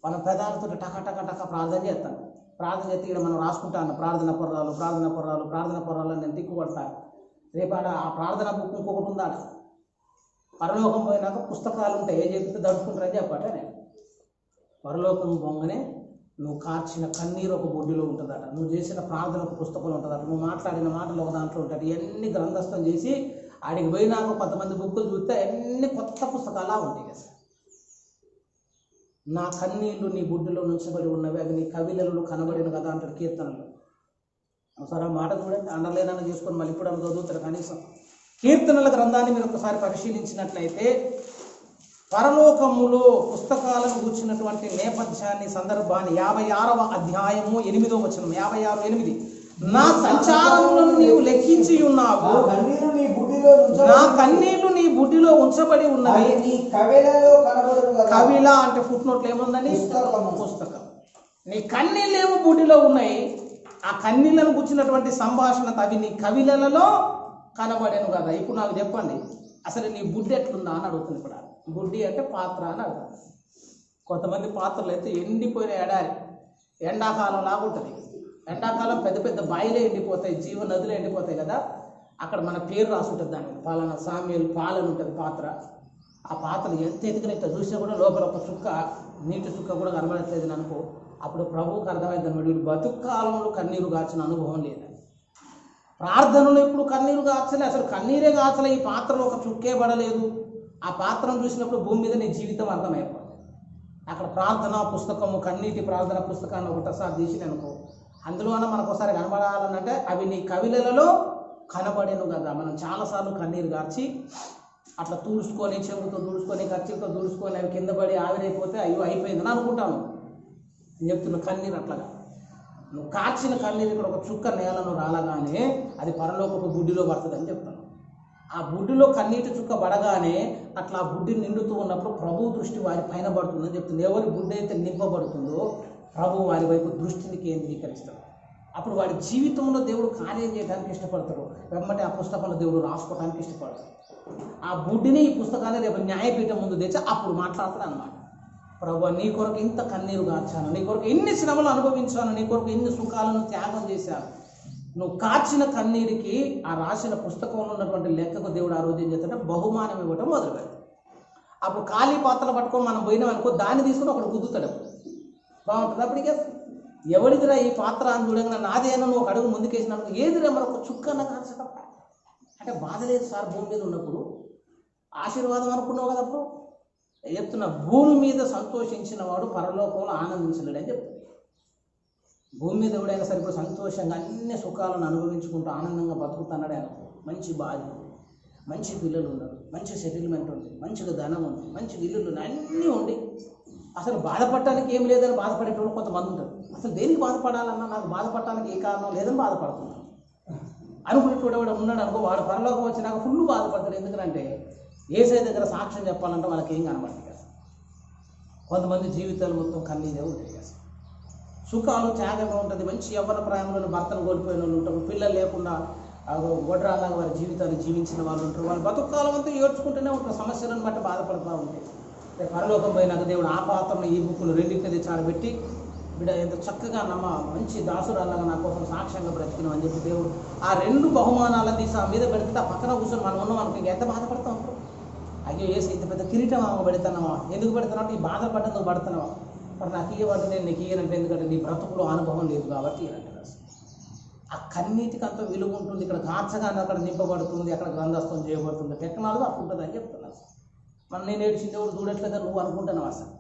మనం పెదాలతో టక టక టక ప్రార్థన చేస్తాను. ప్రార్థన చేస్తే ఇక్కడ మనం రాసుకుంటాను ప్రార్థన పొర్రాలు, ప్రార్థన పొర్రాలు, ప్రార్థన పొర్రాలు అని నేను తిక్కు పడతాను. రేపు ఆ ప్రార్థన బుక్ ఇంకొకటి ఉందా? పరలోకం పోయినాక పుస్తకాలు ఉంటాయి, ఏ చెప్తే దడుచుకుంటారని చెప్పట. నేను పరలోకం పోగానే నువ్వు కార్చిన కన్నీరు ఒక బొడ్డులో ఉంటుందట, నువ్వు చేసిన ప్రార్థన ఒక పుస్తకంలో ఉంటుందట, నువ్వు మాట్లాడిన మాటలు ఒక దాంట్లో ఉంటాయి. ఇవన్నీ గ్రంథస్థం చేసి ఆడికి పోయినాక కొంతమంది బుక్కులు చూస్తే అన్ని కొత్త పుస్తకాలా ఉంటాయి కదా. నా కన్నీళ్లు నీ బుడ్డులో నుంచబడి ఉన్నవి, అవి నీ కవిలలు కనబడిన కదా అంటాడు కీర్తనలు. ఒకసారి ఆ మాట చూడండి, అండర్లైన్ చేసుకొని మళ్ళీ ఇప్పుడు అవి చదువుతారు. కనీసం కీర్తనల గ్రంథాన్ని మీరు ఒకసారి పరిశీలించినట్లయితే పరలోకములో పుస్తకాలను కూర్చున్నటువంటి నేపథ్యాన్ని, సందర్భాన్ని 56వ అధ్యాయము 8వ వచనం, 56:8, నా సంచారములను నీవు లెక్కించి ఉన్నావు, నా కన్నీళ్లు నీ బుడ్డిలో ఉంచబడి ఉన్నవి. కవిల అంటే ఫుట్ నోట్లు ఏముందని పుస్తకం. నీ కన్నీళ్ళు ఏమో బుడ్డిలో ఉన్నాయి, ఆ కన్నీళ్లను కూర్చున్నటువంటి సంభాషణ అవి నీ కవిలలో కనబడాను కదా. ఇప్పుడు నాకు చెప్పండి, అసలు నీ బుడ్డి ఎట్లుందా అని అడుగుతుంది. ఇప్పుడు బుడ్డి అంటే పాత్ర అని అర్థం. కొంతమంది పాత్రలు అయితే ఎండిపోయిన ఎడారి, ఎండాకాలం లాగా ఉంటుంది. ఎండాకాలం పెద్ద పెద్ద బాయిలే ఎండిపోతాయి, జీవ నదులు ఎండిపోతాయి కదా. అక్కడ మన పేరు రాసి ఉంటుంది, దానికి పాలన సామ్యులు పాలన ఉంటుంది పాత్ర. ఆ పాత్రలు ఎంత ఎదిగినట్టు చూసినా కూడా లోపల ఒక చుక్క నీటి చుక్క కూడా కనబడట్లేదు అనుకో, అప్పుడు ప్రభువుకి అర్థమైంది అనమాట, వీడు బతుకు కాలంలో కన్నీరు గార్చిన అనుభవం లేదని. ప్రార్థనలో ఎప్పుడు కన్నీరు గార్చలే, అసలు కన్నీరే గార్చలే, ఈ పాత్రలో ఒక చుక్కే పడలేదు. ఆ పాత్రను చూసినప్పుడు భూమి మీద నీ జీవితం అర్థమైపోతుంది. అక్కడ ప్రార్థన పుస్తకము, కన్నీటి ప్రార్థన పుస్తకాన్ని ఒకటోసారి తీసిన అనుకో, అందులోనే మనకు ఒకసారి కనబడాలనంటే అవి నీ కవిలలో కనబడేను కదా. మనం చాలాసార్లు కన్నీరు గార్చి అట్లా తుడుచుకొని, చెంగుతో తుడుచుకొని, ఖర్చుతో తుడుచుకొని అవి కింద పడి ఆవిరైపోతే అయ్యో అయిపోయిందని అనుకుంటాను. నేను చెప్తున్నా, కన్నీరు అట్లాగా నువ్వు కార్చిన కన్నీరు ఇక్కడ ఒక చుక్క నేలను రాలగానే అది పరలోకపు బుడ్డిలో పడుతుంది అని చెప్తాను. ఆ బుడ్డిలో కన్నీటి చుక్క పడగానే అట్లా ఆ బుడ్డి నిండుతూ ఉన్నప్పుడు ప్రభు దృష్టి వారి పైన పడుతుందని చెప్తుంది. ఎవరి బుడ్డి అయితే నింపబడుతుందో ప్రభు వారి వైపు దృష్టిని కేంద్రీకరిస్తాడు. అప్పుడు వాడి జీవితంలో దేవుడు కార్యం చేయడానికి ఇష్టపడతాడు. వెంబటి ఆ పుస్తకంలో దేవుడు రాసుకోవడానికి ఇష్టపడతాడు. ఆ బుడ్డిని ఈ పుస్తకాన్ని రేపు న్యాయపీఠం ముందు తెచ్చి అప్పుడు మాట్లాడతాడు అన్నమాట. ప్రభువా, నీ కొరకు ఇంత కన్నీరు కార్చాను, నీ కొరకు ఎన్ని శ్రమలు అనుభవించాను, నీ కొరకు ఎన్ని సుఖాలను త్యాగం చేశాను. నువ్వు కార్చిన కన్నీరికి ఆ రాసిన పుస్తకంలో ఉన్నటువంటి లెక్కకు దేవుడు ఆ రోజు ఏం చేస్తాడంటే బహుమానం ఇవ్వటం మొదలు పెడతాడు. అప్పుడు ఖాళీ పాత్రలు పట్టుకొని మనం పోయినాం అనుకో, దాన్ని తీసుకుని ఒకడు గుద్దుతాడు. బాగుంటుంది. అప్పటికే ఎవరిదిరా ఈ పాత్ర అని చూడగా నాదేనా నువ్వు ఒక అడుగు ముందుకేసినాను, ఏదిరా మరొక చుక్కన్న కాల్చడం అంటే బాధ లేదు సార్. భూమి మీద ఉన్నప్పుడు ఆశీర్వాదం అనుకున్నావు కదా. అప్పుడు చెప్తున్నా, భూమి మీద సంతోషించిన వాడు పరలోకంలో ఆనందించలేడు అని చెప్తుంది. భూమి మీద ఎవడైనా సరే ఇప్పుడు సంతోషంగా అన్ని సుఖాలను అనుభవించుకుంటూ ఆనందంగా బతుకుతున్నాడే అనుకో, మంచి భార్య, మంచి పిల్లలు ఉన్నారు, మంచి సెటిల్మెంట్ ఉంది, మంచిగా ధనం ఉంది, మంచి ఇల్లులు ఉన్నాయి, అన్నీ ఉండి అసలు బాధపడటానికి ఏం లేదని బాధపడేటోళ్ళు కొంతమంది ఉంటారు. అసలు దేనికి బాధపడాలన్నా, నాకు బాధపడటానికి ఏ కారణం లేదని బాధపడుతున్నాను అనుకునేటోడు ఎవడ ఉన్నాడు అనుకో, వాడు పరలోకం వచ్చినాక ఫుల్ బాధపడతాడు. ఎందుకంటే ఏసై దగ్గర సాక్ష్యం చెప్పాలంటే వాళ్ళకి ఏం కనబడుతుంది కదా. కొంతమంది జీవితాలు మొత్తం కన్నీరే ఉంటాయి కదా. సుఖాలు త్యాగంగా ఉంటుంది. మంచి యవ్వన ప్రాయంలో భర్తను కోల్పోయిన వాళ్ళు ఉంటారు, పిల్లలు లేకుండా గొడ్రాలాగా వారి జీవితాన్ని జీవించిన వాళ్ళు ఉంటారు. వాళ్ళు బతుకాలం అంతా ఏడ్చుకుంటూనే ఉంటారు, సమస్యలను బట్టి బాధపడుతూ ఉంటాయి. పరలోకం పోయినాక దేవుడు ఆ పాత్రను ఈ బుక్కులు రెండింటిని చారబెట్టి, బిడ్డ ఎంత చక్కగా మంచి దాసురాలాగా నా కోసం సాక్ష్యంగా బ్రతికినాం అని చెప్పి దేవుడు ఆ 2 బహుమానాలను తీసి ఆ మీద పెడితే ఆ పక్కన కూర్చొని మనం ఉన్నాం అనుకో, ఎంత బాధపడతాం. అయ్యో ఏసి ఇంత పెద్ద కిరీటం పెడుతున్నావా, ఎందుకు పెడుతున్నావు, ఈ బాధపడ్డ నువ్వు పడుతున్నావా, మరి నాకు ఇవ్వంటే నేను నీకు ఇయ్యనంటే, ఎందుకంటే నీ బ్రతుకులో అనుభవం లేదు కాబట్టి ఇయ్యనంటే. ఆ కన్నీటికి అంత విలువ ఉంటుంది. ఇక్కడ కాచగానే అక్కడ నింపబడుతుంది, అక్కడ గ్రంథస్థం చేయబడుతుంది. టెక్నాలజీ అప్పుడు ఉంటుంది అని చెప్తున్నాను. మనం నేను ఏడిచిన దేవుడు చూడట్లేదా నువ్వు అనుకుంటున్నావు. అసలు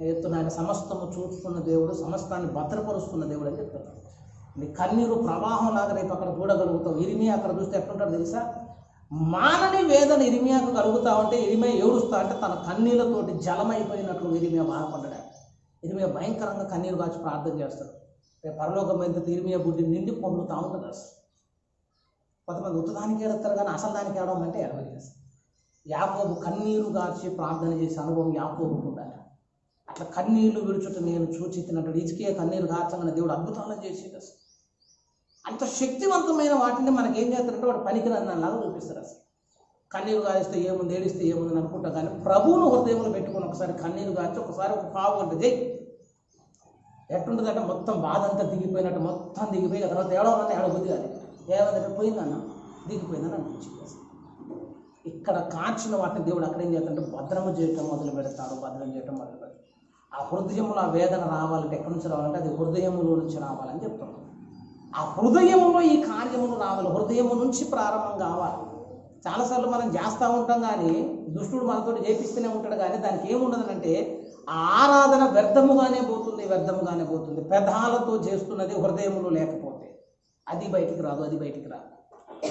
చెప్తున్నా, ఆయన సమస్తము చూస్తున్న దేవుడు, సమస్తాన్ని భద్రపరుస్తున్న దేవుడు అని చెప్తున్నాను. నీ కన్నీరు ప్రవాహం లాగా రేపు అక్కడ చూడగలుగుతావు. ఇరిమియా అక్కడ చూస్తే ఎట్లుంటాడు తెలుసా, మానని వేదన ఇరిమియాకు కలుగుతా ఉంటే ఇరిమియా ఏడుస్తా అంటే తన కన్నీళ్ళతోటి జలమైపోయినట్లు ఇరిమియా బాధపడ్డాడు. ఇరిమియా భయంకరంగా కన్నీరు కాచి ప్రార్థన చేస్తాడు. రేపు పరలోకం ఎంత ఇరిమియా బుద్ధి నిండి పొందుతూ ఉంటుంది. అసలు కొంతమంది ఉత్తదానికి ఏడుస్తారు కానీ అసలు దానికి ఏడవమంటే ఏడవలేదు. యాకోబు కన్నీరు గార్చి ప్రార్థన చేసే అనుభవం యాకోబుకు ఉండాలి. అట్లా కన్నీళ్లు విడుచుట నేను చూచితినట్టు హిజ్కియా కన్నీరు గార్చగానే దేవుడు అద్భుతాలను చేసేది. అసలు అంత శక్తివంతమైన వాటిని మనకి ఏం చేస్తారంటే వాడు పనికిరన్నలాగా చూపిస్తారు. అసలు కన్నీరు గారిస్తే ఏముంది, ఏడిస్తే ఏముందని అనుకుంటా కానీ ప్రభువును హృదయంలో పెట్టుకుని ఒకసారి కన్నీరు గార్చి ఒకసారి ఒక పావు గంట చేయి ఎట్టుంటుందంటే మొత్తం బాధ అంతా దిగిపోయినట్టు మొత్తం దిగిపోయి ఆ తర్వాత ఏడవమన్నా ఏడబుద్ధి కాదు. ఏమంటే పోయిందన్న దిగిపోయిందని అనిపించింది. ఇక్కడ కార్చిన వాటిని దేవుడు అక్కడ ఏం చేస్తాడంటే భద్రము చేయటం మొదలు పెడతాడు. భద్రం చేయటం మొదలు పెడతాడు. ఆ హృదయంలో ఆ వేదన రావాలంటే ఎక్కడి నుంచి రావాలంటే అది హృదయములో నుంచి రావాలని చెప్తున్నాడు. ఆ హృదయములో ఈ కార్యములు రావాలి, హృదయము నుంచి ప్రారంభం కావాలి. చాలాసార్లు మనం చేస్తూ ఉంటాం కానీ దుష్టుడు మనతో చేపిస్తూనే ఉంటాడు కానీ దానికి ఏముండదనంటే ఆ ఆరాధన వ్యర్థముగానే పోతుంది. పెదాలతో చేస్తున్నది హృదయములో లేకపోతే అది బయటికి రాదు.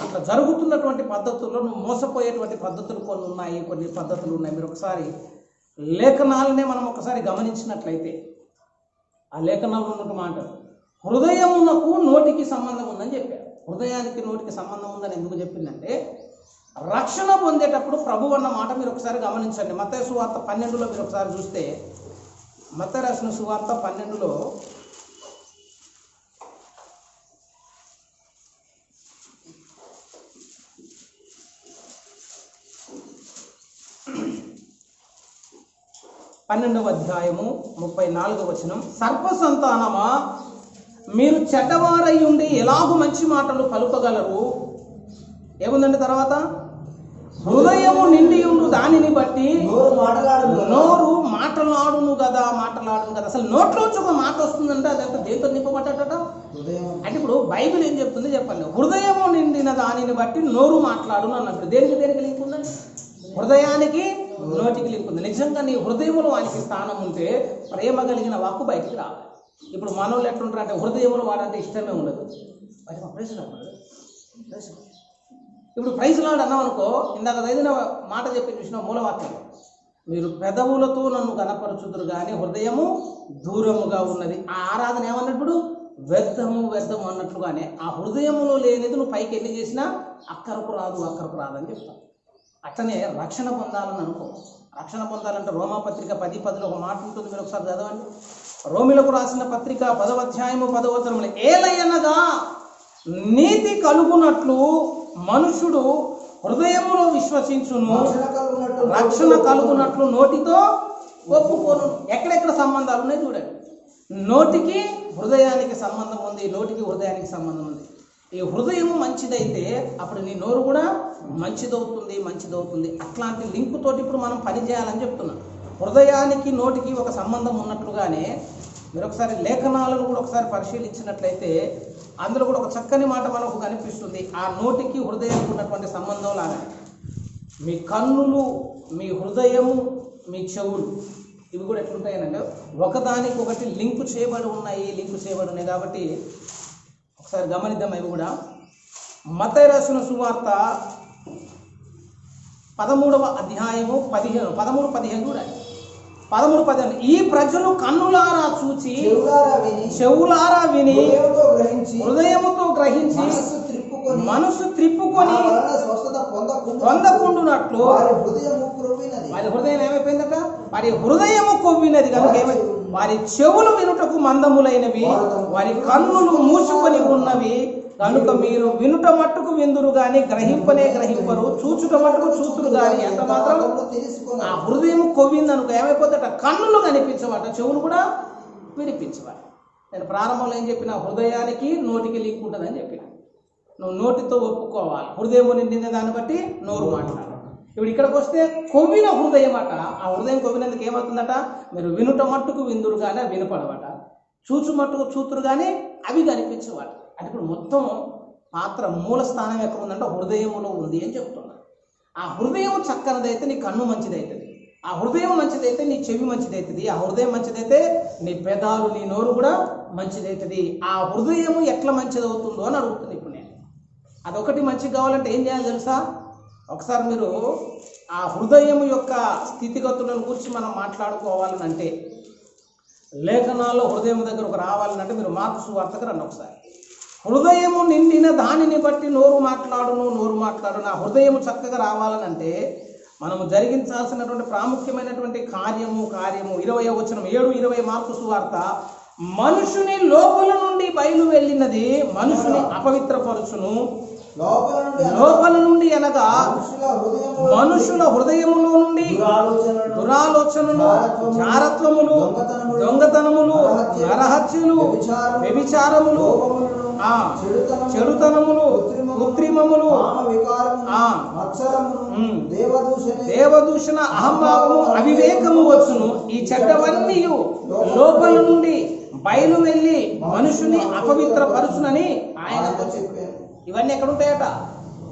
అట్లా జరుగుతున్నటువంటి పద్ధతుల్లో నువ్వు మోసపోయేటువంటి పద్ధతులు కొన్ని పద్ధతులు ఉన్నాయి. మీరు ఒకసారి లేఖనాలనే మనం ఒకసారి గమనించినట్లయితే ఆ లేఖనాలు ఉన్నట్టు మాట హృదయమునకు నోటికి సంబంధం ఉందని చెప్పారు. హృదయానికి నోటికి సంబంధం ఉందని ఎందుకు చెప్పిందంటే రక్షణ పొందేటప్పుడు ప్రభు అన్న మాట మీరు ఒకసారి గమనించండి. మత్తయి సువార్త 12లో మీరు ఒకసారి చూస్తే, మత్తయి రాసిన సువార్త 12లో పన్నెండవ అధ్యాయము 34వ వచనం, సర్ప సంతానమా మీరు చెడ్డవారై ఉండి ఎలాగూ మంచి మాటలు పలుకగలరు. ఏముందండి తర్వాత, హృదయము నిండి ఉండు దానిని బట్టి నోరు మాటలాడును కదా. అసలు నోట్లోంచి ఒక మాట వస్తుందంటే అదంతా దేంతో నింపబడ్డట అంటే ఇప్పుడు బైబిల్ ఏం చెప్తుంది చెప్పండి. హృదయము నిండిన దానిని బట్టి నోరు మాట్లాడును అన్నప్పుడు దేనికి లింక్ ఉందండి? హృదయానికి నోటికి లింక్ ఉంది. నిజంగా నీ హృదయంలో వానికి స్థానం ఉంటే ప్రేమ కలిగిన వాక్కు బయటికి రావాలి. ఇప్పుడు మనోళ్ళు ఎట్లుంటారు అంటే హృదయంలో వాడంటే ఇష్టమే ఉండదు. ఇప్పుడు ప్రైజ్ లాడ్ అన్నాం అనుకో, ఇందాక చదివిన మాట చెప్పి చూసిన మూలవాక్యం, మీరు పెదవులతో నన్ను కనపరచుదురు కానీ హృదయము దూరముగా ఉన్నది. ఆ ఆరాధన ఏమన్నప్పుడు వ్యర్థము అన్నట్లుగానే ఆ హృదయములో లేనిది నువ్వు పైకి ఎన్ని చేసినా అక్కరకు రాదు అని చెప్తాను. అట్లనే రక్షణ పొందాలని అనుకో. రక్షణ పొందాలంటే రోమాపత్రిక 10:10 ఒక మాట ఉంటుంది, మీరు ఒకసారి చదవండి. రోమిలకు రాసిన పత్రిక 10వ అధ్యాయము 10వ వచనములో, ఏలయనగా నీతి కలుగునట్లు మనుషుడు హృదయములో విశ్వసించును, రక్షణ కలుగునట్లు నోటితో ఒప్పుకోను. ఎక్కడెక్కడ సంబంధాలు ఉన్నాయి చూడండి. నోటికి హృదయానికి సంబంధం ఉంది, నోటికి హృదయానికి సంబంధం ఉంది. ఈ హృదయం మంచిదైతే అప్పుడు నీ నోరు కూడా మంచిదవుతుంది. అట్లాంటి లింక్ తోటి ఇప్పుడు మనం పని చేయాలని చెప్తున్నాం. హృదయానికి నోటికి ఒక సంబంధం ఉన్నట్లుగానే మీరు ఒకసారి లేఖనాలను కూడా ఒకసారి పరిశీలించినట్లయితే అందులో కూడా ఒక చక్కని మాట మనకు కనిపిస్తుంది. ఆ నోటికి హృదయానికి ఉన్నటువంటి సంబంధం లాగా మీ కన్నులు, మీ హృదయము, మీ చెవులు ఇవి కూడా ఎట్లుంటాయనంటే ఒకదానికి ఒకటి లింకు చేయబడి ఉన్నాయి కాబట్టి ఒకసారి గమనిద్దాం. ఇవి కూడా మత్తయి రాసిన సువార్త 13వ అధ్యాయము 13-15 కూడా 13-15 ఈ ప్రజలు కన్నులారా చూచి చెవులారా విని హృదయముతో గ్రహించి మనసు త్రిప్పుకొని పొందకుండునట్లు వారి హృదయం ఏమైపోయిందట, వారి హృదయము కొవ్వినది కనుక వారి చెవులు వినుటకు మందములైనవి, వారి కన్నులు మూసుకొని ఉన్నవి కనుక మీరు వినుట మట్టుకు విందురు గాని గ్రహింపరు, చూచుట మట్టుకు చూతురు గాని ఎంత మాత్రం. ఆ హృదయం కొవ్విందనుకో ఏమైపోతుందట, కన్నులు కనిపించవట, చెవులు కూడా వినిపించవట. నేను ప్రారంభంలో ఏం చెప్పిన, హృదయానికి నోటికి లింక్ ఉంటుందని చెప్పిన. నువ్వు నోటితో ఒప్పుకోవాలి, హృదయం నిండిన దాన్ని బట్టి నోరు మాట్లాడాలి. ఇప్పుడు ఇక్కడికి వస్తే కొవ్విన హృదయం అట, ఆ హృదయం కొవ్వినందుకు ఏమవుతుందట, మీరు వినుట మట్టుకు విందురు కానీ అవి వినపడవట, చూచు మట్టుకు చూతురు కానీ అవి కనిపించవట. అంటే ఇప్పుడు మొత్తం పాత్ర మూల స్థానం ఎక్కడ ఉందంటే హృదయములో ఉంది అని చెప్తున్నారు. ఆ హృదయం చక్కనిదైతే నీ కన్ను మంచిదవుతుంది, ఆ హృదయం మంచిదైతే నీ చెవి మంచిదవుతుంది, ఆ హృదయం మంచిదైతే నీ పెదాలు, నీ నోరు కూడా మంచిదవుతుంది. ఆ హృదయం ఎట్లా మంచిదవుతుందో అని అడుగుతుంది ఇప్పుడు నేను. అదొకటి మంచిగా కావాలంటే ఏం చేయాలి తెలుసా? ఒకసారి మీరు ఆ హృదయం యొక్క స్థితిగతులను గురించి మనం మాట్లాడుకోవాలని అంటే, లేఖనాల్లో హృదయం దగ్గరకు రావాలంటే మీరు మార్కు సువార్తకు రండి ఒకసారి. హృదయము నిండిన దానిని బట్టి నోరు మాట్లాడును. ఆ హృదయం చక్కగా రావాలనంటే మనము జరిగించాల్సినటువంటి ప్రాముఖ్యమైనటువంటి కార్యము 20వ వచనం 7:20 మార్కు సువార్త, మనుషుని లోపల నుండి బయలు వెళ్ళినది మనుషుని అపవిత్రపరచును. లోపల నుండి అనగా మనుషుల హృదయములో నుండి దురాలోచనలు, జారత్వములు, దొంగతనములు, నరహత్యలు, వ్యభిచారములు, చెడుతనములు, కృత్రిమములు, దేవదూషణ, అహంభావము, అవివేకము వచ్చును. ఈ చెడ్డవన్నీ లోపల నుండి బయలు వెళ్ళి మనుషుని అపవిత్రపరచునని ఆయన చెప్పారు. ఇవన్నీ ఎక్కడ ఉంటాయట?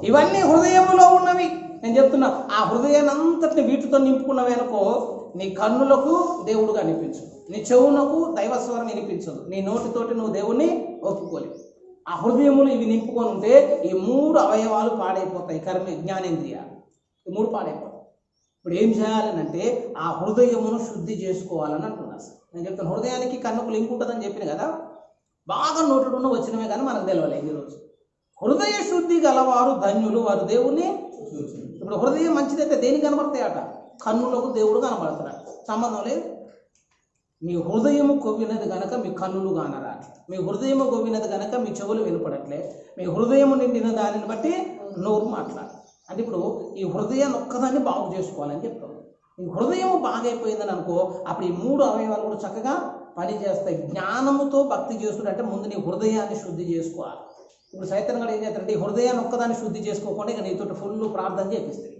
ఇవన్నీ హృదయములో ఉన్నవి. నేను చెప్తున్నా, ఆ హృదయాన్ని అంతటిని వీటితో నింపుకున్నవి అనుకో, నీ కన్నులకు దేవుడుగా అనిపించదు, నీ చెవులకు దైవస్వరం వినిపించదు, నీ నోటితోటి నువ్వు దేవుణ్ణి ఒప్పుకోలేవు. ఆ హృదయములు ఇవి నింపుకొని ఉంటే ఈ 3 అవయవాలు పాడైపోతాయి. జ్ఞానేంద్రియాలు ఈ 3 పాడైపోతాయి. ఇప్పుడు ఏం చేయాలనంటే ఆ హృదయమును శుద్ధి చేసుకోవాలని అంటున్నా. నేను చెప్తాను, హృదయానికి కన్నుకు లింక్ ఉంటుందని చెప్పిన కదా, బాగా నోటుడున్న వచ్చినవే కానీ మనకు తెలియలేదు ఈరోజు. హృదయ శుద్ధి గలవారు ధన్యులు, వారు దేవుణ్ణి. ఇప్పుడు హృదయం మంచిదైతే దేనికి కనబడతాయట? కన్నులకు దేవుడు కనబడతాడు. సంబంధం లేదు. మీ హృదయము కొవ్వినది కనుక మీ కన్నులు కానరా, మీ హృదయము కొవ్వినది కనుక మీ చెవులు వినపడట్లే, మీ హృదయము నిండిన దానిని బట్టి నోరు మాట్లాడు. అంటే ఇప్పుడు ఈ హృదయాన్ని ఒక్కదాన్ని బాగు చేసుకోవాలని చెప్తాం. ఈ హృదయం బాగైపోయిందని అనుకో, అప్పుడు ఈ 3 అవయవాలు కూడా చక్కగా పనిచేస్తాయి. జ్ఞానముతో భక్తి చేస్తుంటే ముందు నీ హృదయాన్ని శుద్ధి చేసుకోవాలి. ఇప్పుడు సైతం కూడా ఏం చేస్తారంటే ఈ హృదయాన్ని ఒక్కదాన్ని శుద్ధి చేసుకోకుండా ఇక నీతో ఫుల్ ప్రార్థన చేపిస్తాడు,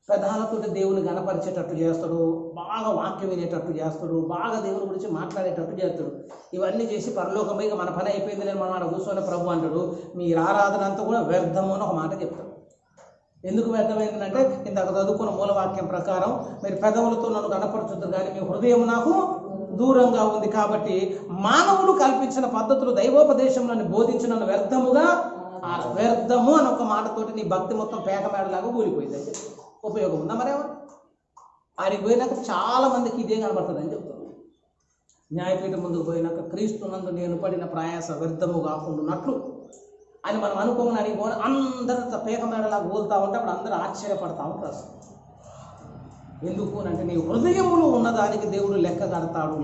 పెదాలతో దేవుని గణపరిచేటట్టు చేస్తాడు, బాగా వాక్యం వినేటట్టు చేస్తాడు, బాగా దేవుని గురించి మాట్లాడేటట్టు చేస్తాడు. ఇవన్నీ చేసి పరలోకం ఇక మన పని అయిపోయింది నేను మనం ఆడ కూర్చొని ప్రభు అంటాడు, మీరు ఆరాధన అంతా కూడా వ్యర్థము అని ఒక మాట చెప్తాడు. ఎందుకు వ్యర్థమైందంటే ఇందాక చదువుకున్న మూలవాక్యం ప్రకారం మీరు పెదవులతో నన్ను గణపరచుతారు కానీ మీ హృదయం నాకు దూరంగా ఉంది. కాబట్టి మానవుడు కల్పించిన పద్ధతులు దైవోపదేశంలో బోధించిన వ్యర్థము అని ఒక మాటతోటి నీ భక్తి మొత్తం పేకమేడలాగా కూలిపోయింది. ఉపయోగం ఉందా? మరేమో ఆడికి పోయినాక చాలా మందికి ఇదే కనబడుతుంది అని చెప్తున్నాను. న్యాయపీఠం ముందుకు పోయినాక క్రీస్తునందు నేను పడిన ప్రయాస వ్యర్థము కాకుండా అని మనం అనుకోమని అడిగిపోయి అందరితో పేక మేడలా పోలుతా ఉంటే అప్పుడు అందరూ ఆశ్చర్యపడతా ఉంటారు. ఎందుకు అంటే నీ హృదయములో ఉన్నదానికి దేవుడు లెక్క కడతాడు.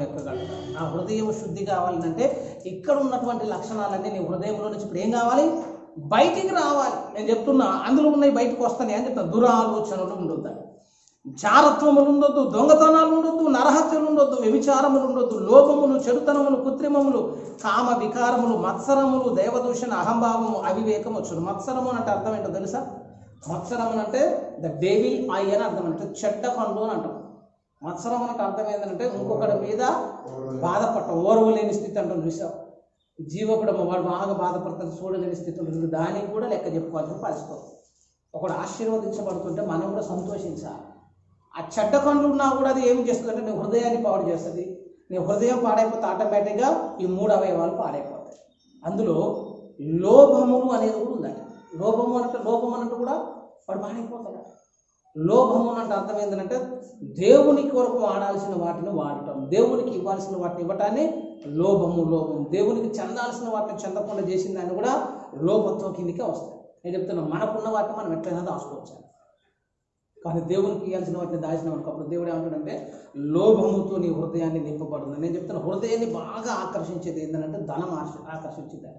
ఆ హృదయం శుద్ధి కావాలంటే ఇక్కడ ఉన్నటువంటి లక్షణాలన్నీ నీ హృదయంలో నుంచి ఇప్పుడు ఏం కావాలి? బయటికి రావాలి. నేను చెప్తున్నా, అందులో ఉన్నాయి బయటకు వస్తాయి అని చెప్తాను. దురాలోచనలు ఉండొద్దు, జారత్వములు ఉండొద్దు, దొంగతనాలు ఉండొద్దు, నరహత్యలు ఉండొద్దు, వ్యభిచారములు ఉండొద్దు, లోపములు, చెడుతనములు, కృత్రిమములు, కామ వికారములు, మత్సరములు, దైవదూషణ, అహంభావము, అవివేకం వచ్చును. మత్సరము అంటే అర్థం ఏంటో తెలుసా? మత్సరం అంటే ద డెవిల్ ఐ అని అర్థం, అంటే చెడ్డ పండు అని అంటాం. మత్సరం అంటే అర్థం ఏంటంటే ఇంకొకటి మీద బాధపడటం, ఓర్వలేని స్థితి అంటాం. చూసాం, జీవకుడమ్మ వాడు బాగా బాధపడతాడు, చూడలేని స్థితి ఉంటుంది. దానికి కూడా లెక్క చెప్పుకోవాల్సిన పరిస్థితి. ఒకడు ఆశీర్వదించబడుతుంటే మనం కూడా సంతోషించాలి. ఆ చెడ్డ పండ్లు ఉన్నా కూడా అది ఏం చేస్తుందంటే నీ హృదయాన్ని పాడు చేస్తుంది. నీ హృదయం పాడైపోతే ఆటోమేటిక్గా ఈ 3 అవయవాలు పాడైపోతాయి. అందులో లోభములు అనేది కూడా ఉందంట. లోభం అన్నట్టు కూడా వాడు పాడైపోతాడు. లోభము అంటే అర్థం ఏంటంటే దేవుని కొరకు వాడాల్సిన వాటిని వాడటం, దేవునికి ఇవ్వాల్సిన వాటిని ఇవ్వటాన్ని లోభము. దేవునికి చెందాల్సిన వాటిని చెందకుండా చేసిన దాన్ని కూడా లోభత్వం కిందికే వస్తాయి. నేను చెప్తున్నా, మనకున్న వాటిని మనం ఎట్లయినా దాచుకోవచ్చు, కానీ దేవునికి ఇవ్వాల్సిన వాటిని దాచిన వాడికి అప్పుడు దేవుడు ఏమంటాడంటే లోభముతో నీ హృదయాన్ని నింపబడుతుంది. నేను చెప్తున్నా, హృదయాన్ని బాగా ఆకర్షించేది ఏంటంటే ధనం ఆకర్షించింది.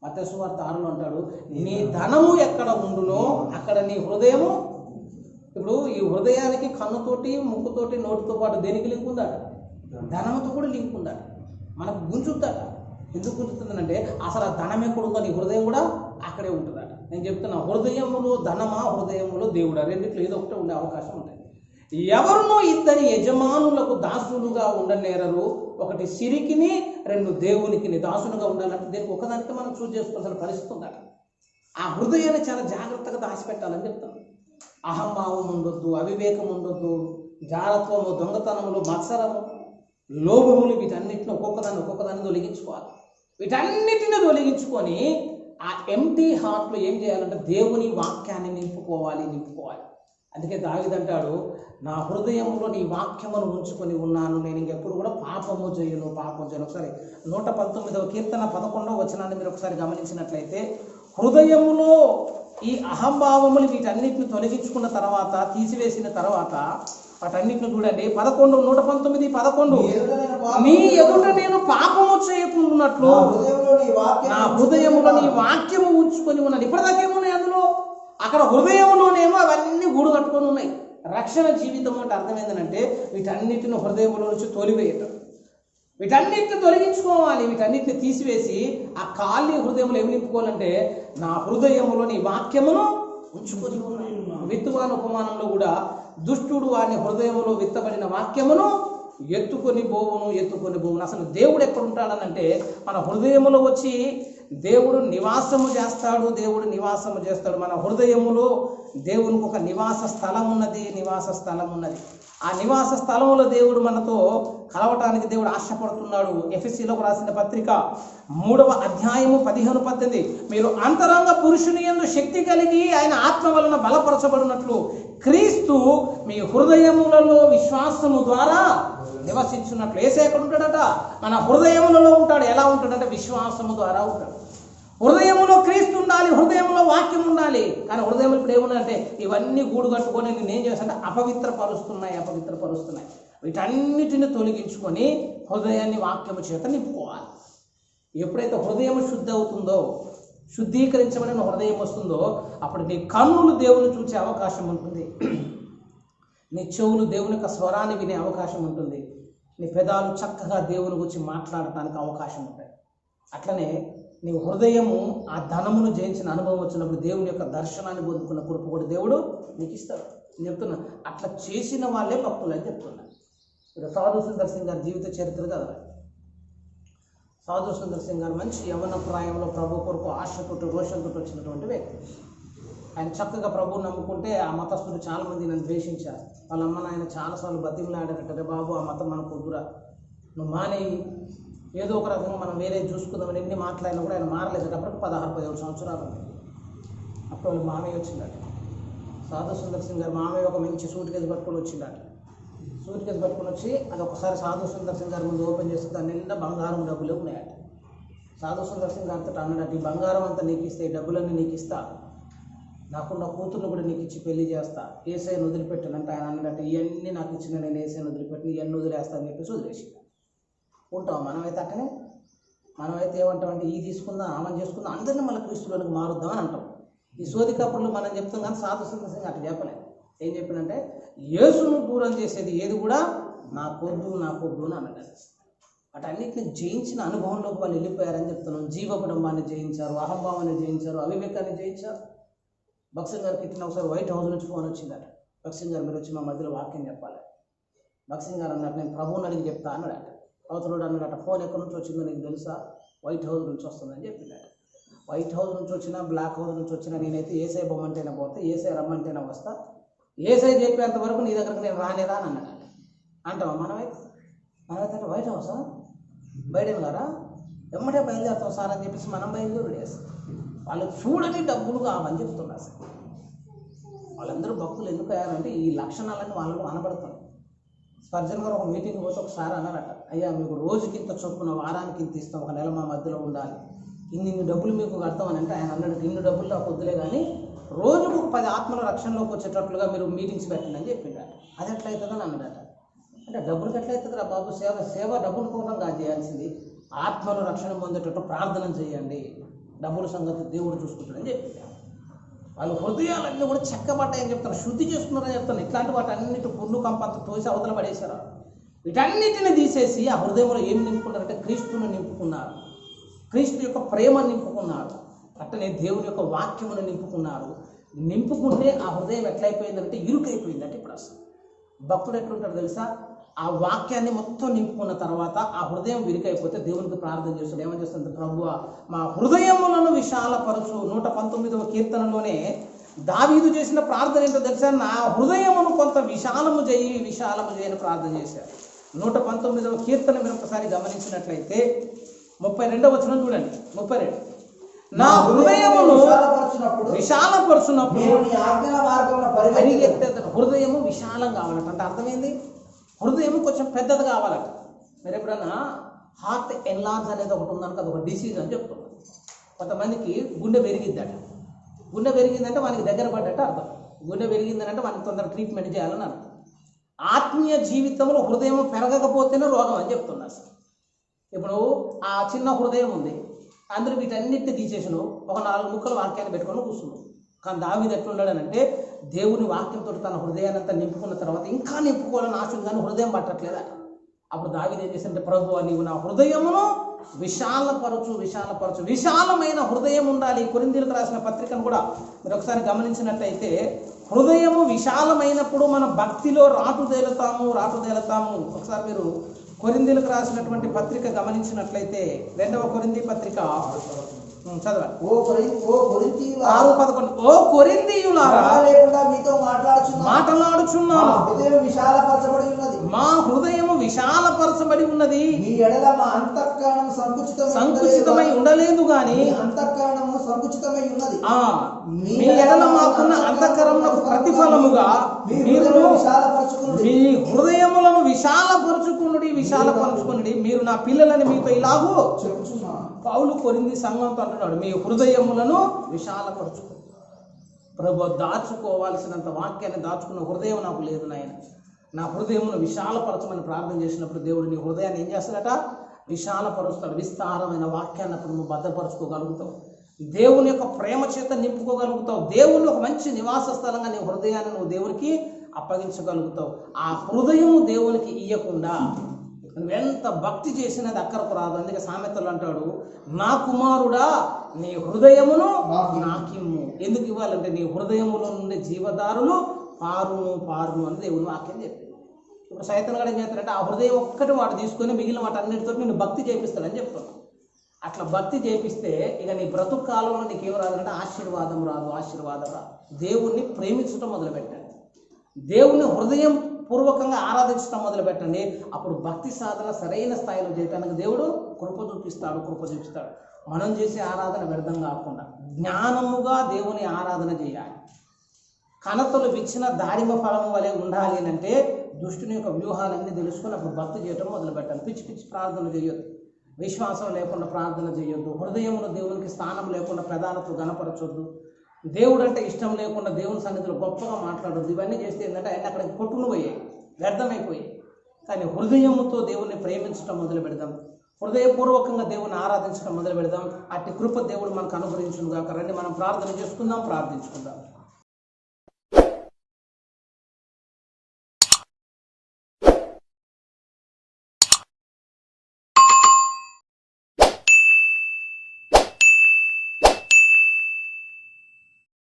మత్తయి సువార్త 6లో అంటాడు, నీ ధనము ఎక్కడ ఉండునో అక్కడ నీ హృదయము. ఇప్పుడు ఈ హృదయానికి కన్నుతోటి, ముక్కుతోటి, నోటితో పాటు దేనికి లింక్ ఉందట? ధనంతో కూడా లింక్ ఉందట. మనకు గుంజుద్దట. ఎందుకు గుంజుతుందంటే అసలు ఆ ధనం ఎక్కడుందో నీ హృదయం కూడా అక్కడే ఉంటుందట. నేను చెప్తున్నా, హృదయములో ధనమా, హృదయములో దేవుడా, రెండిట్లో ఏదో ఒకటే ఉండే అవకాశం ఉంటుంది. ఎవరినో 2 యజమానులకు దాసులుగా ఉండనేరరు, ఒకటి సిరికిని, 2 దేవునికి దాసులుగా ఉండాలంటే దీనికి ఒకదానికి మనం చూస్ చేసుకోవాల్సిన పరిస్థితి ఉందట. ఆ హృదయాన్ని చాలా జాగ్రత్తగా దాచిపెట్టాలని చెప్తాను. అహంభావం ఉండొద్దు, అవివేకం ఉండొద్దు, జారత్వము, దొంగతనములు, మత్సరము, లోభములు, వీటన్నిటిని ఒక్కొక్కదాన్ని తొలగించుకోవాలి. వీటన్నిటిని తొలగించుకొని ఆ ఎంటీ హార్ట్లో ఏం చేయాలంటే దేవుని వాక్యాన్ని నింపుకోవాలి. అందుకే దావీదు అంటాడు, నా హృదయంలో నీ వాక్యమును ఉంచుకొని ఉన్నాను, నేను ఇంకెప్పుడు కూడా పాపము చేయను. ఒకసారి 119వ కీర్తన 11వ వచనాన్ని మీరు ఒకసారి గమనించినట్లయితే, హృదయములో ఈ అహంభావములు వీటన్నిటిని తొలగించుకున్న తర్వాత, తీసివేసిన తర్వాత, వాటన్నిటిని చూడండి. 119:11 నీ ఎదుట నేను పాపము చేయకుండాన్నట్లు నా హృదయములో నీ వాక్యము ఉంచుకొని ఉన్నాను. ఇప్పటిదాకా ఏమున్నాయి అందులో? అక్కడ హృదయంలోనేమో అవన్నీ గూడు కట్టుకొని ఉన్నాయి. రక్షణ జీవితం అంటే అర్థం ఏంటంటే వీటన్నిటిని హృదయంలో నుంచి తొలివేయటం, వీటన్నిటిని తొలగించుకోవాలి. వీటన్నిటిని తీసివేసి ఆ ఖాళీ హృదయంలో ఏమి నింపుకోవాలంటే నా హృదయంలో నీ వాక్యమును ఉంచుకొని ఉన్నాను. విత్తువాని ఉపమానంలో కూడా దుష్టుడు వాని హృదయంలో విత్తబడిన వాక్యమును ఎత్తుకొని పోవును. అసలు దేవుడు ఎక్కడ ఉంటాడనంటే మన హృదయములో వచ్చి దేవుడు నివాసము చేస్తాడు. మన హృదయములో దేవునికి ఒక నివాస స్థలం ఉన్నది. ఆ నివాస స్థలంలో దేవుడు మనతో కలవటానికి దేవుడు ఆశపడుతున్నాడు. ఎఫెసీలోకి రాసిన పత్రిక 3వ అధ్యాయము 15-18 మీరు అంతరంగ పురుషుని యందు శక్తి కలిగి ఆయన ఆత్మ వలన బలపరచబడినట్లు క్రీస్తు మీ హృదయములలో విశ్వాసము ద్వారా నివసించున్నట్లు. యేసు ఎక్కడ ఉంటాడట? మన హృదయములలో ఉంటాడు. ఎలా ఉంటాడంటే విశ్వాసము ద్వారా ఉంటాడు. హృదయంలో క్రీస్తు ఉండాలి, హృదయంలో వాక్యం ఉండాలి. కానీ హృదయంలో ఇప్పుడు ఏముందంటే ఇవన్నీ గూడు కట్టుకొని నేనేం చేస్తానంటే అపవిత్రపరుస్తున్నాయి. వీటన్నిటిని తొలగించుకొని హృదయాన్ని వాక్యము చేత నింపుకోవాలి. ఎప్పుడైతే హృదయం శుద్ధి అవుతుందో, శుద్ధీకరించబడిన హృదయం వస్తుందో, అప్పుడు నీ కన్నులు దేవుని చూసే అవకాశం ఉంటుంది, నీ చెవులు దేవుని యొక్క స్వరాన్ని వినే అవకాశం ఉంటుంది, నీ పెదాలు చక్కగా దేవుని గురించి మాట్లాడటానికి అవకాశం ఉంటుంది. అట్లనే నీ హృదయము ఆ ధనమును జయించిన అనుభవం వచ్చినప్పుడు దేవుని యొక్క దర్శనాన్ని పొందుకున్న కృప కూడా దేవుడు నీకు ఇస్తాడు. నేను చెప్తున్నా, అట్లా చేసిన వాళ్ళే భక్తులు అని చెప్తున్నా. ఇప్పుడు సాధు సుందర్ సింగ్ గారి జీవిత చరిత్ర కదా. సాధు సుందర్ సింగ్ గారు మంచి యవ్వన ప్రాయంలో ప్రభు కొరకు ఆశతోటి, రోషంతో వచ్చినటువంటి వ్యక్తి. ఆయన చక్కగా ప్రభువు నమ్ముకుంటే ఆ మతస్థులు చాలామంది నన్ను ద్వేషించారు. వాళ్ళ అమ్మ నాయన చాలాసార్లు బతిమలాడారంటే, బాబు ఆ మతం మనకు వద్దురా, నువ్వు మానేయి, ఏదో ఒక రకంగా మనం వేరే చూసుకుందామని ఎన్ని మాట్లాడినా కూడా ఆయన మారలేదు. అప్పటికి 16-17 సంవత్సరాలు ఉంది. అప్పుడు వాళ్ళు మామయ్య వచ్చిందట. సాధు సుందర్ సింగ్ గారు మామయ్య ఒక మంచి సూట్ కేసు పట్టుకొని వచ్చిందట. సూట్ కేసు పట్టుకొని వచ్చి అది ఒకసారి సాధు సుందర్ సింగ్ గారి ముందు ఓపెన్ చేస్తే దాని నిండా బంగారం డబ్బులు ఉన్నాయట. సాధు సుందర్ సింగ్ అంతటా అన్నాడు, ఈ బంగారం అంతా నీకు ఇస్తే, ఈ డబ్బులన్నీ నీకు ఇస్తా, నాకున్న కూతుర్ని కూడా నీకు ఇచ్చి పెళ్లి చేస్తా, ఏసైని వదిలిపెట్టానంటే ఆయన అన్నాడంటే ఇవన్నీ నాకు ఇచ్చిన నేను ఏసైని వదిలిపెట్టిన ఇవన్నీ వదిలేస్తా అని చెప్పేసి వదిలేసి ఉంటాం. మనమైతే అట్టనే, మనమైతే ఏమంటామంటే ఈ తీసుకుందాం ఆమెను చేసుకుందాం అందరినీ మళ్ళీ క్రీస్తులోనికి మారుద్దాం అని అంటాం. ఈ సోది కప్పులు మనం చెప్తాం కానీ సాధు సుందర్ సింగ్ అట్లా చెప్పలేదు. ఏం చెప్పినంటే యేసును దూరం చేసేది ఏది కూడా నాకొద్దు అని అన్నాడు. వాటన్నిటిని జయించిన అనుభవంలోకి వాళ్ళు వెళ్ళిపోయారని చెప్తున్నాం. జీవకుటుంబాన్ని జయించారు, అహంభావాన్ని జయించారు, అవివేకాన్ని జయించారు. భక్సింగ్ గారికి ఇట్లా ఒకసారి వైట్ హౌస్ నుంచి ఫోన్ వచ్చిందట. భక్సింగ్ గారు మీరు వచ్చి మా మధ్యలో వాక్యం చెప్పాలి. భక్సింగ్ గారు అన్నట్టు నేను ప్రభువుని అడిగి చెప్తా అన్నాడట. అవతలుడు అన్నాడట, ఫోన్ ఎక్కడి నుంచి వచ్చిందో నీకు తెలుసా? వైట్ హౌస్ నుంచి వస్తుందని చెప్పిందట. వైట్ హౌస్ నుంచి వచ్చినా బ్లాక్ హౌస్ నుంచి వచ్చినా నేనైతే ఏసై బొమ్మంటేనే పోతా, ఏసై రమ్మంటేనే వస్తా, ఏసై చెప్పేంత వరకు నీ దగ్గరకు నేను రానేదా అని అన్నాడట. అంటావా మనమైతే అంటే వైట్ హౌసా బైడెన్ గారా ఎమ్మటే బయలుదేరుతాం సార్ అని చెప్పేసి మనం బయలుదేరుడు చేస్తాం. వాళ్ళు చూడని డబ్బులు కావని చెప్తున్నారు సార్. వాళ్ళందరూ భక్తులు ఎందుకు అయ్యారంటే ఈ లక్షణాలన్నీ వాళ్ళకు అనబడుతున్నాయి. స్పర్జన్ గారు ఒక మీటింగ్ పోతే ఒకసారి అన్నారట, అయ్యా మీకు రోజుకి ఇంత చొప్పున వారానికి ఇంత ఇస్తాం, ఒక నెల మా మధ్యలో ఉండాలి, ఇన్ని డబ్బులు మీకు కడతామని అంటే ఆయన అన్నాడు, ఇన్ని డబ్బులు నాకు వద్దులే కానీ రోజుకు 10 ఆత్మల రక్షణలోకి వచ్చేటట్లుగా మీరు మీటింగ్స్ పెట్టండి అని చెప్పిండట. అది ఎట్లయితుందని అన్నాడట. అంటే డబ్బులకి ఎట్లయితుంది రా బాబు, సేవ డబ్బులు కోసం కాదు చేయాల్సింది, ఆత్మను రక్షణ పొందేటట్టు ప్రార్థన చేయండి, డబ్బుల సంగతి దేవుడు చూసుకుంటాడని చెప్పింది. వాళ్ళు హృదయాలన్నీ కూడా చెక్కబడ్డాయని చెప్తారు, శుద్ధి చేసుకున్నారని చెప్తాను. ఇట్లాంటి వాటి అన్నిటి పుండు కంపంత తోసి అవతల పడేశారు. వీటన్నిటిని తీసేసి ఆ హృదయంలో ఏం నింపుకున్నారంటే క్రీస్తుని నింపుకున్నారు, క్రీస్తు యొక్క ప్రేమను నింపుకున్నారు, అట్టనే దేవుని యొక్క వాక్యమును నింపుకున్నారు. నింపుకుంటే ఆ హృదయం ఎట్లయిపోయిందంటే ఇరుకైపోయిందంటే ఇప్పుడు అసలు భక్తుడు ఎట్లుంటాడు తెలుసా? ఆ వాక్యాన్ని మొత్తం నింపుకున్న తర్వాత ఆ హృదయం విరికైపోతే దేవునికి ప్రార్థన చేస్తాడు. ఏమని చేస్తుంది? ప్రభువా మా హృదయములను విశాలపరచు. 119వ కీర్తనలోనే దావీదు చేసిన ప్రార్థన ఏంటో తెలుసా? నా హృదయమును కొంత విశాలము చేయని ప్రార్థన చేశారు. 119వ కీర్తన మీరు ఒకసారి గమనించినట్లయితే 32వ వచనం చూడండి. 32 నా హృదయమును విశాలపరచునప్పుడు హృదయము విశాలం కావాలట. అంటే అర్థమైంది, హృదయం కొంచెం పెద్దది కావాలట. మీరు ఎప్పుడన్నా హార్ట్ ఎన్లార్జ్ అనేది ఒకటి ఉందనుక అది ఒక డిసీజ్ అని చెప్తున్నాను. కొంతమందికి గుండె పెరిగిద్దట. గుండె పెరిగిందంటే వానికి దగ్గర పడ్డట్టు అర్థం. గుండె పెరిగిందంటే వానికి తొందరగా ట్రీట్మెంట్ చేయాలని అర్థం. ఆత్మీయ జీవితంలో హృదయం పెరగకపోతేనే రోగం అని చెప్తున్నా సార్. ఇప్పుడు ఆ చిన్న హృదయం ఉంది, అందరూ వీటన్నిటిని తీసేసినావు, ఒక 4 ముక్కల వాక్యాన్ని పెట్టుకొని కూర్చున్నావు. కానీ దావీదు ఎట్లున్నాడనంటే దేవుని వాక్యంతో తన హృదయాన్ని అంతా నింపుకున్న తర్వాత ఇంకా నింపుకోవాలని ఆశ కానీ హృదయం పట్టట్లేదా? అప్పుడు దావీదు ఏం చేసిందంటే, ప్రభువా నీవు నా హృదయమును విశాలపరచు. విశాలమైన హృదయం ఉండాలి. కొరింథీయులకు రాసిన పత్రికను కూడా మీరు ఒకసారి గమనించినట్లయితే హృదయము విశాలమైనప్పుడు మన భక్తిలో రాటుదేలుతాము. ఒకసారి మీరు కొరింథీయులకు రాసినటువంటి పత్రిక గమనించినట్లయితే 2వ కొరింథీ పత్రిక చదవండి. 6:11 ఓ కొరింథీయులారా మీతో మాట్లాడుచున్నాను, మా హృదయము విశాలపరచబడి ఉన్నది, మీ ఎడల మా అంతఃకరణం సంకుచితమై ఉండలేదు గాని అంతఃకరణము సంకుచితమై ఉన్నది. మీ ఎడల మాకున్న అంతఃకరణకు ప్రతిఫలముగా మీరు మీ హృదయములను విశాలపరచుకునుడి. మీరు నా పిల్లలని మీతో ఇలాగూ చెప్పుచున్నాను. పౌలు కొరింథీ సంఘంతో అంటున్నాడు, మీ హృదయములను విశాలపరచుకో. ప్రభు దాచుకోవాల్సినంత వాక్యాన్ని దాచుకున్న హృదయం నాకు లేదు నాయన, నా హృదయమును విశాలపరచమని ప్రార్థన చేసినప్పుడు దేవుడు నీ హృదయాన్ని ఏం చేస్తాడట? విశాలపరుస్తాడు. విస్తారమైన వాక్యాన్ని అప్పుడు నువ్వు భద్రపరచుకోగలుగుతావు. దేవుని యొక్క ప్రేమ చేత నింపుకోగలుగుతావు. దేవుని ఒక మంచి నివాస స్థలంగా నీ హృదయాన్ని నువ్వు దేవునికి అప్పగించగలుగుతావు. ఆ హృదయము దేవునికి ఇయ్యకుండా నువ్వెంత భక్తి చేసినది అక్కరకు రాదు. అందుకే సామెతలు అంటాడు, నా కుమారుడా నీ హృదయమును నాకిమ్ము. ఎందుకు ఇవ్వాలంటే నీ హృదయములో నుండి జీవదారులు పారును అని దేవుని వాక్యం చెప్పింది. ఇప్పుడు సైతాను కూడా ఏం చేస్తాడంటే ఆ హృదయం ఒక్కటి వాడు తీసుకొని మిగిలిన వాటి అన్నిటితో నేను భక్తి చేపిస్తాడని చెప్తున్నాను. అట్లా భక్తి చేపిస్తే ఇక నీ బ్రతుకు కాలంలో నీకేం రాదంటే ఆశీర్వాదం రాదు. దేవుణ్ణి ప్రేమించడం మొదలుపెట్టండి, దేవుని హృదయం పూర్వకంగా ఆరాధించడం మొదలుపెట్టండి. అప్పుడు భక్తి సాధన సరైన స్థాయిలో చేయడానికి దేవుడు కృప చూపిస్తాడు. మనం చేసే ఆరాధన వ్యర్థం కాకుండా జ్ఞానముగా దేవుని ఆరాధన చేయాలి. కనతలు విచ్చిన దాడిమ ఫలము వలె ఉండాలి అంటే దుష్టుని యొక్క వ్యూహాలన్నీ తెలుసుకుని అప్పుడు భక్తి చేయటం మొదలుపెట్టాలి. పిచ్చి ప్రార్థన చేయొద్దు. విశ్వాసం లేకుండా ప్రార్థన చేయొద్దు, హృదయంలో దేవునికి స్థానం లేకుండా ప్రధానతో గణపరచొద్దు, దేవుడు అంటే ఇష్టం లేకుండా దేవుని సన్నిధిలో గొప్పగా మాట్లాడొద్దు. ఇవన్నీ చేస్తే ఏంటంటే ఆయన అక్కడికి కొట్టును పోయాయి, వ్యర్థమైపోయాయి. కానీ హృదయముతో దేవుణ్ణి ప్రేమించడం మొదలు పెడదాం, హృదయపూర్వకంగా దేవుని ఆరాధించడం మొదలు పెడదాం. అట్టి కృప దేవుడు మనకు అనుగ్రహించును గాక. రండి మనం ప్రార్థన చేసుకుందాం, ప్రార్థించుకుందాం.